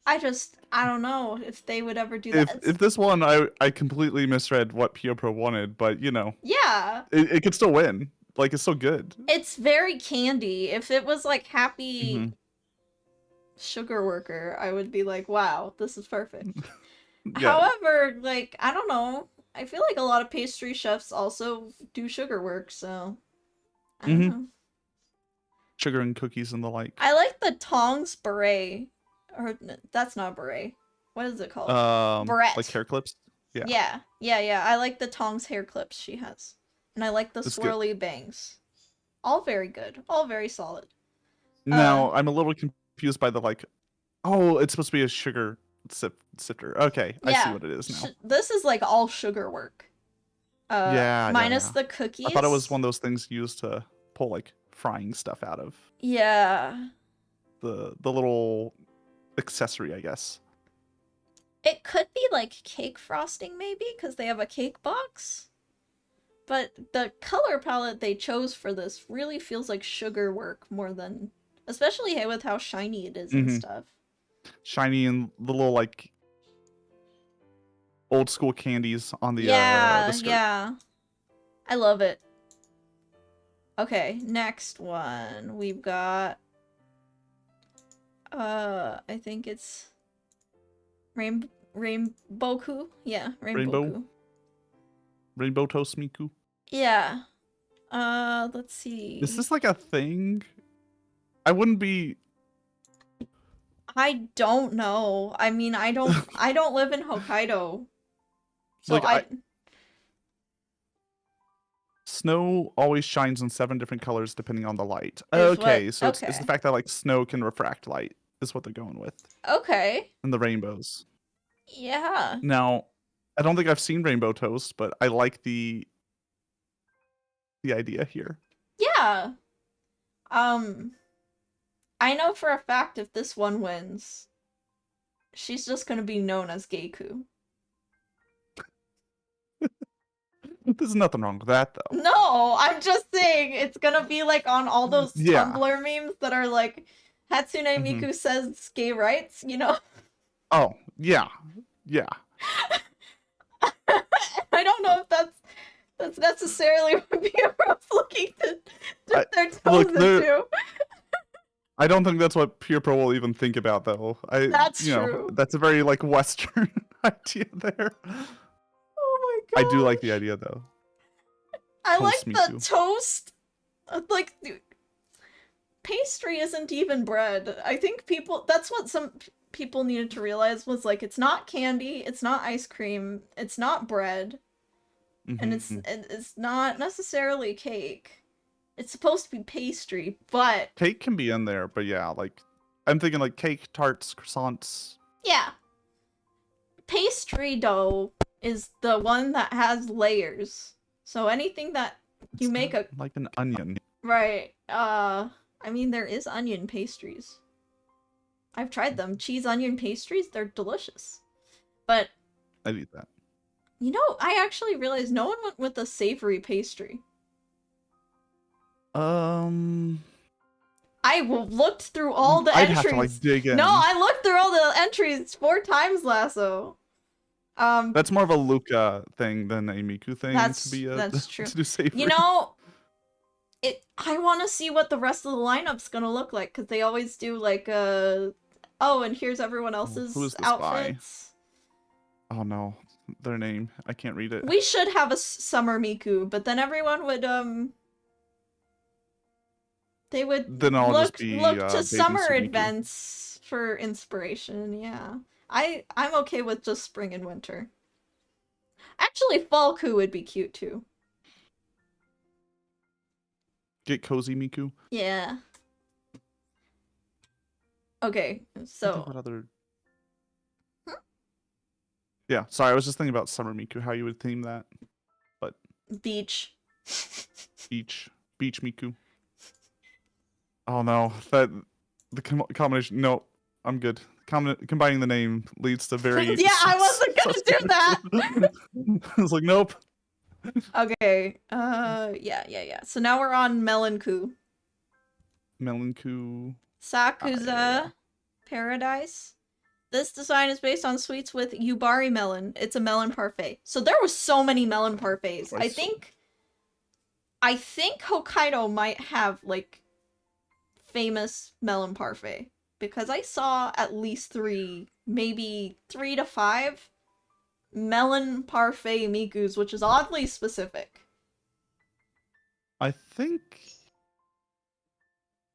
I don't know if they would ever do that. If this one, I completely misread what Pio Pro wanted, but you know. Yeah. It could still win. Like, it's so good. It's very candy. If it was like Happy Sugar Worker, I would be like, wow, this is perfect. Yeah. However, like, I don't know. I feel like a lot of pastry chefs also do sugar work, so I don't know. Sugar and cookies and the like. I like the tongs beret. Or that's not a beret. What is it called? Barrette. Like hair clips? Yeah. Yeah. I like the tongs hair clips she has. And I like the swirly bangs. All very good. All very solid. Now, I'm a little confused by the like, oh, it's supposed to be a sugar sifter. Okay, I see what it is now. This is like all sugar work. Minus the cookies. I thought it was one of those things used to pull like frying stuff out of. Yeah. The little accessory, I guess. It could be like cake frosting maybe, because they have a cake box. But the color palette they chose for this really feels like sugar work more than, especially with how shiny it is and stuff. Shiny and the little like old school candies on the skirt. Yeah. I love it. Okay, next one. We've got I think it's Rainbow-ku? Yeah, Rainbow-ku. Rainbow Toast Miku. Yeah. Let's see. Is this like a thing? I wouldn't be. I don't know. I mean, I don't live in Hokkaido. So like snow always shines in 7 different colors depending on the light. Okay, so it's the fact that like snow can refract light is what they're going with. Okay. And the rainbows. Yeah. Now, I don't think I've seen Rainbow Toast, but I like the idea here. Yeah. I know for a fact if this one wins, she's just gonna be known as Geiku. There's nothing wrong with that, though. No, I'm just saying it's gonna be like on all those Tumblr memes that are like Hatsune Miku says gay rights, you know? Oh, yeah. Yeah. I don't know if that's necessarily what Piero's looking to dip their toes into. I don't think that's what Pierpro will even think about, though. That's true. That's a very like Western idea there. Oh my god. I do like the idea, though. I like the toast. Like, pastry isn't even bread. I think that's what some people needed to realize was like, it's not candy, it's not ice cream, it's not bread, and it's not necessarily cake. It's supposed to be pastry, but cake can be in there. But yeah, like I'm thinking like cake, tarts, croissants. Yeah. Pastry dough is the one that has layers. So anything that you make like an onion. Right. I mean there is onion pastries. I've tried them. Cheese onion pastries, they're delicious. But I'd eat that. You know, I actually realized no one went with a savory pastry. I looked through all the entries. I'd have to like dig in. No, I looked through all the entries 4 times, Lasso. That's more of a Luca thing than a Miku thing. That's true. To do savory. You know, I want to see what the rest of the lineup's gonna look like because they always do like oh, and here's everyone else's outfits. Oh no, their name. I can't read it. We should have a summer Miku, but then everyone would they would then look to summer events for inspiration. Yeah, I'm okay with just spring and winter. Actually, fall Ku would be cute too. Get cozy Miku. Yeah. Okay, so what other? Yeah, sorry, I was just thinking about summer Miku, how you would theme that, but beach. Beach Miku. Oh no, the combination. No, I'm good. Combining the name leads to very. Yeah, I wasn't gonna do that. I was like, nope. Okay. Yeah. So now we're on Melon-ku. Melon-ku. Sakuza Paradise. This design is based on sweets with Yubari melon. It's a melon parfait. So there were so many melon parfaits. I think Hokkaido might have like famous melon parfait because I saw at least 3, maybe 3 to 5 melon parfait mikus, which is oddly specific. I think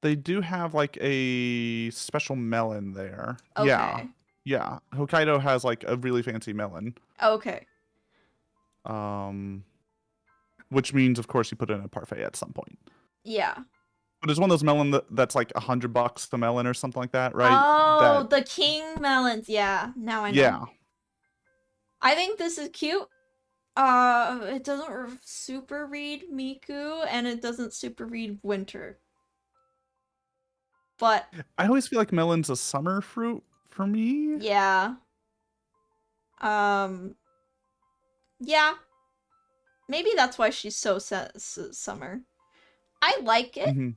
they do have like a special melon there. Okay. Yeah. Hokkaido has like a really fancy melon. Okay. Which means of course you put it in a parfait at some point. Yeah. But it's one of those melon that's like $100 the melon or something like that, right? Oh, the king melons. Yeah. Now I know. Yeah. I think this is cute. It doesn't super read Miku, and it doesn't super read winter. But I always feel like melon's a summer fruit for me. Yeah. Yeah. Maybe that's why she's so summer. I like it. Mm-hmm.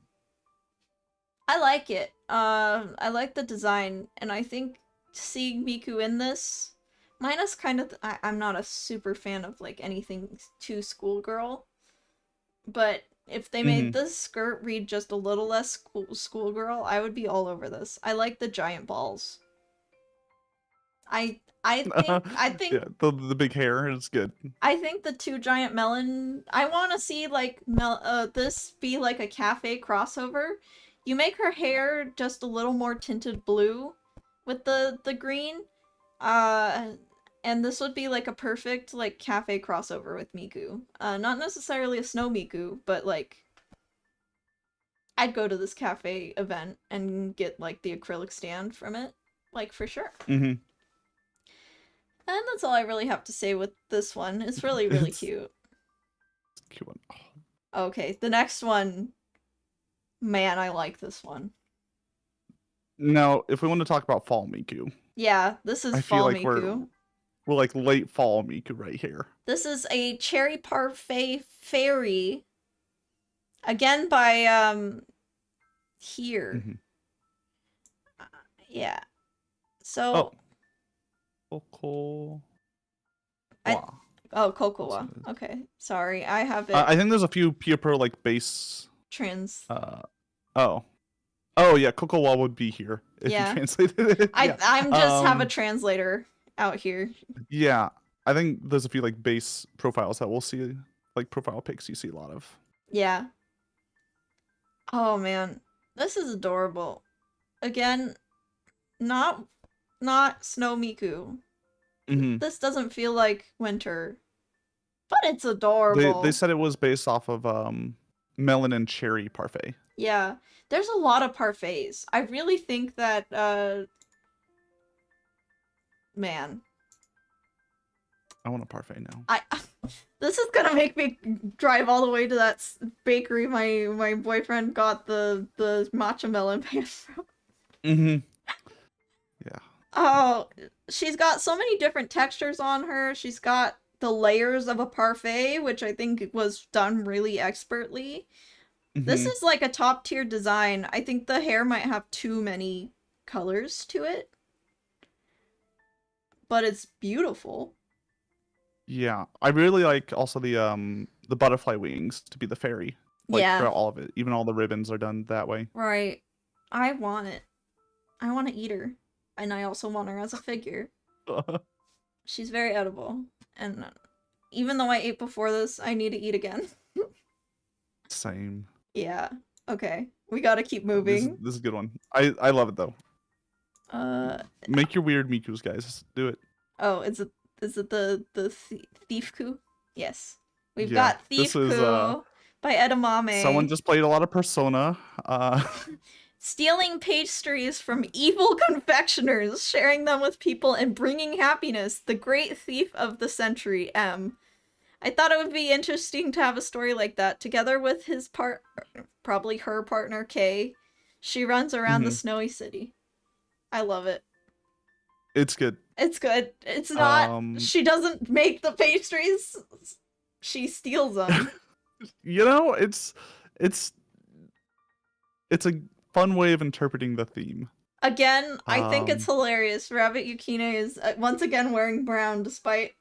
I like it. I like the design, and I think seeing Miku in this, minus kind of, I'm not a super fan of like anything too schoolgirl, but if they made Mm-hmm. this skirt read just a little less schoolgirl, I would be all over this. I like the giant balls. I think Yeah, the big hair is good. I think the two giant melon. I want to see like this be like a cafe crossover. You make her hair just a little more tinted blue with the green. Uh, and this would be like a perfect like cafe crossover with Miku. Not necessarily a snow Miku, but like I'd go to this cafe event and get like the acrylic stand from it, like for sure. Mm-hmm. And that's all I really have to say with this one. It's really, really It's cute. a cute one. Oh. Okay, the next one. Man, I like this one. Now, if we want to talk about fall Miku, Yeah, this is I feel Fall like Miku. we're like late fall Miku right here. This is a cherry parfait fairy. Again by here. Mm-hmm. Yeah. So Coco. Kokowa. Okay. Sorry. I have it I think there's a few Pro like base. trans. Oh yeah, Cocoa would be here if Yeah. you translated it. Yeah. I'm just have a translator out here. Yeah, I think there's a few like base profiles that we'll see, like profile pics you see a lot of. Yeah. Oh man, this is adorable. Again, not Snow Miku. Mm-hmm. This doesn't feel like winter, but it's adorable. They said it was based off of melon and cherry parfait. Yeah, there's a lot of parfaits. I really think that man, I want a parfait now. this is gonna make me drive all the way to that bakery my boyfriend got the matcha melon pan from. Mm-hmm. Yeah. Oh, she's got so many different textures on her. She's got the layers of a parfait, which I think was done really expertly. Mm-hmm. This is like a top tier design. I think the hair might have too many colors to it, but it's beautiful. Yeah, I really like also the butterfly wings to be the fairy. Like, yeah, throughout all of it, even all the ribbons are done that way. right. I want it. I want to eat her, and I also want her as a figure. She's very edible, and even though I ate before this, I need to eat again. Same. Yeah. Okay. We gotta keep moving. This is a good one. I love it though. Make your weird Mikus, guys. Do it. Oh, is it the thief coup? Yes. We've Yeah, got Thief this is, Coup by Edamame. Someone just played a lot of Persona. Stealing pastries from evil confectioners, sharing them with people, and bringing happiness. The great thief of the century, M. I thought it would be interesting to have a story like that. Together with his probably her partner, Kay, she runs around the snowy city. I love it. It's good. It's good. It's not, she doesn't make the pastries. She steals them. You know, it's a fun way of interpreting the theme. Again, I think it's hilarious. Rabbit Yukine is once again wearing brown, despite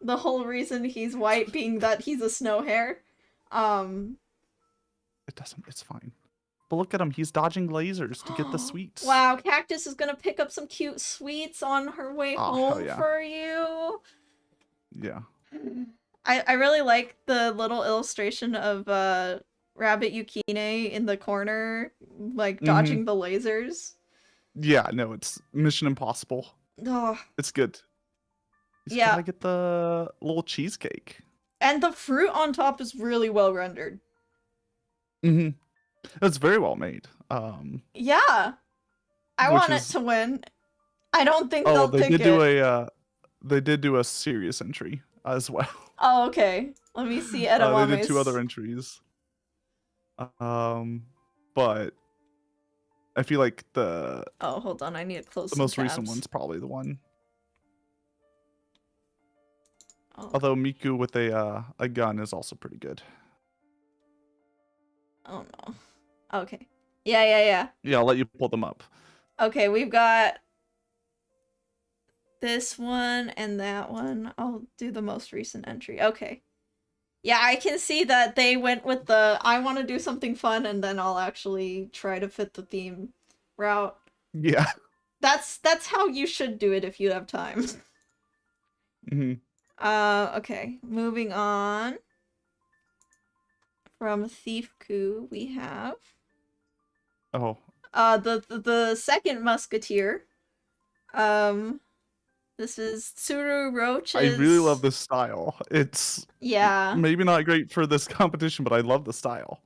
the whole reason he's white being that he's a snow hare. It's fine. But look at him, he's dodging lasers to get the sweets. Wow, Cactus is gonna pick up some cute sweets on her way home for you. Yeah. I really like the little illustration of Rabbit Yukine in the corner, like dodging the lasers. Yeah, no, it's Mission Impossible. Oh. It's good. He's gotta get the little cheesecake. And the fruit on top is really well rendered. Mm-hmm. It's very well made. Yeah. I want it to win. I don't think they'll pick it. They did do a serious entry as well. Oh, okay. Let me see Edamame's. They did 2 other entries. But I feel like oh, hold on, I need to close the most recent one's probably the one. Oh, Although Miku with a gun is also pretty good. oh no. Okay. Yeah. Yeah, I'll let you pull them up. Okay, we've got this one and that one. I'll do the most recent entry. Okay. Yeah, I can see that they went with the I want to do something fun and then I'll actually try to fit the theme route. Yeah. That's how you should do it if you have time. hmm Okay, moving on. From Thief Coup, we have Oh, the second musketeer. This is Tsuru Roach's. I really love this style. It's Yeah, maybe not great for this competition, but I love the style.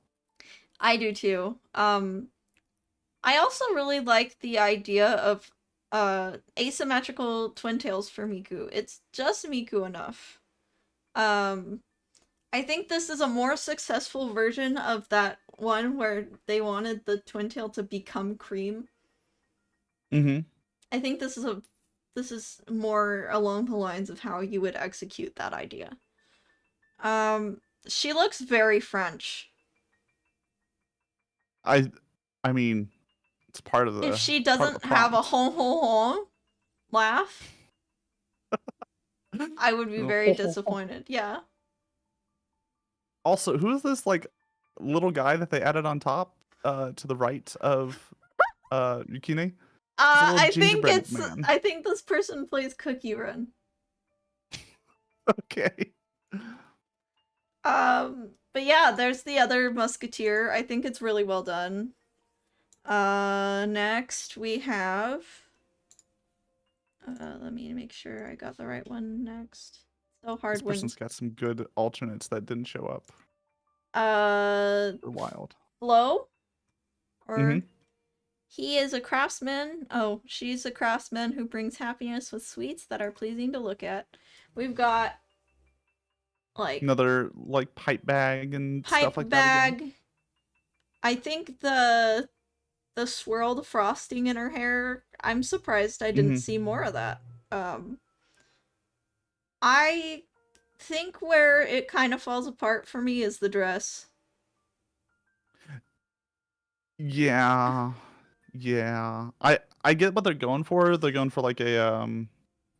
I do too. I also really like the idea of asymmetrical twin tails for Miku. It's just Miku enough. I think this is a more successful version of that one where they wanted the twin tail to become cream. Mm-hmm. I think this is more along the lines of how you would execute that idea. She looks very French. I mean, it's part of the. If she part of doesn't the have a prompt. hon hon hon laugh, I would be very disappointed. Yeah. Also, who is this like little guy that they added on top to the right of Yukine? I think gingerbread man. I think this person plays Cookie Run. Okay. But yeah, there's the other musketeer. I think it's really well done. Next we have let me make sure I got the right one next. So hard This person's got some good alternates that didn't show up. They're wild. Flo? Or Mhm. he is a craftsman. Oh, she's a craftsman who brings happiness with sweets that are pleasing to look at. We've got like Another like pipe bag and pipe stuff like bag. that again. I think the swirled frosting in her hair. I'm surprised I didn't see more of that. I think where it kind of falls apart for me is the dress. Yeah. Yeah. I get what they're going for. They're going for like a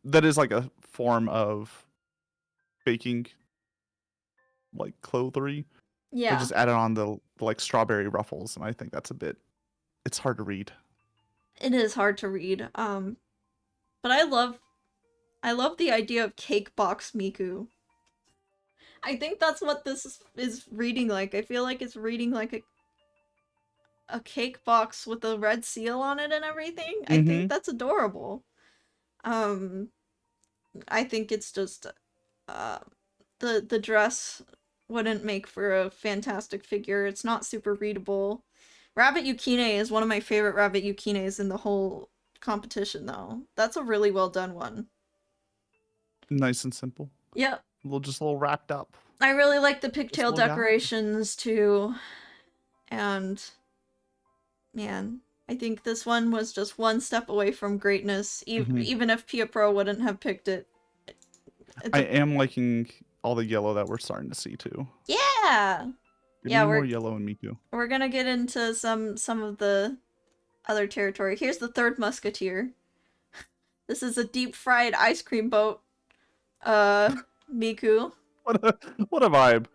that is like a form of baking like clothery. They Yeah, just added on the like strawberry ruffles, and I think that's a bit it's hard to read. it is hard to read. But I love the idea of cake box Miku. I think that's what this is reading like. I feel like it's reading like a cake box with a red seal on it and everything. I think that's adorable. I think it's just the dress wouldn't make for a fantastic figure. It's not super readable. Rabbit Yukine is one of my favorite Rabbit Yukines in the whole competition though. That's a really well done one. Nice and simple. Yep. Just a little wrapped up. I really like the pigtail little guy. decorations too. And man, I think this one was just one step away from greatness, even if Pia Pro wouldn't have picked it. I am liking all the yellow that we're starting to see too. Yeah! Give Yeah, me more yellow in Miku. We're gonna get into some of the other territory. Here's the third musketeer. This is a deep fried ice cream boat. Miku. What a vibe.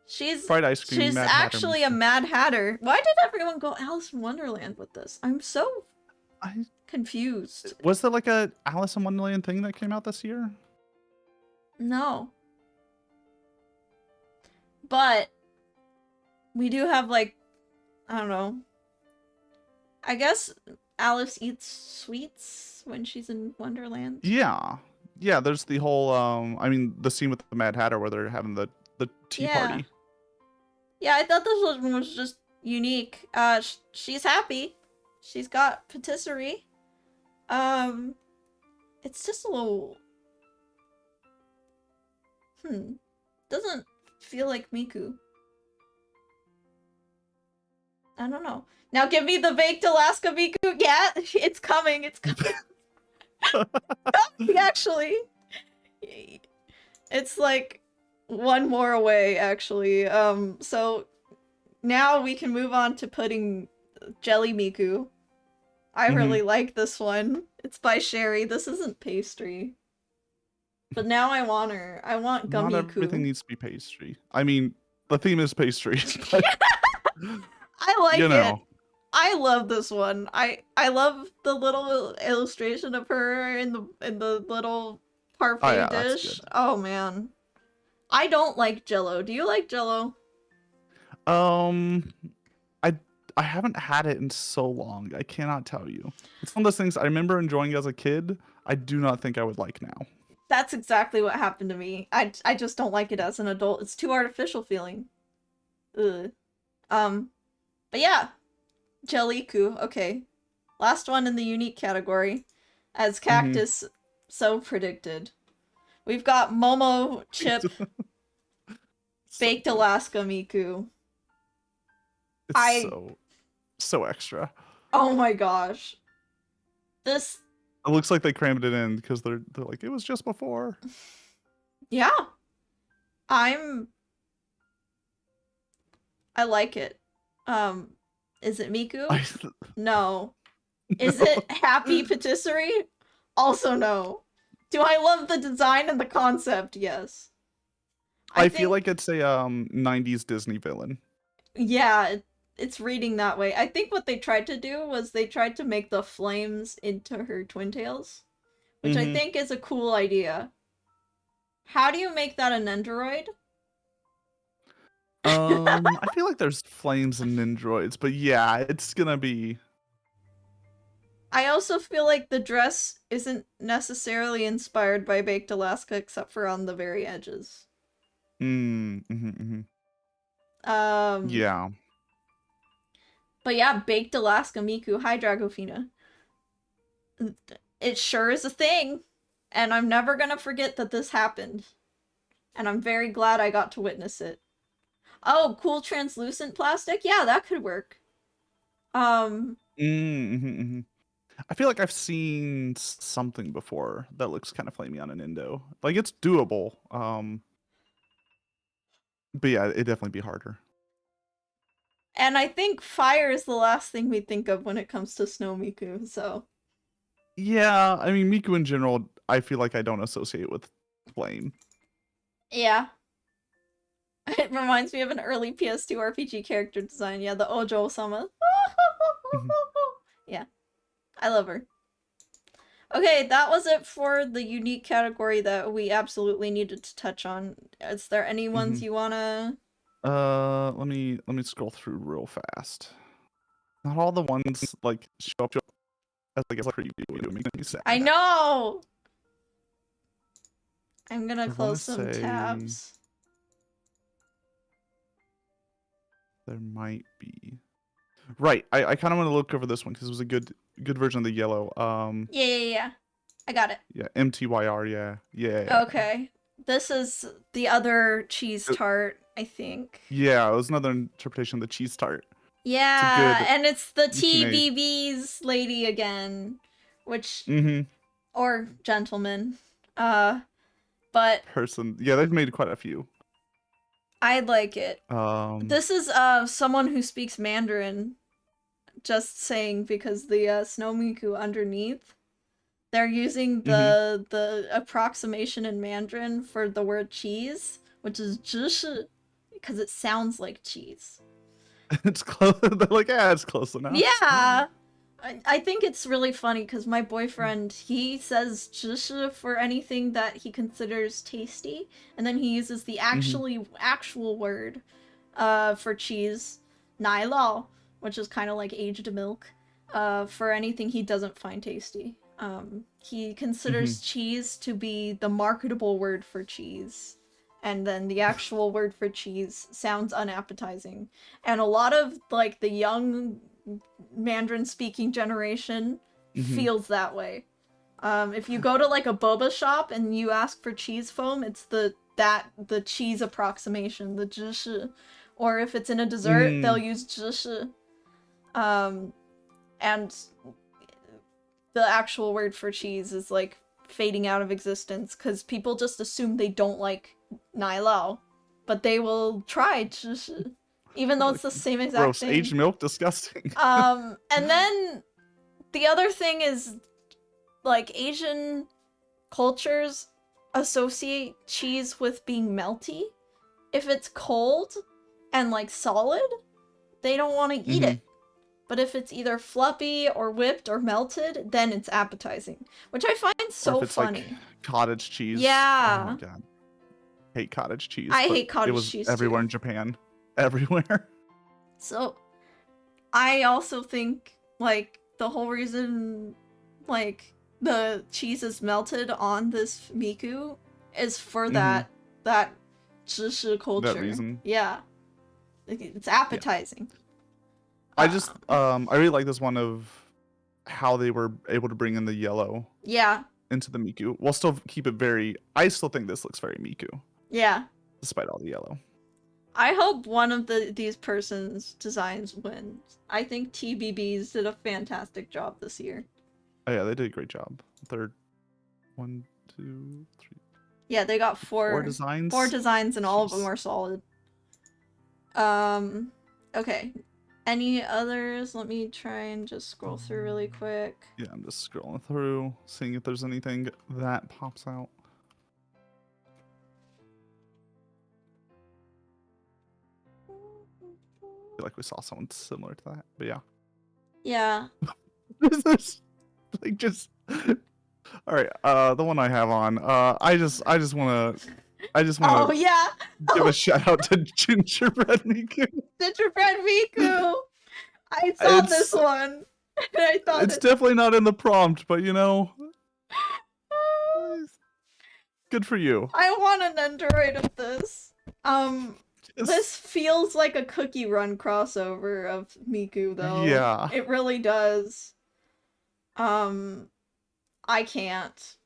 She's Fried ice cream. she's Mad Hatter actually a Miku. Mad Hatter. Why did everyone go Alice in Wonderland with this? I'm so confused. Was there like a Alice in Wonderland thing that came out this year? No. But we do have like, I don't know. I guess Alice eats sweets when she's in Wonderland. Yeah. Yeah, there's the whole I mean the scene with the Mad Hatter where they're having the tea party. Yeah, I thought this one was just unique. She's happy. She's got patisserie. It's just a little doesn't feel like Miku. I don't know. Now give me the baked Alaska Miku. Yeah, it's coming. It's coming. Actually. It's like one more away, actually. So now we can move on to pudding jelly miku. I Mhm. really like this one. It's by Sherry. This isn't pastry. But now I want her. I want Not everything gummiku. needs to be pastry. I mean, the theme is pastries, but I you like it. know. I love this one. I love the little illustration of her in the little Oh parfait yeah, that's dish. good. Oh man. I don't like Jello. Do you like Jello? Um, I I haven't had it in so long. I cannot tell you. It's one of those things I remember enjoying as a kid. I do not think I would like now. That's exactly what happened to me. I just don't like it as an adult. It's too artificial feeling. Ugh. Um, but yeah, Jelliku. Okay. Last one in the unique category. As Mm-hmm. Cactus so predicted. We've got Momo Chip So Baked good. Alaska Miku. It's I so extra. oh my gosh. This It looks like they crammed it in because they're like it was just before. yeah. I'm I like it. Um is it Miku? I No. Is it Happy Patisserie? Also no. Do I love the design and the concept? Yes. I I feel think like it's a 90s Disney villain. yeah, it's reading that way. I think what they tried to do was they tried to make the flames into her twin tails, which I Mm-hmm. think is a cool idea. How do you make that an android? I feel like there's flames and Nindroids, but yeah, it's gonna be. I also feel like the dress isn't necessarily inspired by Baked Alaska except for on the very edges. Mm-hmm. Um, Yeah. but yeah, Baked Alaska Miku, hi Dragofina. It sure is a thing, and I'm never gonna forget that this happened. And I'm very glad I got to witness it. Oh, cool translucent plastic? Yeah, that could work. Um, Mm-hmm. I feel like I've seen something before that looks kind of flamey on an Indo. Like it's doable. But yeah, it'd definitely be harder. and I think fire is the last thing we think of when it comes to Snow Miku, so. Yeah, I mean Miku in general, I feel like I don't associate with flame. Yeah. It reminds me of an early PS2 RPG character design. Yeah, the Ojo-sama. Mhm. Yeah, I love her. Okay, that was it for the unique category that we absolutely needed to touch on. Is there any ones Mhm. you wanna... Let me scroll through real fast. Not all the ones like show up as like a preview. It makes me sad. I know! I'm gonna I want to close some say tabs. there might be. Right. I kind of want to look over this one because it was a good version of the yellow. Yeah. I got it. Yeah, MTYR. Yeah. Okay. This is the other cheese Uh, tart, I think. Yeah, it was another interpretation of the cheese tart. It's a Yeah, good and it's the teenage TBB's lady again, which mm-hmm, or gentleman. Uh, but person. Yeah, they've made quite a few. I like it. Um, This is someone who speaks Mandarin. Just saying because the Snow Miku underneath, they're using mm-hmm. the approximation in Mandarin for the word cheese, which is 知识, because it sounds like cheese. It's close. They're like, yeah, it's close enough. Yeah. I think it's really funny because my boyfriend, he says 知识 for anything that he considers tasty, and then he uses the Mm-hmm. actual word for cheese, 奶酪, which is kind of like aged milk, for anything he doesn't find tasty. He Mm-hmm. considers cheese to be the marketable word for cheese, and then the actual word for cheese sounds unappetizing. And a lot of like the young Mandarin speaking generation Mm-hmm. feels that way. If you go to like a boba shop and you ask for cheese foam, it's the cheese approximation, the 芝士. Or if it's in a dessert, they'll Mm. use 芝士. And the actual word for cheese is like fading out of existence because people just assume they don't like Nylao, but they will try to, even though it's the same exact Gross. thing. Aged milk, disgusting. And then the other thing is, like, Asian cultures associate cheese with being melty. If it's cold and, like, solid, they don't want to eat it. But if it's either fluffy or whipped or melted, then it's appetizing, which I find so or if it's funny. Like cottage cheese. Yeah. Oh my god. Hate cottage cheese. I but hate cottage it was cheese everywhere too. in Japan. Everywhere. So, I also think, like, the whole reason, like, the cheese is melted on this miku is for that 知识 culture. That reason. Yeah. Like, it's appetizing. I just, I really like this one of how they were able to bring in the yellow. Yeah. Into the miku. We'll still keep it very, I still think this looks very miku. Yeah. Despite all the yellow. I hope one of these persons' designs wins. I think TBBs did a fantastic job this year. Oh yeah, they did a great job. Third, 1, 2, 3. Yeah, they got four designs. 4 designs, and all of them are solid. Okay. Any others? Let me try and just scroll through really quick. Yeah, I'm just scrolling through, seeing if there's anything that pops out. I feel like we saw someone similar to that, but yeah. Yeah. Like just all right. The one I have on. I just wanna Oh yeah. give a shout out to Gingerbread Miku. Gingerbread Miku. I saw this one. And I thought it's definitely not in the prompt, but you know, good for you. I want an Android of this. This feels like a Cookie Run crossover of Miku, though. Yeah. It really does. I can't.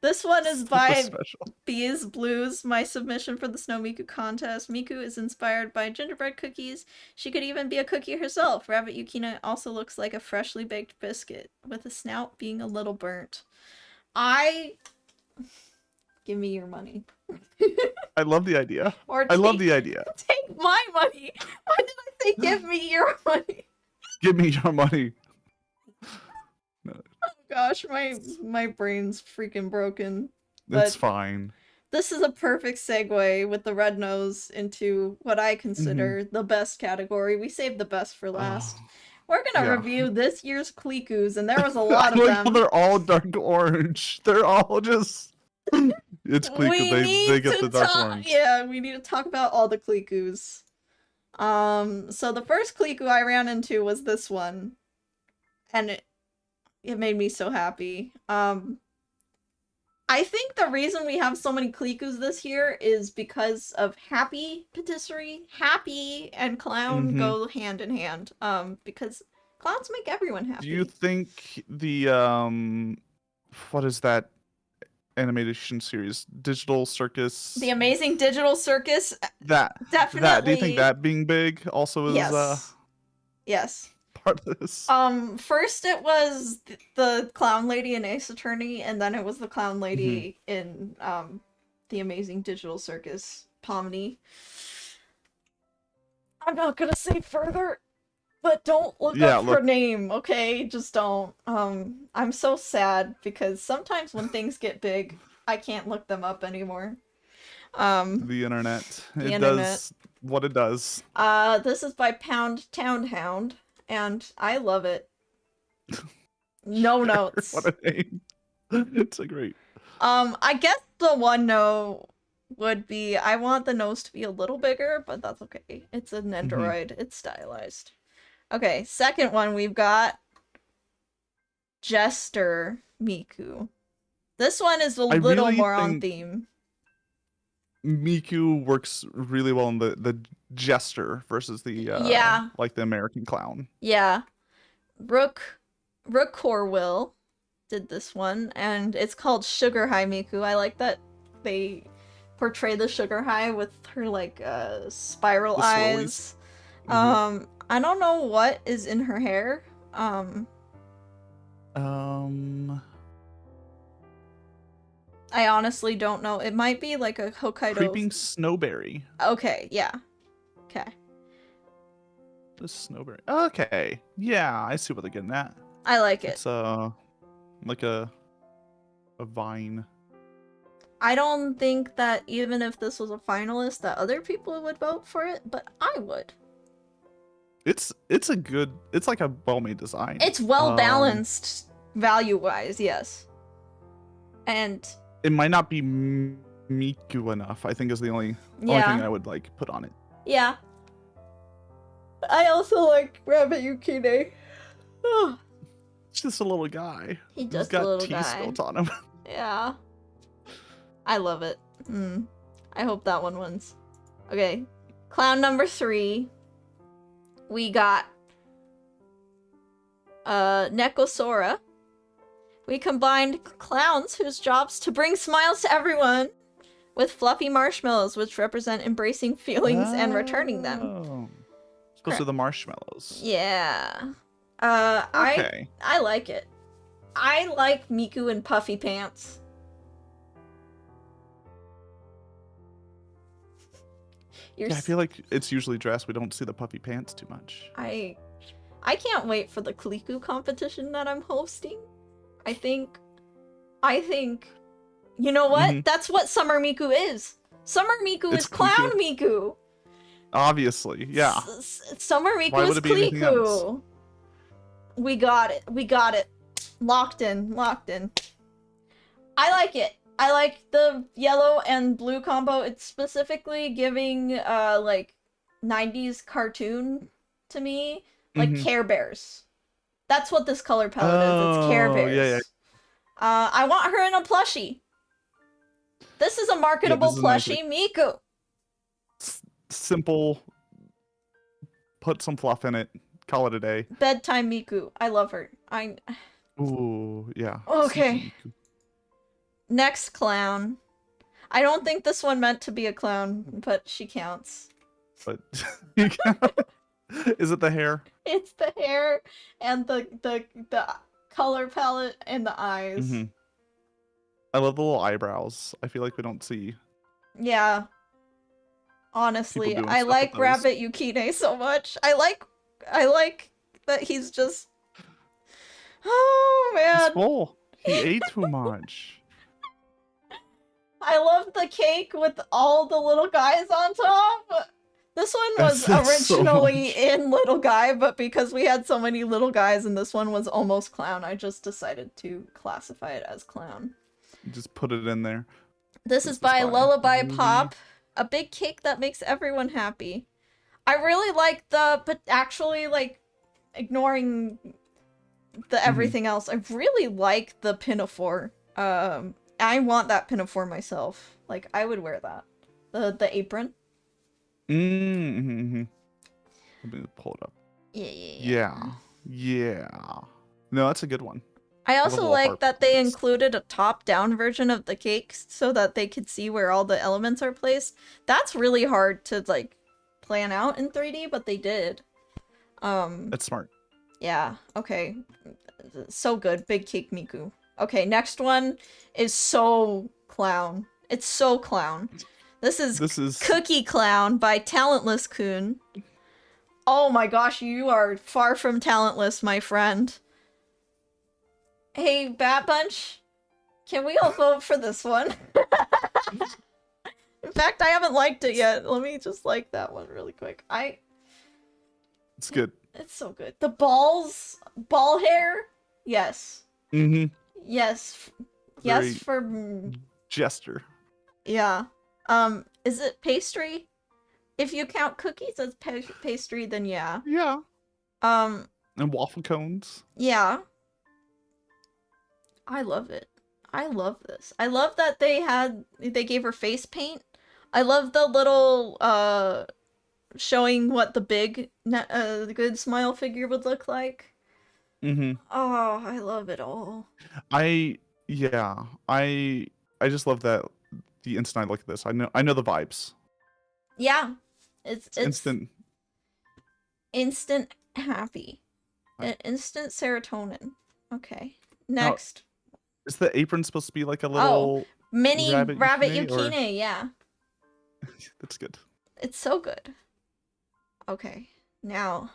This one is by Bees Blues, my submission for the Snow Miku contest. Miku is inspired by gingerbread cookies. She could even be a cookie herself. Rabbit Yukina also looks like a freshly baked biscuit, with a snout being a little burnt. Give me your money. I love the idea. I love the idea. Take my money. Why did I say give me your money? Give me your money. Oh gosh, my brain's freaking broken. It's fine. This is a perfect segue with the red nose into what I consider the best category. We saved the best for last. We're gonna review this year's Klikus, and there was a lot of them. They're all dark orange. They're all just. It's Kliku. They get the dark orange. Yeah, we need to talk about all the Klikus. So the first Kliku I ran into was this one, and it made me so happy. I think the reason we have so many Klikus this year is because of Happy Patisserie. Happy and Clown go hand in hand. Because clowns make everyone happy. Do you think the what is that animation series? Digital Circus. The Amazing Digital Circus. That definitely. That. Do you think that being big also is yes. part of this? First it was the clown lady in Ace Attorney, and then it was the clown lady in the Amazing Digital Circus Pomni. I'm not gonna say further, but don't look up her name, okay? Just don't. I'm so sad because sometimes when things get big, I can't look them up anymore. The internet. It does what it does. This is by Pound Town Hound, and I love it. No notes. What a name. It's a great. I guess the one no would be I want the nose to be a little bigger, but that's okay. It's an Android. It's stylized. Okay, second one we've got Jester Miku. This one is a little more on theme. Miku works really well in the jester versus the like the American clown. Yeah. Rook Corwill did this one, and it's called Sugar High Miku. I like that they portray the Sugar High with her like spiral eyes. I don't know what is in her hair. I honestly don't know. It might be like a Hokkaido. Creeping snowberry. Okay, yeah. Okay. The snowberry. Okay. Yeah, I see what they're getting at. I like it. It's like a vine. I don't think that even if this was a finalist that other people would vote for it, but I would. It's like a well-made design. It's well balanced value-wise, yes. And it might not be Miku enough, I think is the only thing I would like put on it. Yeah. I also like Rabbit Yukine. It's just a little guy. He just got a little tea guy. spilt on him. Yeah. I love it. I hope that one wins. Okay. Clown number 3. We got Nekosora. We combined clowns whose jobs to bring smiles to everyone with fluffy marshmallows, which represent embracing feelings and returning them. Those are the marshmallows. Yeah. Okay. I like it. I like Miku in puffy pants. Yeah, I feel like it's usually dress. We don't see the puffy pants too much. I can't wait for the Kliku competition that I'm hosting. I think, you know what? That's what Summer Miku is. Summer Miku is Clown Miku. Obviously, yeah. Summer Miku is Kliku. We got it. Locked in. I like it. I like the yellow and blue combo. It's specifically giving like 90s cartoon to me, like Care Bears. That's what this color palette is. It's Care Bears. Yeah. I want her in a plushie. This is a marketable plushie Miku. Simple. Put some fluff in it. Call it a day. Bedtime Miku. I love her. Ooh, yeah. Okay. Next clown. I don't think this one meant to be a clown, but she counts. But is it the hair? It's the hair and the color palette and the eyes. I love the little eyebrows. I feel like we don't see. Yeah. Honestly, I like Rabbit Yukine so much. I like that he's just. Oh man. He's full. He ate too much. I love the cake with all the little guys on top. This one was originally in Little Guy, but because we had so many little guys and this one was almost clown, I just decided to classify it as clown. Just put it in there. This is by Lullaby Pop, a big cake that makes everyone happy. I really like but actually, like, ignoring the everything else, I really like the pinafore. I want that pinafore myself. Like, I would wear that. The apron. Let me pull it up. Yeah. No, that's a good one. I also like that they included a top-down version of the cake so that they could see where all the elements are placed. That's really hard to, like, plan out in 3D, but they did. That's smart. Yeah, okay. So good. Big Cake Miku. Okay, next one is so clown. It's so clown. This is Cookie Clown by Talentless Kun. Oh my gosh, you are far from talentless, my friend. Hey, Bat Bunch, can we all vote for this one? In fact, I haven't liked it yet. Let me just like that one really quick. It's good. It's so good. The ball hair? Yes. Yes. Yes for gesture. Yeah. Is it pastry? If you count cookies as pastry, then yeah. Yeah. And waffle cones. Yeah. I love it. I love this. I love that they gave her face paint. I love the little showing what the big the good smile figure would look like. Oh, I love it all. I just love that the instant I look at this. I know the vibes. Yeah. It's instant happy. Instant serotonin. Okay. Next. Is the apron supposed to be like a little Mini Rabbit Yukine, Yukine, yeah. That's good. It's so good. Okay, now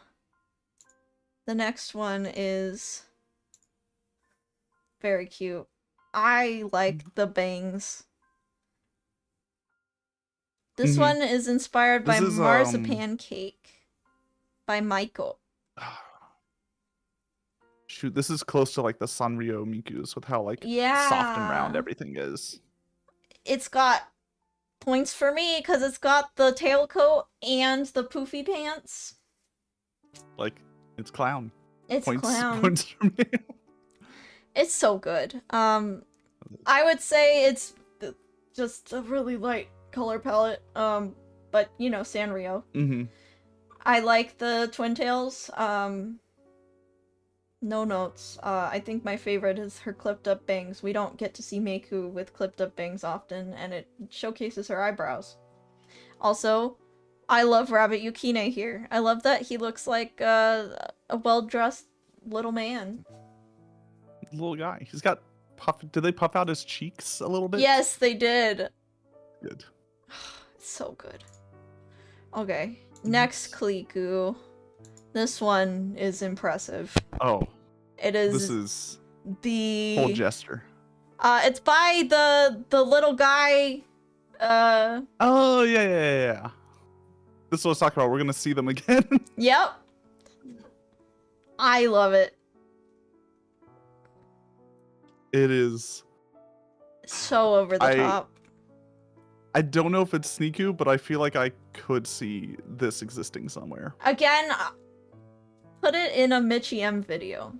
the next one is very cute. I like the bangs. This one is inspired by This is Marzipan Cake by Michael. Shoot, this is close to like the Sanrio Mikus with how like soft and round everything is. It's got points for me because it's got the tailcoat and the poofy pants. Like, it's clown. It's clown. Points for me. It's so good. I would say it's just a really light color palette. But you know, Sanrio. I like the twin tails. No notes. I think my favorite is her clipped up bangs. We don't get to see Meiku with clipped up bangs often, and it showcases her eyebrows. Also, I love Rabbit Yukine here. I love that he looks like a well-dressed little man. Little guy. He's got puff. Did they puff out his cheeks a little bit? Yes, they did. Good. It's so good. Okay, next Kliku. This one is impressive. Oh. It is. This is the whole gesture. It's by the little guy. Oh yeah. This is what I was talking about. We're gonna see them again. Yep. I love it. It is so over the top. I don't know if it's Sneaku, but I feel like I could see this existing somewhere. Again, put it in a Mitchie M video.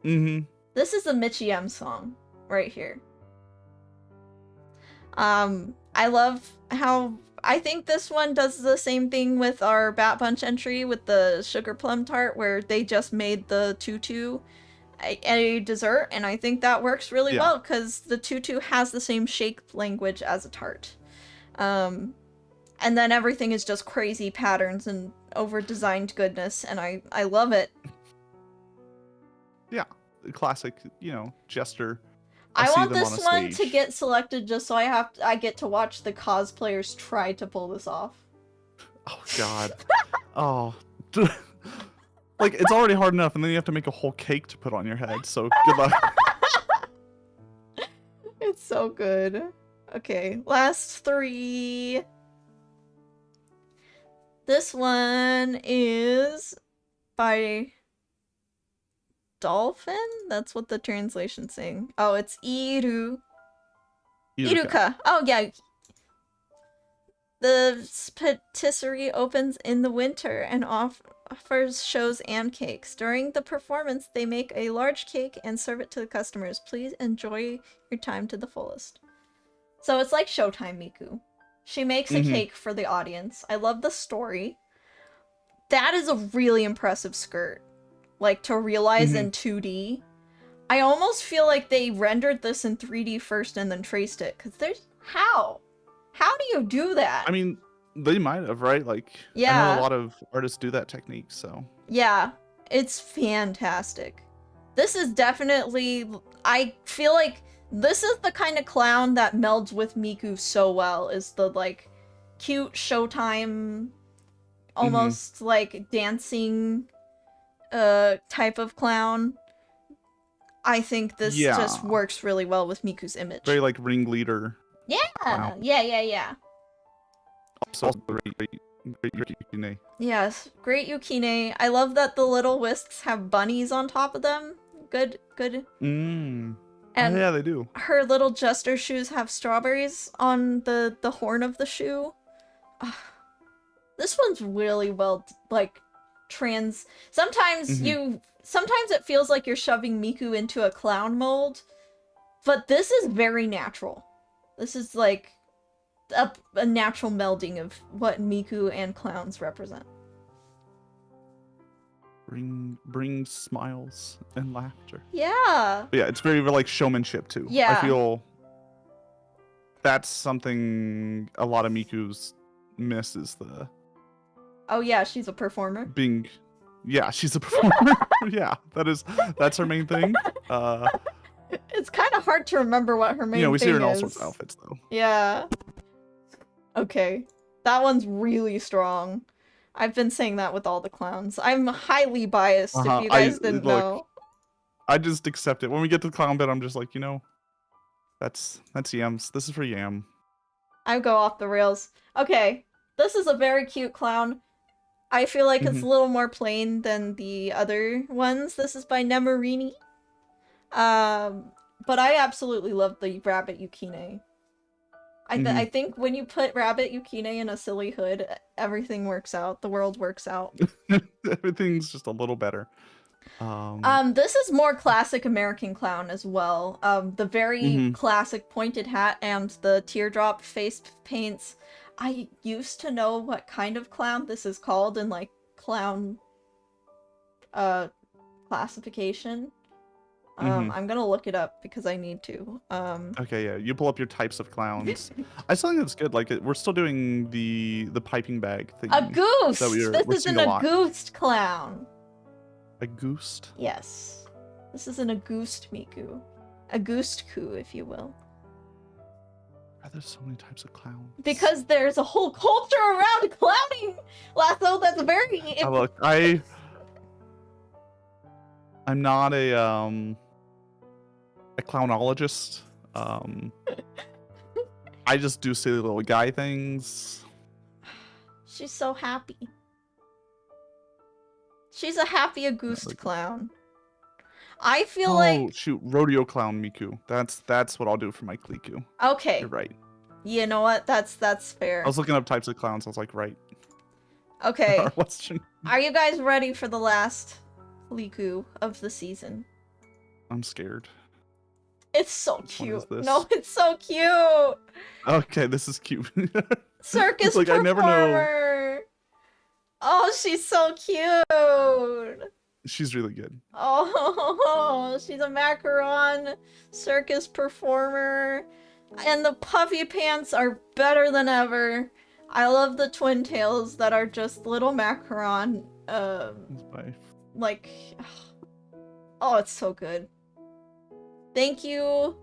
This is a Mitchie M song right here. I love how I think this one does the same thing with our Bat Bunch entry with the sugar plum tart, where they just made the tutu a dessert, and I think that works really well because the tutu has the same shake language as a tart. And then everything is just crazy patterns and over-designed goodness, and I love it. Yeah, classic, you know, jester. I want this one to get selected just so I get to watch the cosplayers try to pull this off. Oh god. Oh. Like, it's already hard enough, and then you have to make a whole cake to put on your head, so good luck. It's so good. Okay, last three. This one is by Dolphin? That's what the translation's saying. Oh, it's Iruka. Oh, yeah. The patisserie opens in the winter and offers shows and cakes. During the performance, they make a large cake and serve it to the customers. Please enjoy your time to the fullest. So it's like Showtime Miku. She makes a cake for the audience. I love the story. That is a really impressive skirt. Like, to realize in 2D. I almost feel like they rendered this in 3D first and then traced it. Because there's... How? How do you do that? I mean, they might have, right? Like, yeah. I know a lot of artists do that technique, so... Yeah. It's fantastic. This is definitely... I feel like this is the kind of clown that melds with Miku so well. Is the, like, cute Showtime... Almost, like, dancing... type of clown. I think this just works really well with Miku's image. Very like ringleader. Yeah, clown. Yeah. Also great Yukine. Yes, great Yukine. I love that the little whisks have bunnies on top of them. Good. And yeah, they do. Her little jester shoes have strawberries on the horn of the shoe. This one's really well, like, sometimes it feels like you're shoving Miku into a clown mold, but this is very natural. This is like a natural melding of what Miku and clowns represent. Bring smiles and laughter. Yeah. But yeah, it's very like showmanship too. Yeah. I feel that's something a lot of Miku's miss is the... Oh yeah, she's a performer. Yeah, she's a performer. Yeah, that's her main thing. It's kind of hard to remember what her main You know, we see her in thing all is. sorts of outfits, though. Yeah. Okay. That one's really strong. I've been saying that with all the clowns. I'm highly biased, if you guys didn't know. I just accept it. When we get to the clown bit, I'm just like, you know, that's Yams. This is for Yam. I go off the rails. Okay. This is a very cute clown. I feel like it's a little more plain than the other ones. This is by Nemerini. But I absolutely love the Rabbit Yukine. I think when you put Rabbit Yukine in a silly hood, everything works out. The world works out. Everything's just a little better. This is more classic American clown as well. The very classic pointed hat and the teardrop face paints. I used to know what kind of clown this is called in, like, clown, classification. I'm gonna look it up because I need to. Okay, yeah, you pull up your types of clowns. I still think that's good. Like, we're still doing the piping bag thing. A goose! This isn't a goose clown. A goose? Yes. This isn't a goose Miku. A goose coup, if you will. Why are there so many types of clowns? Because there's a whole culture around clowning, Lasso, that's very... Look, I'm not a clownologist. I just do silly little guy things. She's so happy. She's a happy Auguste clown. I feel like... Oh, shoot. Rodeo clown Miku. That's what I'll do for my Kliku. Okay. You're right. You know what? That's fair. I was looking up types of clowns. I was like, right. Okay. Are you guys ready for the last Kliku of the season? I'm scared. It's so cute. No, it's so cute. Okay, this is cute. Circus performer. I never know. Oh, she's so cute. She's really good. Oh, she's a macaron circus performer. And the puffy pants are better than ever. I love the twin tails that are just little macaron. Like, oh, it's so good. Thank you,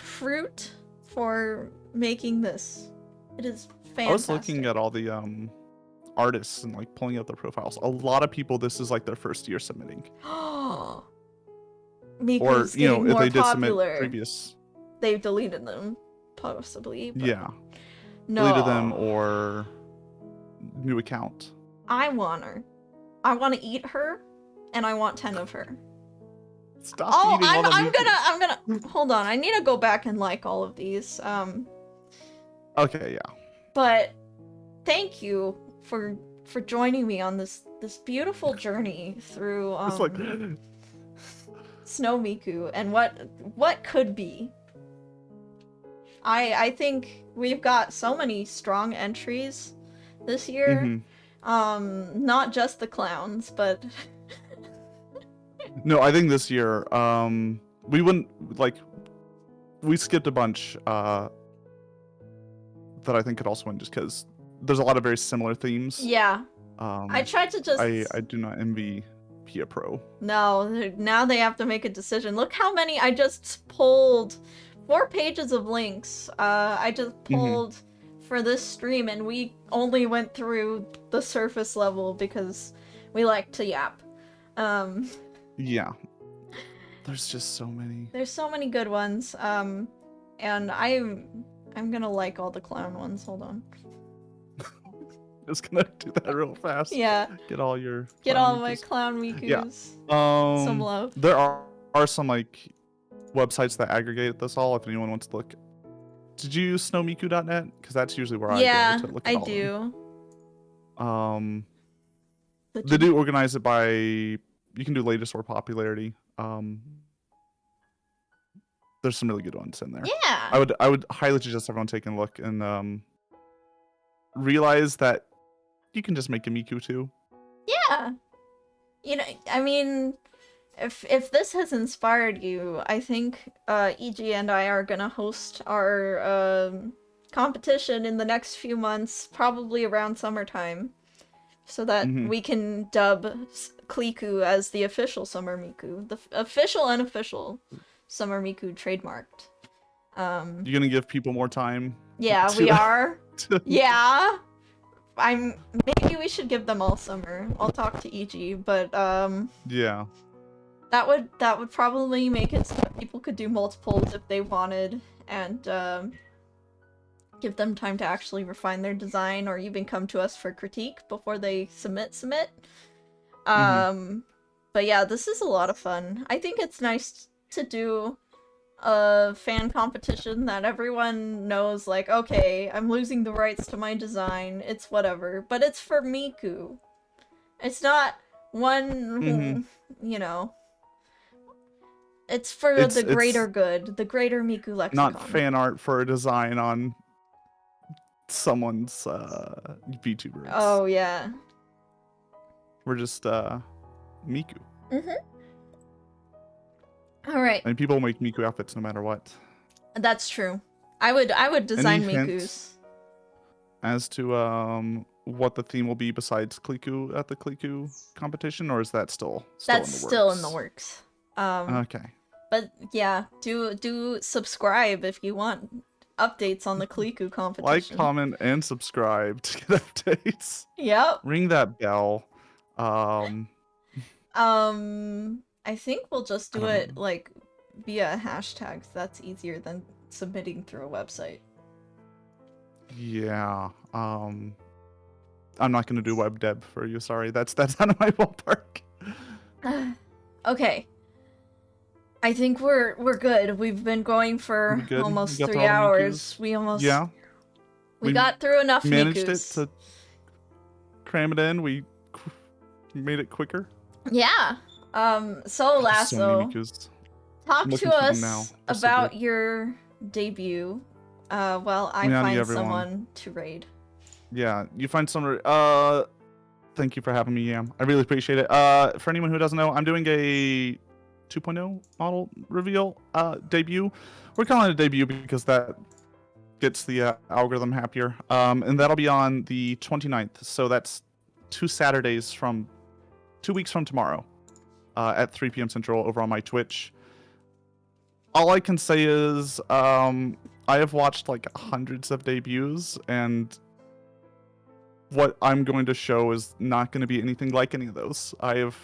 Fruit, for making this. It is fantastic. I was looking at all the artists and like pulling out their profiles. A lot of people, this is like their first year submitting. Miku's or you know, if they did popular. submit previous, they've deleted them, possibly. But... yeah. No. Deleted them or new account. I want her. I want to eat her, and I want 10 of her. Stop eating all I'm gonna hold on. I need to go back and like all of these. Okay, yeah. But thank you for joining me on this beautiful journey through It's like Snow Miku and what could be. I think we've got so many strong entries this year. Not just the clowns, but no, I think this year we wouldn't like we skipped a bunch that I think could also win just because there's a lot of very similar themes. Yeah. I tried to just I do not envy Pia Pro. No, now they have to make a decision. Look how many I just pulled. 4 pages of links. I just pulled for this stream, and we only went through the surface level because we like to yap. Yeah. There's just so many. There's so many good ones. And I'm gonna like all the clown ones. Hold on. Just gonna do that real fast. Yeah. Get all your. Get all my clown Mikus. Yeah. Some love. There are some like websites that aggregate this all. If anyone wants to look. Did you use snowmiku.net? Because that's usually where I go to look at all. Yeah, I do. They do organize it by. You can do latest or popularity. There's some really good ones in there. Yeah. I would highly suggest everyone taking a look and realize that you can just make a Miku too. Yeah. You know, I mean, if this has inspired you, I think EG and I are gonna host our competition in the next few months, probably around summertime, so that we can dub Kliku as the official Summer Miku, the official and unofficial Summer Miku trademarked. You're gonna give people more time. Yeah, to- we are. Yeah. Maybe we should give them all summer. I'll talk to EG, but Yeah. that would probably make it so that people could do multiples if they wanted, and give them time to actually refine their design or even come to us for critique before they submit. But yeah, this is a lot of fun. I think it's nice to do a fan competition that everyone knows, like, okay, I'm losing the rights to my design, it's whatever, but it's for Miku. It's not one, you know, it's for the greater good, the greater Miku lexicon. Not fan art for a design on someone's VTuber. Oh, yeah. We're just Miku. Alright. And people make Miku outfits no matter what. That's true. I would design Any Miku's. hints as to what the theme will be besides Kliku at the Kliku competition, or is that still That's in the still works? in the works. Okay. But yeah, do subscribe if you want updates on the Kliku competition. Like, comment, and subscribe to get updates. Yep. Ring that bell. I think we'll just do it like via hashtags. That's easier than submitting through a website. Yeah. I'm not gonna do web dev for you. Sorry, that's out of my ballpark. Okay. I think we're good. We've been going for almost 3 hours. We got through enough managed Mikus. it to cram it in. We made it quicker. Yeah. So Lasso, So many Mikus. talk Looking to for them us now. They're so about good. your debut. While I find someone to raid. Yeah, you find someone. Thank you for having me, Yam. I really appreciate it. For anyone who doesn't know, I'm doing a 2.0 model reveal debut. We're calling it a debut because that gets the algorithm happier. And that'll be on the 29th. So that's 2 weeks from tomorrow, at 3 p.m. Central over on my Twitch. All I can say is I have watched like hundreds of debuts, and what I'm going to show is not going to be anything like any of those. I have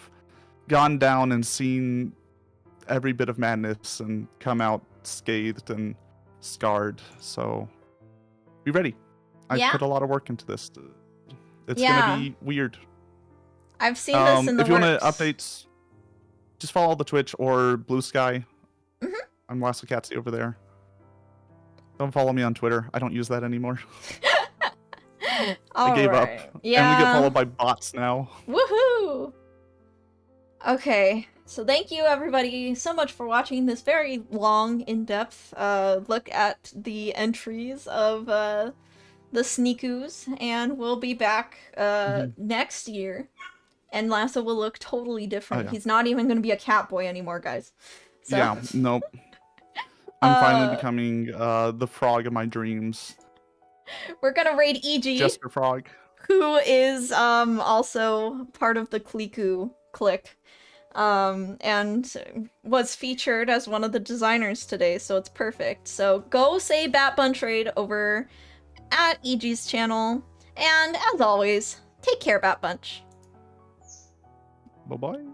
gone down and seen every bit of madness and come out scathed and scarred. So be ready. I put a lot of work into this. It's going to be weird. I've seen this in the If you works. want updates, just follow the Twitch or Blue Sky. I'm Lasso Catsy over there. Don't follow me on Twitter. I don't use that anymore. I gave up. Yeah. And we get followed by bots now. Woohoo! Okay, so thank you everybody so much for watching this very long, in-depth look at the entries of the Sneakoos, and we'll be back next year. And Lasso will look totally different. Oh, yeah. He's not even going to be a cat boy anymore, guys. So. Yeah, nope. I'm finally becoming the frog of my dreams. We're gonna raid EG. Jester Frog. Who is also part of the Kliku clique. And was featured as one of the designers today, so it's perfect. So go say Bat Bunch Raid over at EG's channel. And as always, take care, Bat Bunch. Bye-bye.